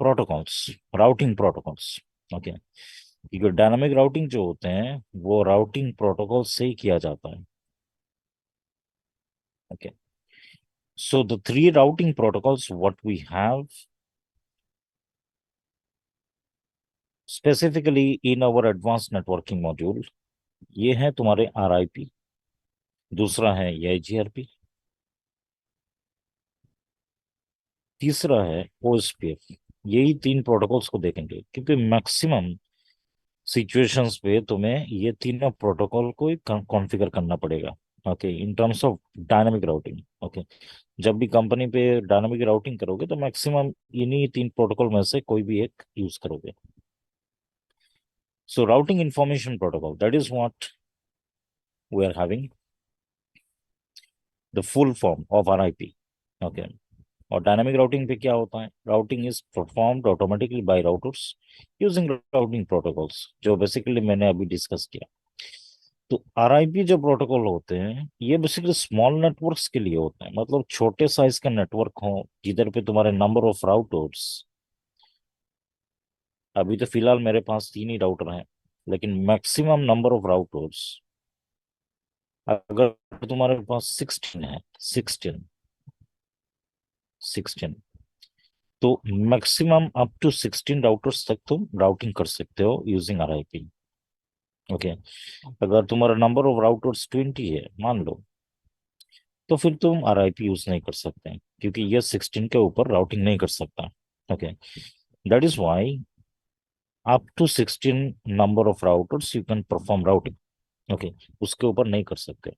Protocols, routing protocols. ओके, क्योंकि डायनामिक राउटिंग जो होते हैं वो राउटिंग प्रोटोकॉल से ही किया जाता है। Okay, so the three routing protocols what we have specifically in our advanced networking module, ये है तुम्हारे RIP, दूसरा है EIGRP, तीसरा है OSPF। यही तीन प्रोटोकॉल्स को देखेंगे क्योंकि मैक्सिमम सिचुएशंस पे तुम्हें ये तीनों प्रोटोकॉल को कॉन्फ़िगर करना पड़ेगा। Okay, in terms of dynamic routing. Okay, जब भी कंपनी पे डायनामिक राउटिंग करोगे तो मैक्सिमम इन्हीं तीन प्रोटोकॉल में से कोई भी एक यूज करोगे। So routing information protocol, that is what we are having, the full form of RIP. Okay. और डायनामिक राउटिंग पे क्या होता है? Routing is performed automatically bye routers using routing protocols, जो बेसिकली मैंने अभी डिस्कस किया। तो आरआईपी जो प्रोटोकॉल होते हैं ये बेसिकली स्मॉल नेटवर्क्स के लिए होते हैं, मतलब छोटे साइज का नेटवर्क हो जिधर पे तुम्हारे नंबर ऑफ राउटर्स, अभी तो फिलहाल मेरे पास 3 ही राउटर हैं, लेकिन मैक्सिमम नंबर ऑफ राउटर्स अगर तुम्हारे पास 16 है, 16 तो मैक्सिमम अप टू 16 राउटर्स तक तुम राउटिंग कर सकते हो यूजिंग आरआईपी। ओके, अगर तुम्हारा नंबर ऑफ राउटर्स 20 है मान लो, तो फिर तुम आरआईपी यूज नहीं कर सकते क्योंकि ये 16 के ऊपर राउटिंग नहीं कर सकता। Okay, that is why up to 16 number of routers you can perform routing. Okay, उसके ऊपर नहीं कर सकते।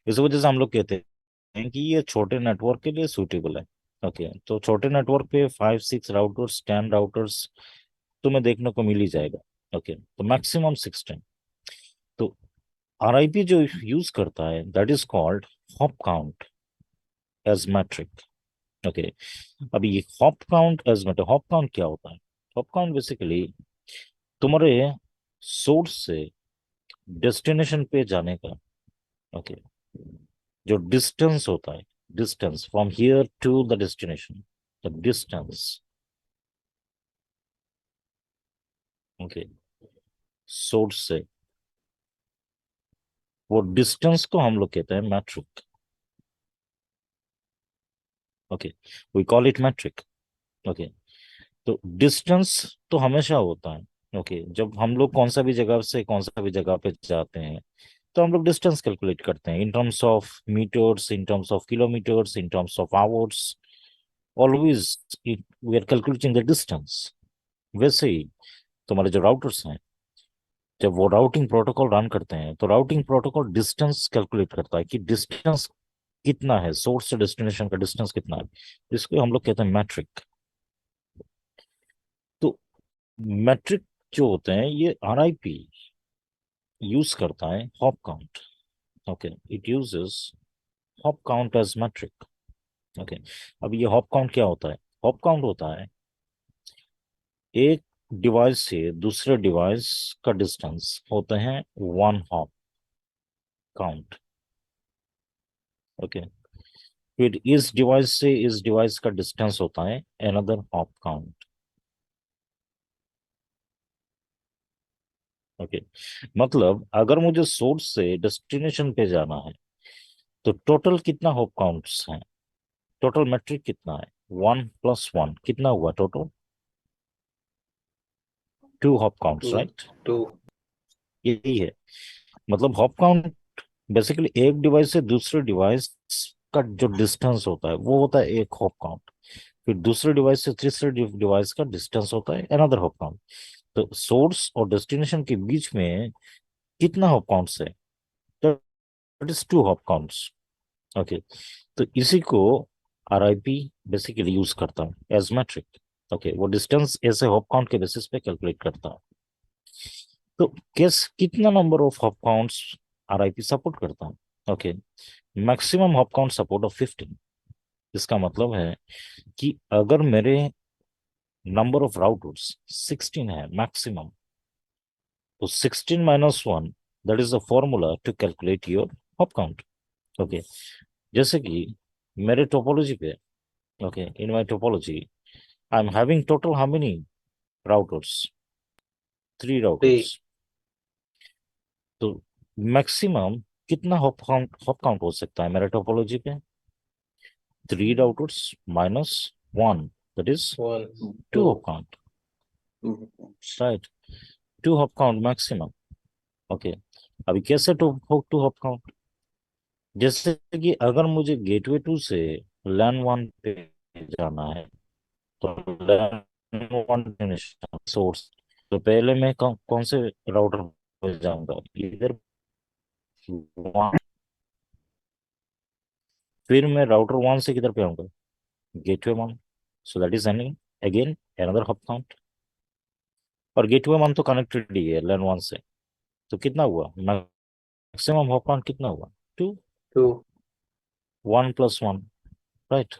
इस वजह से हम लोग कहते हैं कि ये छोटे नेटवर्क के लिए सूटेबल है। ओके, तो छोटे नेटवर्क पे 5-6 राउटर्स, 10 राउटर्स तुम्हें देखने को मिल ही जाएगा। ओके, तो मैक्सिमम 16। तो आरआईपी जो यूज करता है that is called hop count as metric. Okay, अभी ये hop count as metric, hop count क्या होता है? हॉप काउंट बेसिकली तुम्हारे सोर्स से डेस्टिनेशन पे जाने का, ओके, जो डिस्टेंस होता है, distance from here to the destination, the distance. Okay, source से वो डिस्टेंस को हम लोग कहते हैं metric. Okay, we call it metric. Okay, तो डिस्टेंस तो हमेशा होता है। ओके, जब हम लोग कौन सा भी जगह से कौन सा भी जगह पे जाते हैं तो हम लोग डिस्टेंस कैलकुलेट करते हैं in terms of metres, in terms of kilometres, in terms of hours, always we are calculating the distance. वैसे ही तुम्हारे जो राउटर्स हैं जब वो राउटिंग प्रोटोकॉल रन करते हैं तो राउटिंग प्रोटोकॉल डिस्टेंस कैलकुलेट करता है कि डिस्टेंस कितना है, सोर्स से डेस्टिनेशन का डिस्टेंस कितना है। इसको हम लोग कहते हैं मैट्रिक। तो मैट्रिक जो होते हैं ये आरआईपी यूज करता है hop count. Okay, it uses hop count as metric. Okay, अब ये हॉप काउंट क्या होता है? हॉप काउंट होता है एक डिवाइस से दूसरे डिवाइस का डिस्टेंस होते हैं 1 हॉप काउंट। ओके, फिर इस डिवाइस से इस डिवाइस का डिस्टेंस होता है अनदर हॉप काउंट। ओके, मतलब अगर मुझे सोर्स से डेस्टिनेशन पे जाना है तो टोटल कितना हॉप काउंट्स हैं? टोटल मैट्रिक कितना है? 1 + 1 कितना हुआ टोटल? 2 hop counts, 2 right? 2 यही है, मतलब हॉप काउंट बेसिकली एक डिवाइस से दूसरे डिवाइस का जो डिस्टेंस होता है वो होता है एक हॉप काउंट। फिर दूसरे डिवाइस से तीसरे डिवाइस का डिस्टेंस होता है अनदर हॉप काउंट। तो सोर्स और डेस्टिनेशन के बीच में कितना हॉप काउंट्स है? That is 2 hop counts. Okay, तो इसी को आरआईपी बेसिकली यूज करता है एज मैट्रिक। ओके, वो डिस्टेंस ऐसे हॉप काउंट के बेसिस पे कैलकुलेट करता है। तो किस कितना number of hop counts RIP support करता है? Okay, maximum hop count support of 15। इसका मतलब है कि अगर मेरे नंबर ऑफ राउटर्स 16 है मैक्सिमम, तो 16 minus 1, that is the formula to calculate your hop count. Okay, जैसे कि मेरे टोपोलॉजी पे, okay, in my topology I am having total how many routers, 3 routers. तो मैक्सिमम कितना हॉप काउंट हो सकता है मेरे टोपोलॉजी पे? 3 routers minus 1, that is 1 2 2 hop count, right? 2 hop count maximum. Okay, अभी कैसे टू हॉप काउंट? जैसे कि अगर मुझे गेटवे 2 से लैन 1 पे जाना है, तो लैन 1 सोर्स, तो पहले मैं कौन से राउटर पे जाऊंगा? इधर 1, फिर मैं राउटर 1 से किधर पे आऊंगा? Gateway 1। So that is any again another hop count. और गेटवे 1 तो कनेक्टेड ही है लैन 1 से, तो कितना हुआ मैक्सिमम हॉप काउंट? कितना हुआ? 2। 2 1 प्लस 1, राइट?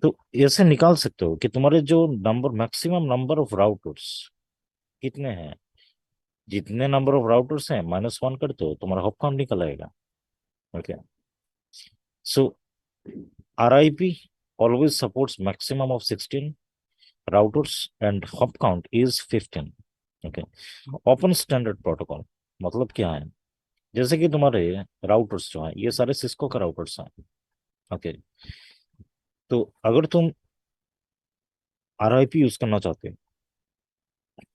तो ऐसे निकाल सकते हो कि तुम्हारे जो number maximum number of routers कितने हैं, जितने नंबर ऑफ राउटर्स हैं माइनस 1 कर दो, तुम्हारा हॉप काउंट निकल आएगा। Okay, so RIP always supports maximum of 16 routers and hop count is 15। Okay, open standard protocol मतलब क्या है? जैसे कि तुम्हारे राउटर्स जो हैं ये सारे सिस्को का राउटर्स हैं। ओके, तो अगर तुम RIP यूज करना चाहते हो,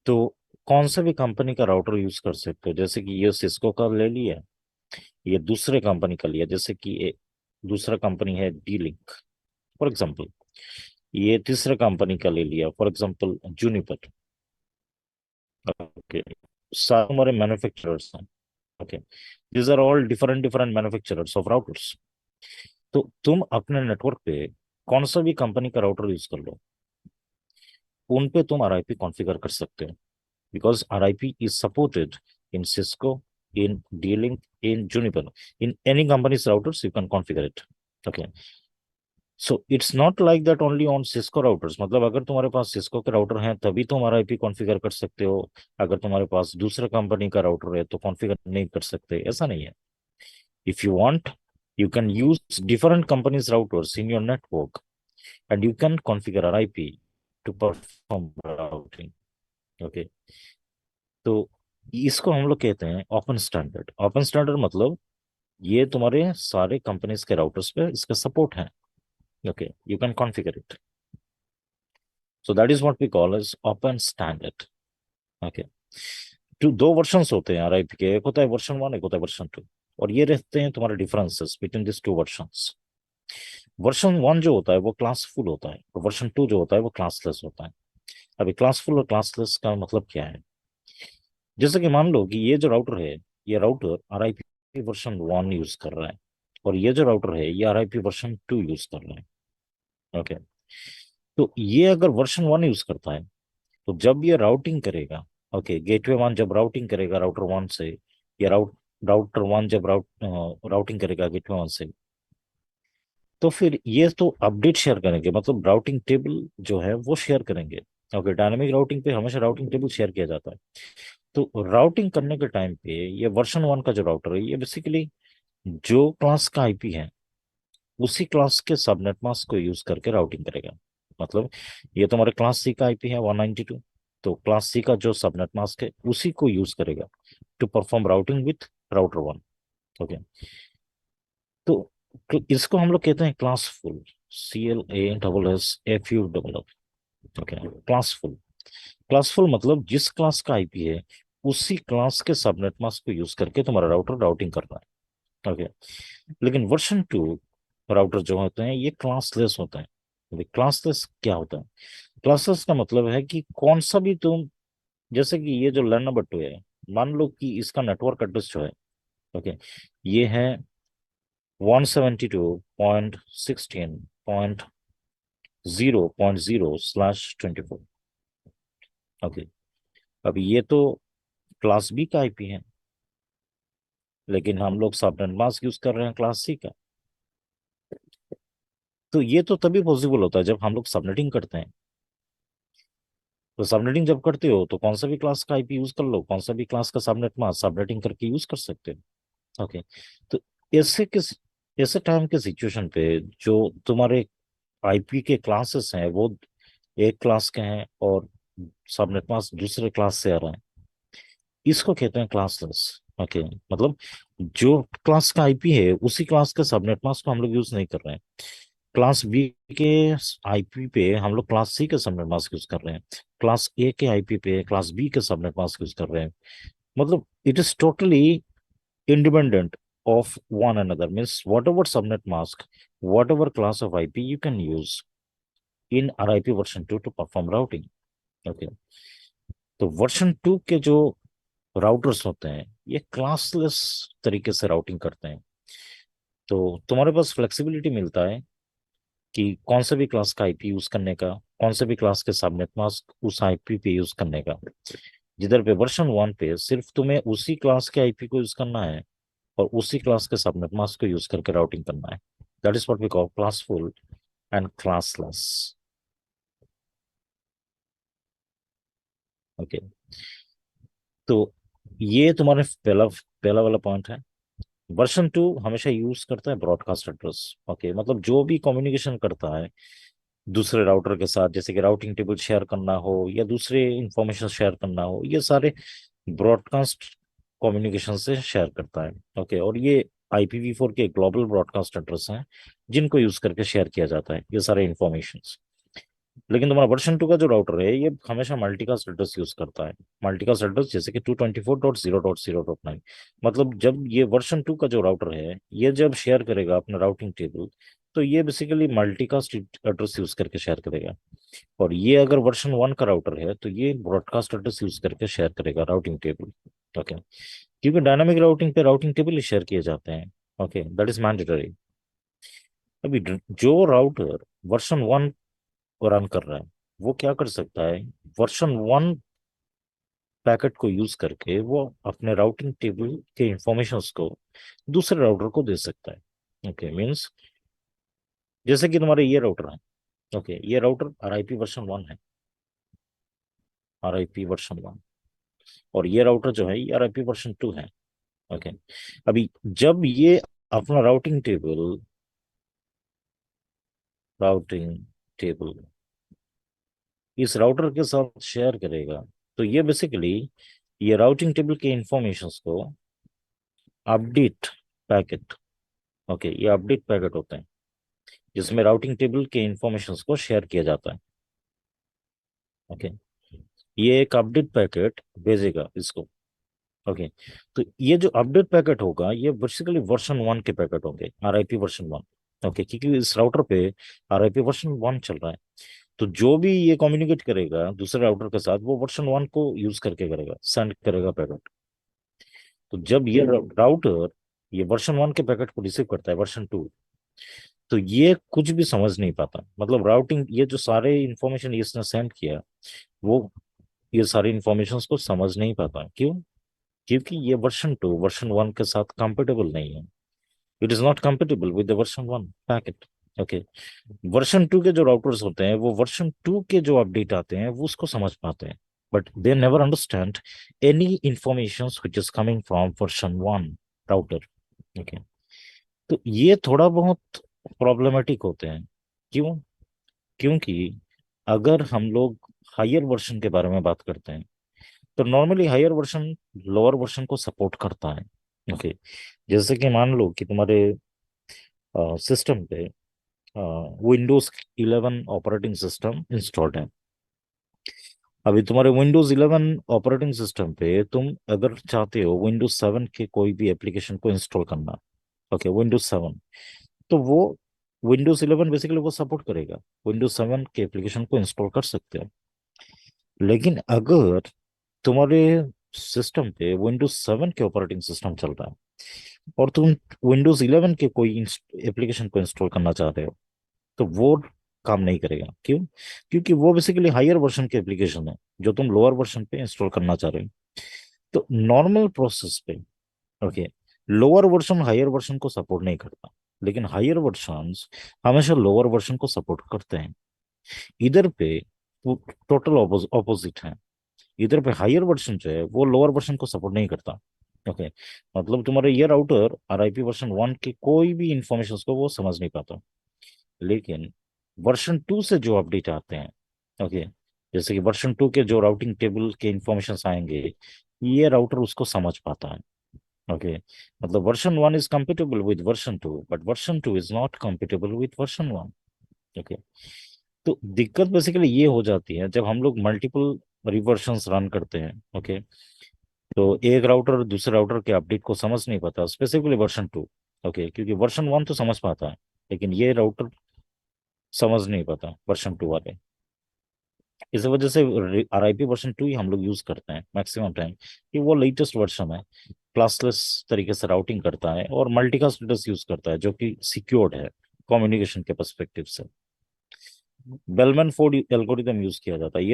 तो कौन सा भी कंपनी का राउटर यूज कर सकते हो। जैसे कि ये सिस्को का ले लिया, ये दूसरे कंपनी का लिया, जैसे कि दूसरा कंपनी है डी लिंक फॉर एग्जाम्पल, ये तीसरा कंपनी का ले लिया फॉर एग्जाम्पल जूनिपर। ओके, सारे हमारे मैन्युफैक्चरर्स हैं। Okay, these are all different different manufacturers of routers. तो तुम अपने नेटवर्क पे कौन सा भी कंपनी का राउटर यूज कर लो, उन पे तुम RIP कॉन्फ़िगर कर सकते हो, because RIP is supported in Cisco, in D-Link, in Juniper. In any company's routers, you can configure it. Okay. So it's not like that only on Cisco routers. मतलब अगर तुम्हारे पास Cisco के router हैं तभी तुम RIP कॉन्फ़िगर कर सकते हो, अगर तुम्हारे पास दूसरे कंपनी का राउटर है तो कॉन्फ़िगर नहीं कर सकते, ऐसा नहीं है। If you want, you can use different companies routers in your network and you can configure RIP to perform routing. Okay. तो इसको हम लोग कहते हैं ओपन स्टैंडर्ड। ओपन स्टैंडर्ड मतलब ये तुम्हारे सारे कंपनीज के राउटर्स पे इसका सपोर्ट है। Okay, you can configure it, so that is what we call as open standard. Okay, तो 2 वर्जन्स होते हैं RIP के, एक होता है वर्जन 1, एक होता है वर्जन 2, और ये रहते हैं तुम्हारे differences between this 2 versions. Version 1 जो होता है वो क्लासफुल होता है, और वर्जन 2 जो होता है वो क्लासलेस होता है। अभी क्लासफुल और क्लासलेस का मतलब क्या है? जैसे कि मान लो कि ये जो राउटर है, ये राउटर RIP वर्जन 1 यूज कर रहा है, और ये जो राउटर है ये RIP वर्जन 2 यूज कर रहा है। ओके, तो ये अगर वर्जन 1 यूज करता है, तो जब ये राउटिंग करेगा, ओके, गेटवे 1 जब राउटिंग करेगा राउटर 1 से, या राउटर 1 जब राउटिंग करेगा गेटवे 1 से, तो फिर ये तो अपडेट शेयर करेंगे, मतलब राउटिंग टेबल जो है वो शेयर करेंगे। ओके, डायनामिक राउटिंग पे हमेशा राउटिंग टेबल शेयर किया जाता है। तो राउटिंग करने के टाइम पे ये वर्जन 1 का जो राउटर है ये बेसिकली जो क्लास का IP है उसी क्लास के सबनेट मास्क को यूज करके राउटिंग करेगा। मतलब ये तुम्हारे क्लास C का IP है 192, तो क्लास C का जो सबनेट मास्क है उसी को यूज करेगा to perform routing with router 1। Okay, तो इसको हम लोग कहते हैं classful, CLASSFULL। Okay, classful. Classful मतलब जिस क्लास का IP है उसी क्लास के सबनेट मास्क को यूज करके तुम्हारा राउटर राउटिंग कर रहा है। ओके, लेकिन वर्जन 2 राउटर जो होते हैं ये क्लासलेस होते हैं। क्लासलेस क्या होता है? क्लासलेस का मतलब है कि कौन सा भी तुम, जैसे कि ये जो लैन नंबर 2 है, मान लो कि इसका नेटवर्क एड्रेस जो है, ओके, ये है 172.16.0.0/24। ओके, अब ये तो क्लास B का IP है, लेकिन हम लोग सबनेट मास्क यूज कर रहे हैं क्लास C का। तो ये तो तभी पॉसिबल होता है जब हम लोग सबनेटिंग करते हैं। तो सबनेटिंग जब करते हो तो कौन सा भी क्लास का आईपी यूज कर लो, कौन सा भी क्लास का सबनेट मास्क सबनेटिंग करके यूज कर सकते हो। ओके। तो ऐसे टाइम के सिचुएशन पे जो तुम्हारे आईपी के क्लासेस हैं वो एक क्लास के हैं और सबनेट मास्क दूसरे क्लास से आ रहा है, इसको कहते हैं क्लासलेस। ओके। मतलब जो क्लास का आईपी है उसी क्लास के सबनेट मास्क को हम लोग यूज नहीं कर रहे हैं। क्लास बी के आईपी पे हम लोग क्लास सी के सबनेट मास्क यूज कर रहे हैं, क्लास ए के आईपी पे क्लास बी के सबनेट मास्क यूज कर रहे हैं। मतलब it is totally independent of one another, means whatever subnet mask, whatever class of IP you can use in RIP version 2 to perform routing। okay। तो version 2 के जो routers होते हैं ये क्लासलेस तरीके से राउटिंग करते हैं। तो तुम्हारे पास फ्लेक्सिबिलिटी मिलता है कि कौन से भी क्लास का आईपी यूज करने का, कौन से भी क्लास के सबनेट मास्क उस आईपी पे यूज करने का। जिधर पे वर्जन 1 पे सिर्फ तुम्हें उसी क्लास के आईपी को यूज करना है और उसी क्लास के सबनेट मास्क को यूज करके राउटिंग करना है। That is what we call classful and classless. Okay. तो ये तुम्हारे पहला पहला वाला पॉइंट है। वर्जन 2 हमेशा यूज करता है ब्रॉडकास्ट एड्रेस। ओके। मतलब जो भी कम्युनिकेशन करता है दूसरे राउटर के साथ, जैसे कि राउटिंग टेबल शेयर करना हो या दूसरे इंफॉर्मेशन शेयर करना हो, ये सारे ब्रॉडकास्ट कम्युनिकेशन से शेयर करता है। ओके। और ये IPv4 के ग्लोबल ब्रॉडकास्ट एड्रेस हैं जिनको यूज करके शेयर किया जाता है ये सारे इंफॉर्मेशन। लेकिन तुम्हारा वर्जन 2 का जो राउटर है ये हमेशा मल्टीकास्ट एड्रेस यूज करता है। मल्टीकास्ट एड्रेस जैसे कि 224.0.0.9। मतलब जब ये वर्जन 2 का जो राउटर है ये जब शेयर करेगा अपना राउटिंग टेबल, तो ये बेसिकली मल्टीकास्ट एड्रेस यूज करके शेयर करेगा। और ये अगर वर्जन 1 का राउटर है तो ये ब्रॉडकास्ट एड्रेस यूज करके शेयर करेगा राउटिंग टेबल। ओके। क्योंकि डायनामिक राउटिंग पे राउटिंग टेबल ही शेयर किए जाते हैं। ओके। That is mandatory. अभी जो राउटर वर्जन 1 रन कर रहा है वो क्या कर सकता है, वर्जन 1 पैकेट को यूज करके वो अपने राउटिंग टेबल के इंफॉर्मेशंस को दूसरे राउटर को दे सकता है। ओके। मीन्स जैसे कि तुम्हारे ये राउटर है। ओके। ये राउटर RIP वर्जन 1 है, RIP वर्जन 1। और ये राउटर जो है ये RIP वर्जन 2 है। ओके। अभी जब ये अपना राउटिंग टेबल इस राउटर के साथ शेयर करेगा तो ये बेसिकली ये राउटिंग टेबल के इंफॉर्मेशंस को अपडेट पैकेट, ओके, ये अपडेट पैकेट होते हैं जिसमें राउटिंग टेबल के इंफॉर्मेशंस को शेयर किया जाता है। ओके। ये एक अपडेट पैकेट भेजेगा इसको। ओके। तो ये जो अपडेट पैकेट होगा ये बेसिकली वर्जन 1 के पैकेट होंगे, RIP वर्जन 1। ओके। क्योंकि इस राउटर पे RIP वर्जन 1 चल रहा है, तो जो भी ये कम्युनिकेट करेगा दूसरे राउटर के साथ वो वर्जन 1 को यूज करके करेगा, सेंड करेगा पैकेट। तो जब ये राउटर ये वर्जन 1 के पैकेट को रिसीव करता है वर्जन 2, तो ये कुछ भी समझ नहीं पाता। मतलब राउटिंग ये जो सारे इंफॉर्मेशन इसने सेंड किया वो ये सारी इंफॉर्मेशन को समझ नहीं पाता। क्यों? क्योंकि ये वर्जन 2 वर्जन 1 के साथ कंपेटेबल नहीं है। It is not compatible with the version 1 packet. Okay. Version 2 के जो राउटर्स होते हैं वो वर्जन 2 के जो अपडेट आते हैं वो उसको समझ पाते हैं, but they never understand any information which is coming from version 1 router. Okay. तो ये थोड़ा बहुत प्रॉब्लमेटिक होते हैं। क्यों? क्योंकि अगर हम लोग हायर वर्जन के बारे में बात करते हैं तो normally higher version lower version को सपोर्ट करता है। ओके। जैसे कि मान लो कि तुम्हारे सिस्टम पे विंडोज 11 ऑपरेटिंग सिस्टम इंस्टॉल्ड है। अभी तुम्हारे विंडोज 11 ऑपरेटिंग सिस्टम पे तुम अगर चाहते हो विंडोज 7 के कोई भी एप्लीकेशन को इंस्टॉल करना, ओके, विंडोज 7, तो वो विंडोज 11 बेसिकली वो सपोर्ट करेगा, विंडोज 7 के एप्लीकेशन को इंस्टॉल कर सकते हो। लेकिन अगर तुम्हारे सिस्टम पे विंडोज 7 के ऑपरेटिंग सिस्टम चल रहा है और तुम विंडोज 11 के कोई एप्लीकेशन को इंस्टॉल करना चाह रहे हो तो वो काम नहीं करेगा। क्यों? क्योंकि वो बेसिकली हायर वर्जन के एप्लीकेशन है जो तुम लोअर वर्जन पे इंस्टॉल करना चाह रहे हो। तो नॉर्मल प्रोसेस पे, okay, lower version higher version को सपोर्ट नहीं करता। लेकिन हायर वर्जन्स हमेशा लोअर वर्जन को सपोर्ट करते हैं। इधर पे टोटल ऑपोजिट है। इधर पे हायर वर्जन जो है वो लोअर वर्जन को सपोर्ट नहीं करता। ओके, मतलब तुम्हारे ये राउटर आरआईपी वर्जन 1 की कोई भी इंफॉर्मेशन को वो समझ नहीं पाता। लेकिन वर्जन 2 से जो अपडेट आते हैं, ओके, जैसे कि वर्जन 2 के जो राउटिंग टेबल के इंफॉर्मेशन आएंगे, ये राउटर उसको समझ पाता है। ओके, मतलब version 1 is compatible with version 2, but version 2 is not compatible with version 1। Okay, तो दिक्कत बेसिकली ये हो जाती है जब हम लोग मल्टीपल रिवर्जन्स रन करते हैं। ओके, तो एक राउटर दूसरे राउटर के अपडेट को समझ नहीं पाता, स्पेसिफिकली वर्जन 2। ओके, क्योंकि वर्जन 1 तो समझ पाता है, लेकिन ये राउटर समझ नहीं पाता वर्जन 2 वाले। इस वजह से आरआईपी वर्जन 2 ही हम लोग यूज करते हैं मैक्सिमम टाइम, कि वो लेटेस्ट वर्जन है, क्लासलेस तरीके से राउटिंग करता है और मल्टीकास्ट स्टेटस यूज करता है, जो कि सिक्योर्ड है कम्युनिकेशन के पर्सपेक्टिव से। बेलमैन फोर्ड एल्गोरिदम यूज किया जाता है।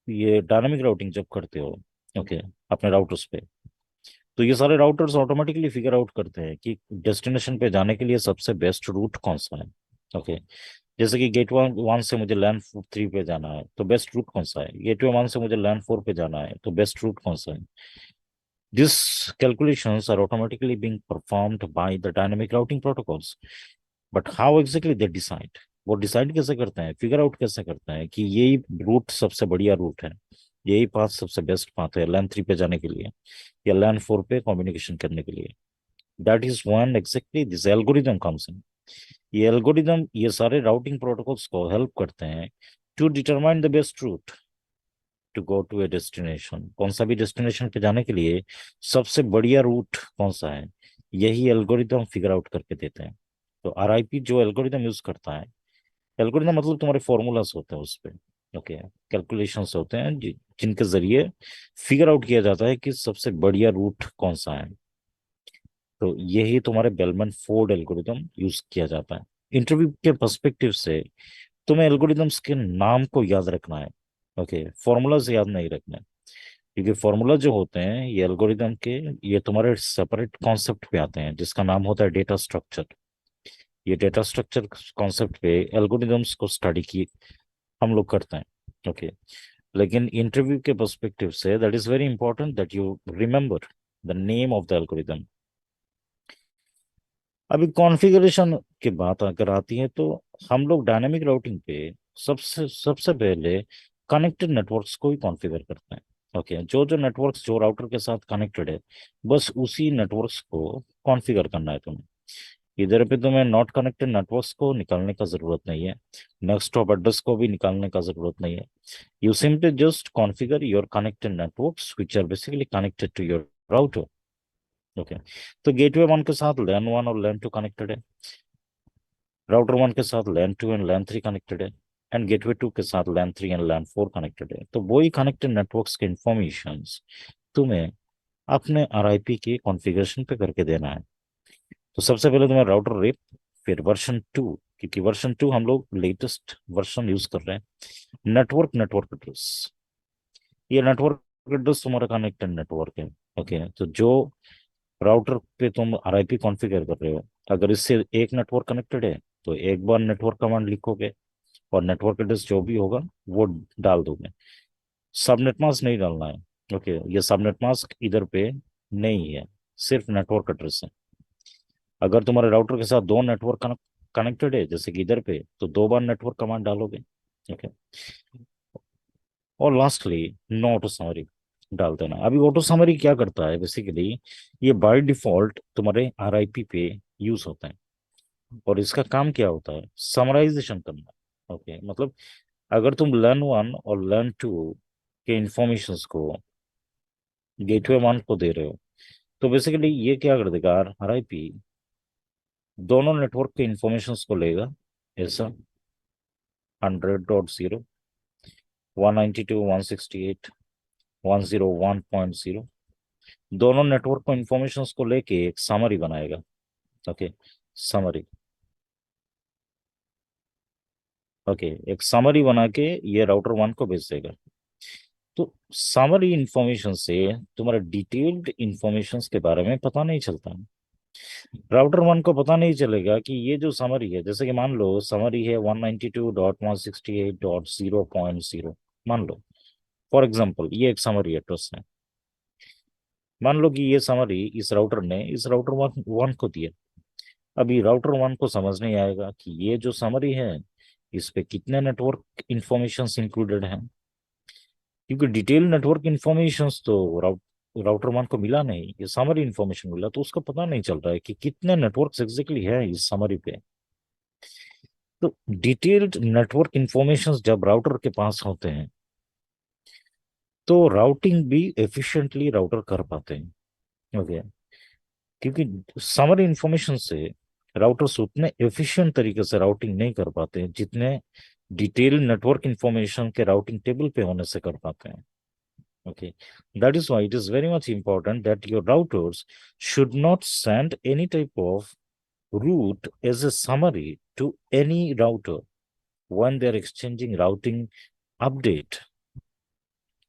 ये डायनामिक राउटिंग जब करते हो, ओके, अपने राउटर्स पे, तो ये सारे राउटर्स ऑटोमेटिकली फिगर आउट करते हैं कि डेस्टिनेशन पे जाने के लिए सबसे बेस्ट रूट कौन सा है। ओके, जैसे कि गेटवे 1 से मुझे लैन 3 पे जाना है, तो बेस्ट रूट कौन सा है। गेटवे 1 से मुझे लैन 4 पे जाना है, तो बेस्ट रूट कौन सा है। This calculations are automatically being performed by the dynamic routing protocols, but how exactly they decide, वो डिसाइड कैसे करते हैं, फिगर आउट कैसे करते हैं कि यही रूट सबसे बढ़िया रूट है, यही पाथ सबसे बेस्ट पाथ है लैन 3 पे जाने के लिए या लैन 4 पे कम्युनिकेशन करने के लिए। That is one exactly this algorithm comes in. ये एल्गोरिदम ये सारे राउटिंग प्रोटोकॉल्स को हेल्प करते हैं to determine the best route to go to a destination. कौन सा भी डेस्टिनेशन पे जाने के लिए सबसे बढ़िया रूट कौन सा है, यही एल्गोरिदम फिगर आउट करके देते हैं। तो आरआईपी जो एल्गोरिदम यूज करता है, एल्गोरिदम मतलब तुम्हारे फॉर्मूलाज होते हैं उस पे, ओके, कैलकुलेशंस होते हैं जिनके जरिए फिगर आउट किया जाता है कि सबसे बढ़िया रूट कौन सा है। तो यही तुम्हारे बेलमैन फोर्ड एल्गोरिदम यूज किया जाता है। इंटरव्यू के पर्सपेक्टिव से तुम्हें एल्गोरिदम्स के नाम को याद रखना है, ओके, फॉर्मूलाज याद नहीं रखना है, क्योंकि फॉर्मूला जो होते हैं ये एल्गोरिदम के, ये तुम्हारे सेपरेट कॉन्सेप्ट पे आते हैं जिसका नाम होता है डेटा स्ट्रक्चर। ये डेटा स्ट्रक्चर कॉन्सेप्ट पे एल्गोरिदम्स को स्टडी की हम लोग करते हैं। ओके, लेकिन इंटरव्यू के perspective say that is very important that you remember the name of the algorithm. अभी कॉन्फ़िगरेशन की बात अगर आती है तो हम लोग डायनामिक राउटिंग पे सबसे सबसे पहले कनेक्टेड नेटवर्क्स को ही कॉन्फ़िगर करते हैं। ओके, जो जो नेटवर्क्स जो राउटर के साथ कनेक्टेड है, बस उसी नेटवर्क्स को कॉन्फ़िगर करना है तुम्हें। इधर पे तुम्हें नॉट कनेक्टेड नेटवर्क्स को निकालने का जरूरत नहीं है, नेक्स्ट हॉप एड्रेस को भी निकालने का जरूरत नहीं है। You simply just configure your connected networks which are basically connected to your router. Okay, तो गेटवे 1 के साथ लैन 1 और लैन 2 कनेक्टेड है, राउटर 1 के साथ लैन 2 एंड लैन 3 कनेक्टेड है, एंड गेटवे 2 के साथ लैन 3 एंड लैन 4 कनेक्टेड है। तो वही कनेक्टेड नेटवर्क्स के इंफॉर्मेशन तुम्हें अपने आरआईपी के कॉन्फ़िगरेशन पे करके देना है। तो सबसे पहले तुम्हें राउटर रेप, फिर वर्जन 2, क्योंकि वर्जन 2 हम लोग लेटेस्ट वर्जन यूज कर रहे हैं। नेटवर्क एड्रेस, ये नेटवर्क एड्रेस तुम्हारा कनेक्टेड नेटवर्क है। ओके, तो जो राउटर पे तुम आरआईपी कॉन्फ़िगर कर रहे हो, अगर इससे एक नेटवर्क कनेक्टेड है तो एक बार नेटवर्क कमांड लिखोगे और नेटवर्क एड्रेस जो भी होगा वो डाल दोगे। सबनेट मास्क नहीं डालना है। ओके, ये सबनेट मास्क इधर पे नहीं है, सिर्फ नेटवर्क एड्रेस है। अगर तुम्हारे राउटर के साथ दो नेटवर्क कनेक्टेड है जैसे कि इधर पे, तो दो बार नेटवर्क कमांड डालोगे। ओके, और लास्टली नो ऑटो समरी डाल देना। अभी ऑटो समरी क्या करता है बेसिकली, ये बाय डिफॉल्ट तुम्हारे आरआईपी पे यूज होता है, और इसका काम क्या होता है, समराइजेशन करना। ओके, मतलब अगर तुम लर्न 1 और लर्न 2 के इंफॉर्मेशन को गेटवे 1 को दे रहे हो, तो बेसिकली ये क्या कर देगा, आरआईपी दोनों नेटवर्क के इंफॉर्मेशन को लेगा, ऐसा 100.0, 192, 168, 101.0, दोनों नेटवर्क को इंफॉर्मेशन को लेके एक समरी बनाएगा। ओके, समरी, ओके, एक समरी बना के ये राउटर 1 को भेज देगा। तो समरी इंफॉर्मेशन से तुम्हारे डिटेल्ड इंफॉर्मेशन के बारे में पता नहीं चलता। राउटर 1 को पता नहीं चलेगा कि ये जो समरी है, जैसे कि मान लो समरी है 192.168.0.0, मान लो फॉर एग्जांपल ये एक समरी एड्रेस है। मान लो कि ये समरी इस राउटर ने इस राउटर वन को दिया। अभी राउटर 1 को समझ नहीं आएगा कि ये जो समरी है इस पे कितने नेटवर्क इंफॉर्मेशन इंक्लूडेड हैं, क्योंकि डिटेल नेटवर्क इंफॉर्मेशन तो राउटर 1 को मिला नहीं, ये समरी इंफॉर्मेशन मिला, तो उसको पता नहीं चल रहा है कि कितने नेटवर्क एग्जैक्टली है इस समरी पे। तो डिटेल्ड नेटवर्क इंफॉर्मेशन जब राउटर के पास होते हैं तो राउटिंग भी एफिशिएंटली राउटर कर पाते हैं। ओके, क्योंकि समरी इंफॉर्मेशन से राउटर्स उतने एफिशिएंट तरीके से राउटिंग नहीं कर पाते हैं जितने डिटेल नेटवर्क इंफॉर्मेशन के राउटिंग टेबल पे होने से कर पाते हैं। Okay, that is why it is very much important that your routers should not send any type of route as a summary to any router when they are exchanging routing update.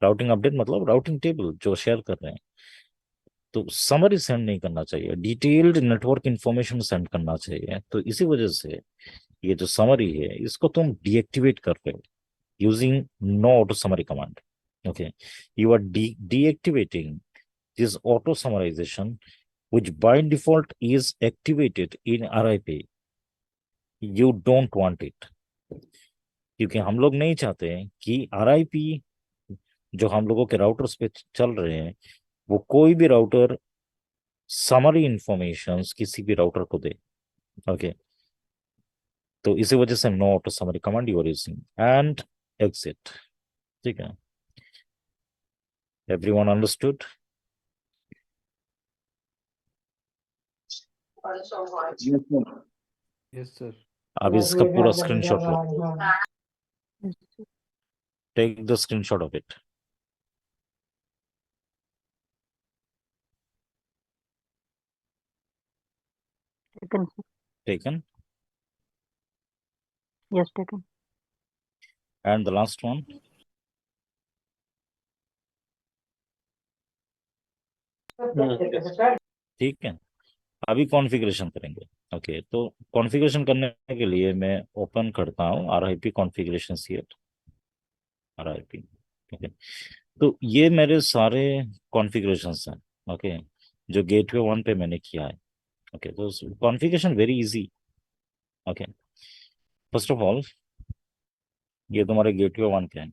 Routing update मतलब routing table जो share कर रहे हैं, तो summary send नहीं करना चाहिए, detailed network information send करना चाहिए। तो इसी वजह से ये जो समरी है इसको तुम डीएक्टिवेट कर रहे हो using no auto summary command. Okay, you are deactivating this auto summarization, which by default is activated in RIP. You don't want it, क्योंकि हम लोग नहीं चाहते हैं कि RIP जो हम लोगों के राउटर्स पे चल रहे हैं वो कोई भी राउटर समरी इंफॉर्मेशन किसी भी राउटर को दे। ओके, तो इसी वजह से no auto summary command you are using and exit. ठीक है, एवरीवन अंडरस्टूड? Yes, sir. अब इसका पूरा स्क्रीनशॉट लो, take the screenshot of it. taken sir. Taken? Yes, taken. And the last one? ठीक है, अभी कॉन्फ़िगरेशन करेंगे। ओके, तो कॉन्फ़िगरेशन करने के लिए मैं ओपन करता हूँ RIP configuration seat, RIP। Okay, तो ये मेरे सारे कॉन्फ़िगरेशंस हैं। ओके, जो गेटवे 1 पे मैंने किया है। ओके, तो configuration very easy. Okay, first of all ये तुम्हारे गेटवे 1 पे है,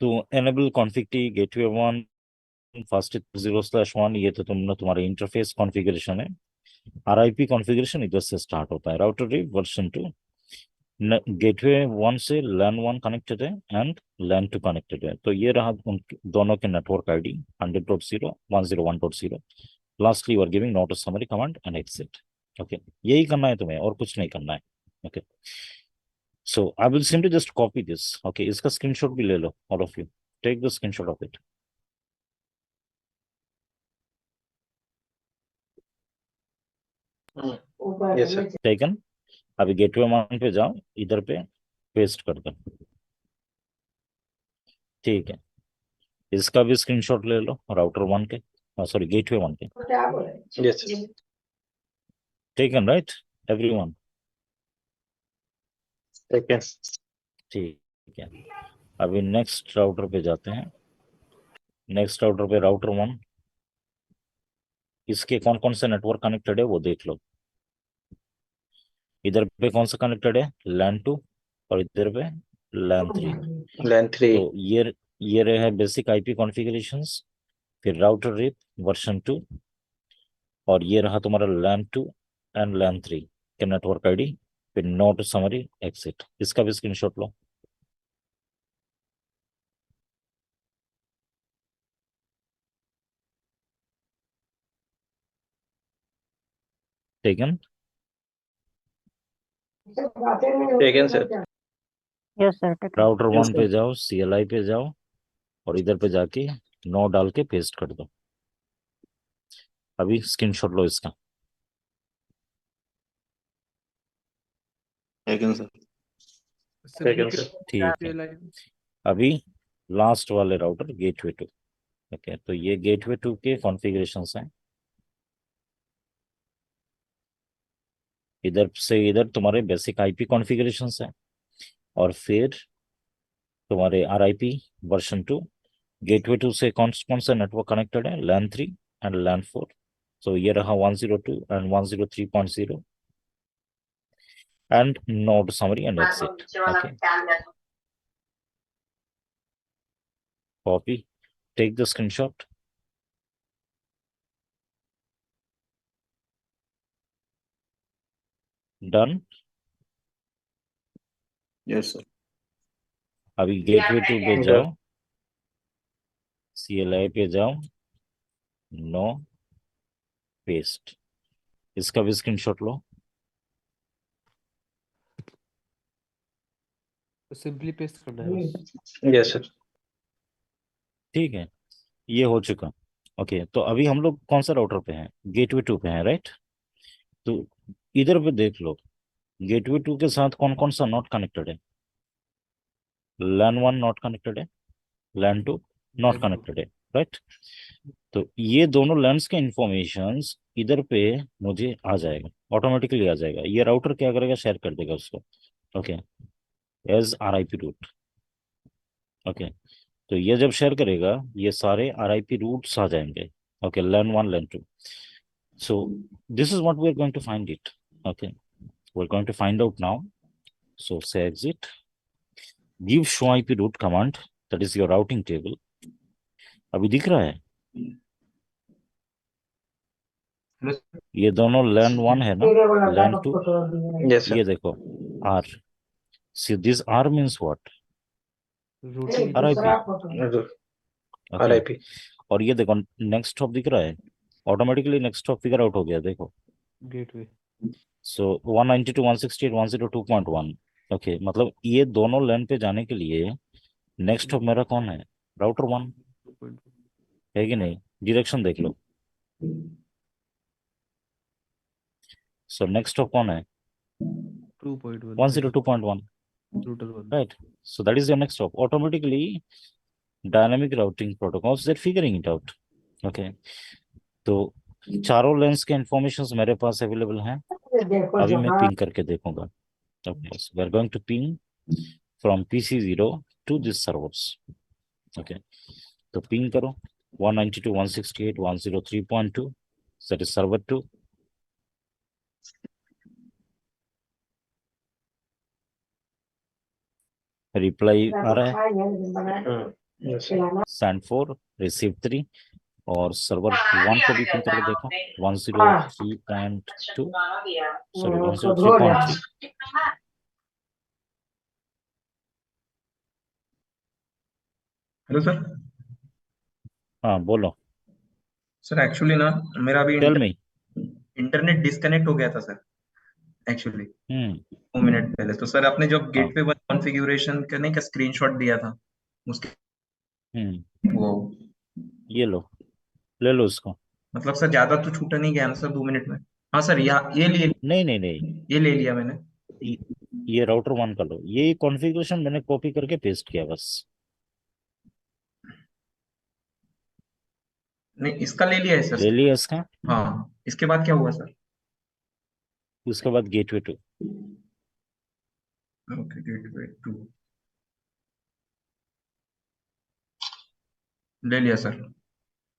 तो enable config T gateway 1 first 0/1, ये तो तुम्हारे इंटरफेस कॉन्फ़िगरेशन है। RIP कॉन्फ़िगरेशन इधर से स्टार्ट होता है, राउटर रिप वर्जन 2, गेटवे 1 से LAN 1 कनेक्टेड है एंड LAN 2 कनेक्टेड है। तो ये रहा उन दोनों के network ID 100.0 101.0। Lastly you are giving note summary command and exit. Okay, यही करना है तुम्हें और कुछ नहीं करना है। Okay, so I will simply just copy this. Okay, इसका स्क्रीनशॉट भी ले लो, all of you take the screenshot of it. Yes sir. Taken? अभी गेटवे 1 पे जाओ, इधर पे पेस्ट कर दो। ठीक है, इसका भी स्क्रीनशॉट ले लो राउटर 1 के, सॉरी गेटवे 1 के। Yes sir. Taken right everyone? ठीक है। ठीक है, अभी नेक्स्ट राउटर पे जाते हैं। नेक्स्ट राउटर पे राउटर 1, इसके कौन कौन से नेटवर्क कनेक्टेड है वो देख लो। इधर पे कौन सा कनेक्टेड है? LAN 2, और इधर पे LAN 3। LAN 3। तो ये रहे बेसिक IP कॉन्फ़िगरेशंस, फिर राउटर रिप वर्जन 2, और ये रहा तुम्हारा LAN 2 एंड LAN 3 के नेटवर्क आईडी, फिर नोट समरी एग्जिट। इसका भी स्क्रीनशॉट लो। Taken? Taken sir. Yes, sir, taken. राउटर 1 पे जाओ, CLI पे जाओ, और इधर पे जाके नो डाल के पेस्ट कर दो। अभी स्क्रीनशॉट लो इसका। Taken sir. Taken sir. ठीक है, अभी लास्ट वाले राउटर गेटवे 2। ओके, तो ये गेटवे 2 के कॉन्फ़िगरेशंस हैं। इधर से इधर तुम्हारे बेसिक आईपी कॉन्फ़िगरेशंस हैं, और फिर तुम्हारे आरआईपी वर्जन 2। गेटवे 2 से कौन कौन सा नेटवर्क कनेक्टेड है? LAN 3 and LAN 4। तो ये रहा 102 and 103.0 and node summary and exit. Okay, copy, take the screenshot, done. Yes sir. अभी गेटवे 2 पे जाओ, CLI पे जाओ, नो, पेस्ट। इसका भी स्क्रीनशॉट लो। सिंपली पेस्ट करना है बस। Yes sir. ठीक है, ये हो चुका। ओके, तो अभी हम लोग कौन सा राउटर पे हैं? गेटवे 2 पे हैं, राइट? तो इधर पे देख लो, गेटवे 2 के साथ कौन कौन सा नॉट कनेक्टेड है? लैन 1 नॉट कनेक्टेड है, लैन 2 नॉट Line two. कनेक्टेड है, राइट? तो ये दोनों लैंड्स के इंफॉर्मेशंस इधर पे मुझे आ जाएगा, ऑटोमेटिकली आ जाएगा। ये राउटर क्या करेगा? शेयर कर देगा उसको, okay, as RIP route. Okay, तो ये जब शेयर करेगा, ये सारे RIP रूट्स आ जाएंगे। Okay, LAN 1 LAN 2। so this is what we are going to find it. Okay, we're going to find out now. So say exit, give show IP route command, that is your routing table. अभी दिख रहा है hello ये दोनों लैन 1 है ना, लैन 2। Yes ये sir. देखो R, see this R means what? Routing RIP। Okay, RIP। और ये देखो नेक्स्ट स्टॉप दिख रहा है, automatically next stop figure out हो गया, देखो। gateway. सो 192.168.102.1। ओके, मतलब ये दोनों लैन पे जाने के लिए नेक्स्ट स्टॉप मेरा कौन है? राउटर 1 2.1. है कि नहीं? डायरेक्शन देख लो। सो नेक्स्ट स्टॉप कौन है? 2.1. 102.1, Router 1. right? So that is your next stop. Automatically dynamic routing protocols, they're figuring it out. Okay, तो चारों लेंस के इंफॉर्मेशंस मेरे पास अवेलेबल हैं। अभी मैं पिंग करके देखूंगा। Okay, so we're going to ping from PC0 to this servers. Okay, तो पिंग करो 192.168.103.2, that is server 2। रिप्लाई आ रहा है, यस सर। send 4 receive 3। और सर्वर 1 को भी पिंग करके देखो 103.2, सॉरी 103.3। Hello sir. हाँ बोलो, सर एक्चुअली ना मेरा अभी टेल मी। इंटरनेट डिस्कनेक्ट हो गया था सर, एक्चुअली हम्म, 2 मिनट पहले। तो सर आपने जो हाँ, गेटवे वन कॉन्फ़िगरेशन करने का स्क्रीनशॉट दिया था उसके वो ये लो, ले लो इसको। मतलब सर ज्यादा तो छूटा नहीं गया ना सर 2 मिनट में? हाँ सर, ये लिए नहीं नहीं नहीं, ये ले लिया मैंने। ये ये राउटर 1 का लो, ये कॉन्फ़िगरेशन मैंने कॉपी करके पेस्ट किया बस। नहीं, इसका ले लिया है ले सर। लिया इसका, हाँ, इसके बाद क्या हुआ सर? उसके बाद गेटवे 2। ओके, गेटवे 2 ले लिया सर।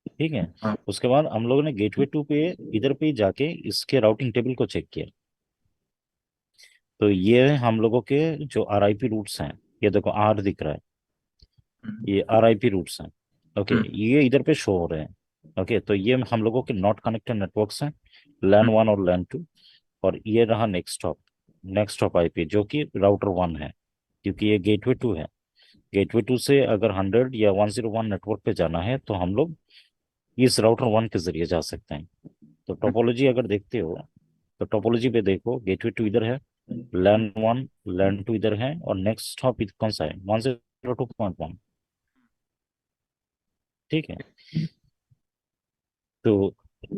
ठीक है, हाँ। उसके बाद हम लोगों ने गेटवे 2 पे इधर पे जाके इसके राउटिंग टेबल को चेक किया। तो ये हम लोगों के जो RIP रूट्स हैं, ये देखो R दिख रहा है, ये RIP रूट्स हैं। ओके, ये इधर पे शो हो रहे हैं। ओके, तो ये हम लोगों के नॉट कनेक्टेड नेटवर्क्स हैं, लैन 1 और लैन 2। और ये रहा नेक्स्ट स्टॉप IP जो कि राउटर 1 है, क्योंकि ये गेटवे 2 है। गेटवे 2 से अगर 100 या 101 नेटवर्क पे जाना है तो हम लोग इस राउटर 1 के जरिए जा सकते हैं। तो टोपोलॉजी अगर देखते हो, तो टोपोलॉजी पे देखो, गेटवे 2 इधर है, लैन 1 लैन 2 इधर है, और नेक्स्ट स्टॉप कौन सा है? 102.1। ठीक है, तो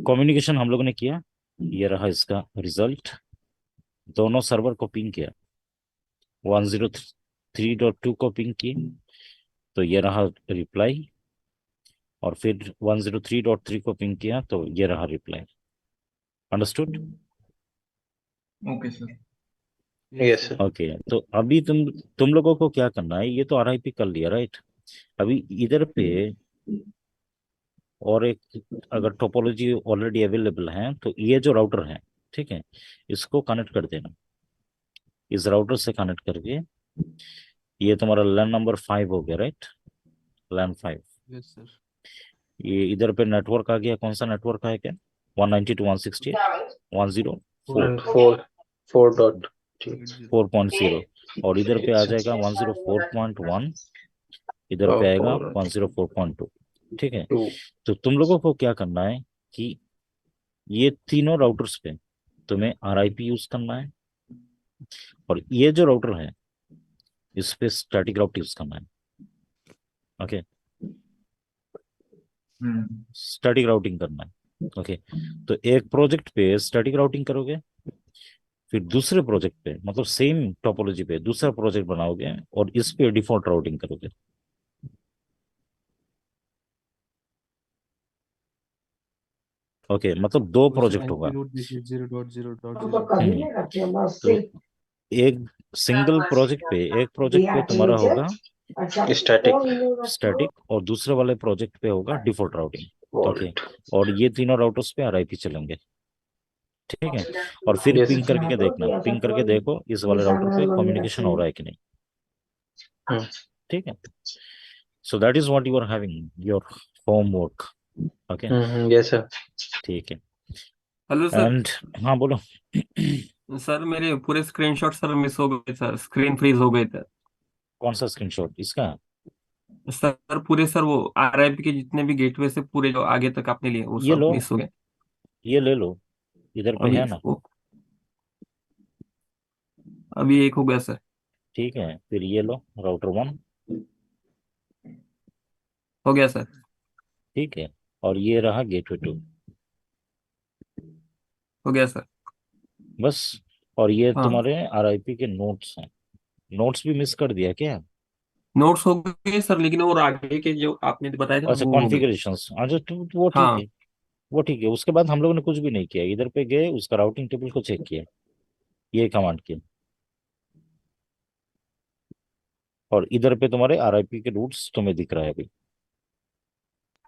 कम्युनिकेशन हम लोगों ने किया, ये रहा इसका रिजल्ट। दोनों सर्वर को पिंग किया, 103.2 को पिंग की, तो ये रहा रिप्लाई। और फिर 103.3 को पिंग किया तो ये रहा reply. Understood? Okay sir. Yes sir. Okay, तो अभी तुम लोगों को क्या करना है, ये तो आरआईपी कर लिया राइट। अभी इधर पे और एक अगर टोपोलॉजी ऑलरेडी अवेलेबल है तो ये जो राउटर है, ठीक है, इसको कनेक्ट कर देना। इस राउटर से कनेक्ट करके ये तुम्हारा लैन नंबर 5 हो गया राइट, लैन 5। Yes sir. ये इधर पे नेटवर्क आ गया, कौन सा नेटवर्क है क्या? 192.168.104 4.0 और इधर पे आ जाएगा 104.1, इधर पे आएगा 104.2। ठीक है, तो तुम लोगों को क्या करना है कि ये तीनों राउटर्स पे तुम्हें आरआईपी यूज करना है और ये जो राउटर है इस पे स्टैटिक राउट यूज करना है। ओके, स्टैटिक राउटिंग करना है। ओके, तो एक प्रोजेक्ट पे स्टैटिक राउटिंग करोगे, फिर दूसरे प्रोजेक्ट पे मतलब सेम टोपोलॉजी पे दूसरा प्रोजेक्ट बनाओगे और इस पे डिफॉल्ट राउटिंग करोगे। ओके, मतलब दो प्रोजेक्ट होगा। रूट देखिए 0.0.0। तो एक सिंगल प्रोजेक्ट पे तुम्हारा होगा स्टैटिक और दूसरे वाले प्रोजेक्ट पे होगा डिफॉल्ट राउटिंग। ओके, और ये तीनों राउटर्स पे आरआईपी चलेंगे। ठीक है, और फिर पिंग करके देखना, पिंग करके देखो इस वाले राउटर पे कम्युनिकेशन हो रहा है कि नहीं। ठीक है, so that is what you are having your homework. Okay, yes sir. ठीक है। Hello sir. एंड हाँ बोलो। सर मेरे पूरे स्क्रीनशॉट सर मिस हो गए सर, स्क्रीन फ्रीज हो गए थे कौन सा स्क्रीनशॉट इसका? सर। पूरे सर वो आरआईपी के जितने भी गेटवे से पूरे जो आगे तक आपने लिए वो ये सब लो, मिस हो गए। ये ले लो, इधर पे अभी है ना। अभी एक हो गया सर। ठीक है, फिर ये लो राउटर 1। हो गया सर। ठीक है, और ये रहा गेटवे 2। हो गया सर। बस, और ये हाँ, तुम्हारे आरआईपी के नोट्स हैं। नोट्स भी मिस कर दिया क्या? नोट्स हो गए सर, लेकिन और आगे के जो आपने बताए थे ना अच्छा, वो हो गए। कॉन्फ़िगरेशंस, अच्छा तो वो ठीक हाँ। है, वो ठीक है। उसके बाद हम लोगों ने कुछ भी नहीं किया, इधर पे गए उसका राउटिंग टेबल को चेक किया, ये कमांड किया, और इधर पे तुम्हारे आरआईपी के रूट्स तुम्हें दिख रहा है अभी।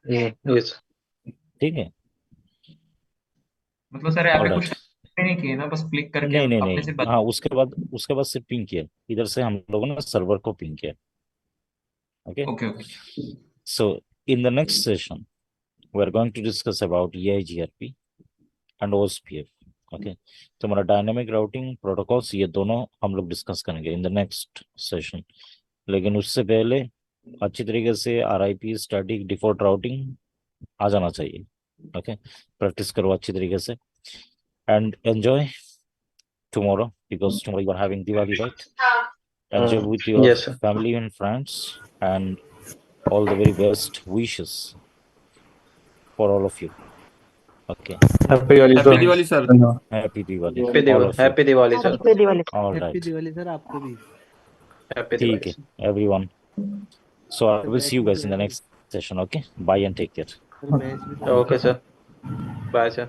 यस। ठीक है, मतलब सर यहाँ पे ऑलराइट। कुछ नहीं किए ना, बस क्लिक करके नहीं नहीं आपने नहीं, से हाँ उसके बाद सिर्फ पिंग किया, इधर से हम लोगों ने सर्वर को पिंग किया। Okay, okay okay. So in the next session we are going to discuss about EIGRP and OSPF. Okay, तुम्हारा डायनामिक राउटिंग प्रोटोकॉल्स ये दोनों हम लोग डिस्कस करेंगे इन द नेक्स्ट सेशन। लेकिन उससे पहले अच्छी तरीके से आरआईपी स्टैटिक डिफॉल्ट राउटिंग आ जाना चाहिए। ओके, प्रैक्टिस करो अच्छी तरीके से and enjoy tomorrow because tomorrow you are having Diwali, right? Enjoy with your yes sir. family and friends and all the very best wishes for all of you. Okay, happy Diwali happy sir. Diwali sir. धन्यवाद। happy Diwali all of you. Happy Diwali sir. Happy Diwali. All happy right, Diwali sir आपको भी। Happy ठीक दिवाली। है everyone. So I sir will see batch you भी guys in the join, next session. Okay, bye and take care. Sir batch भी join okay sir, bye sir.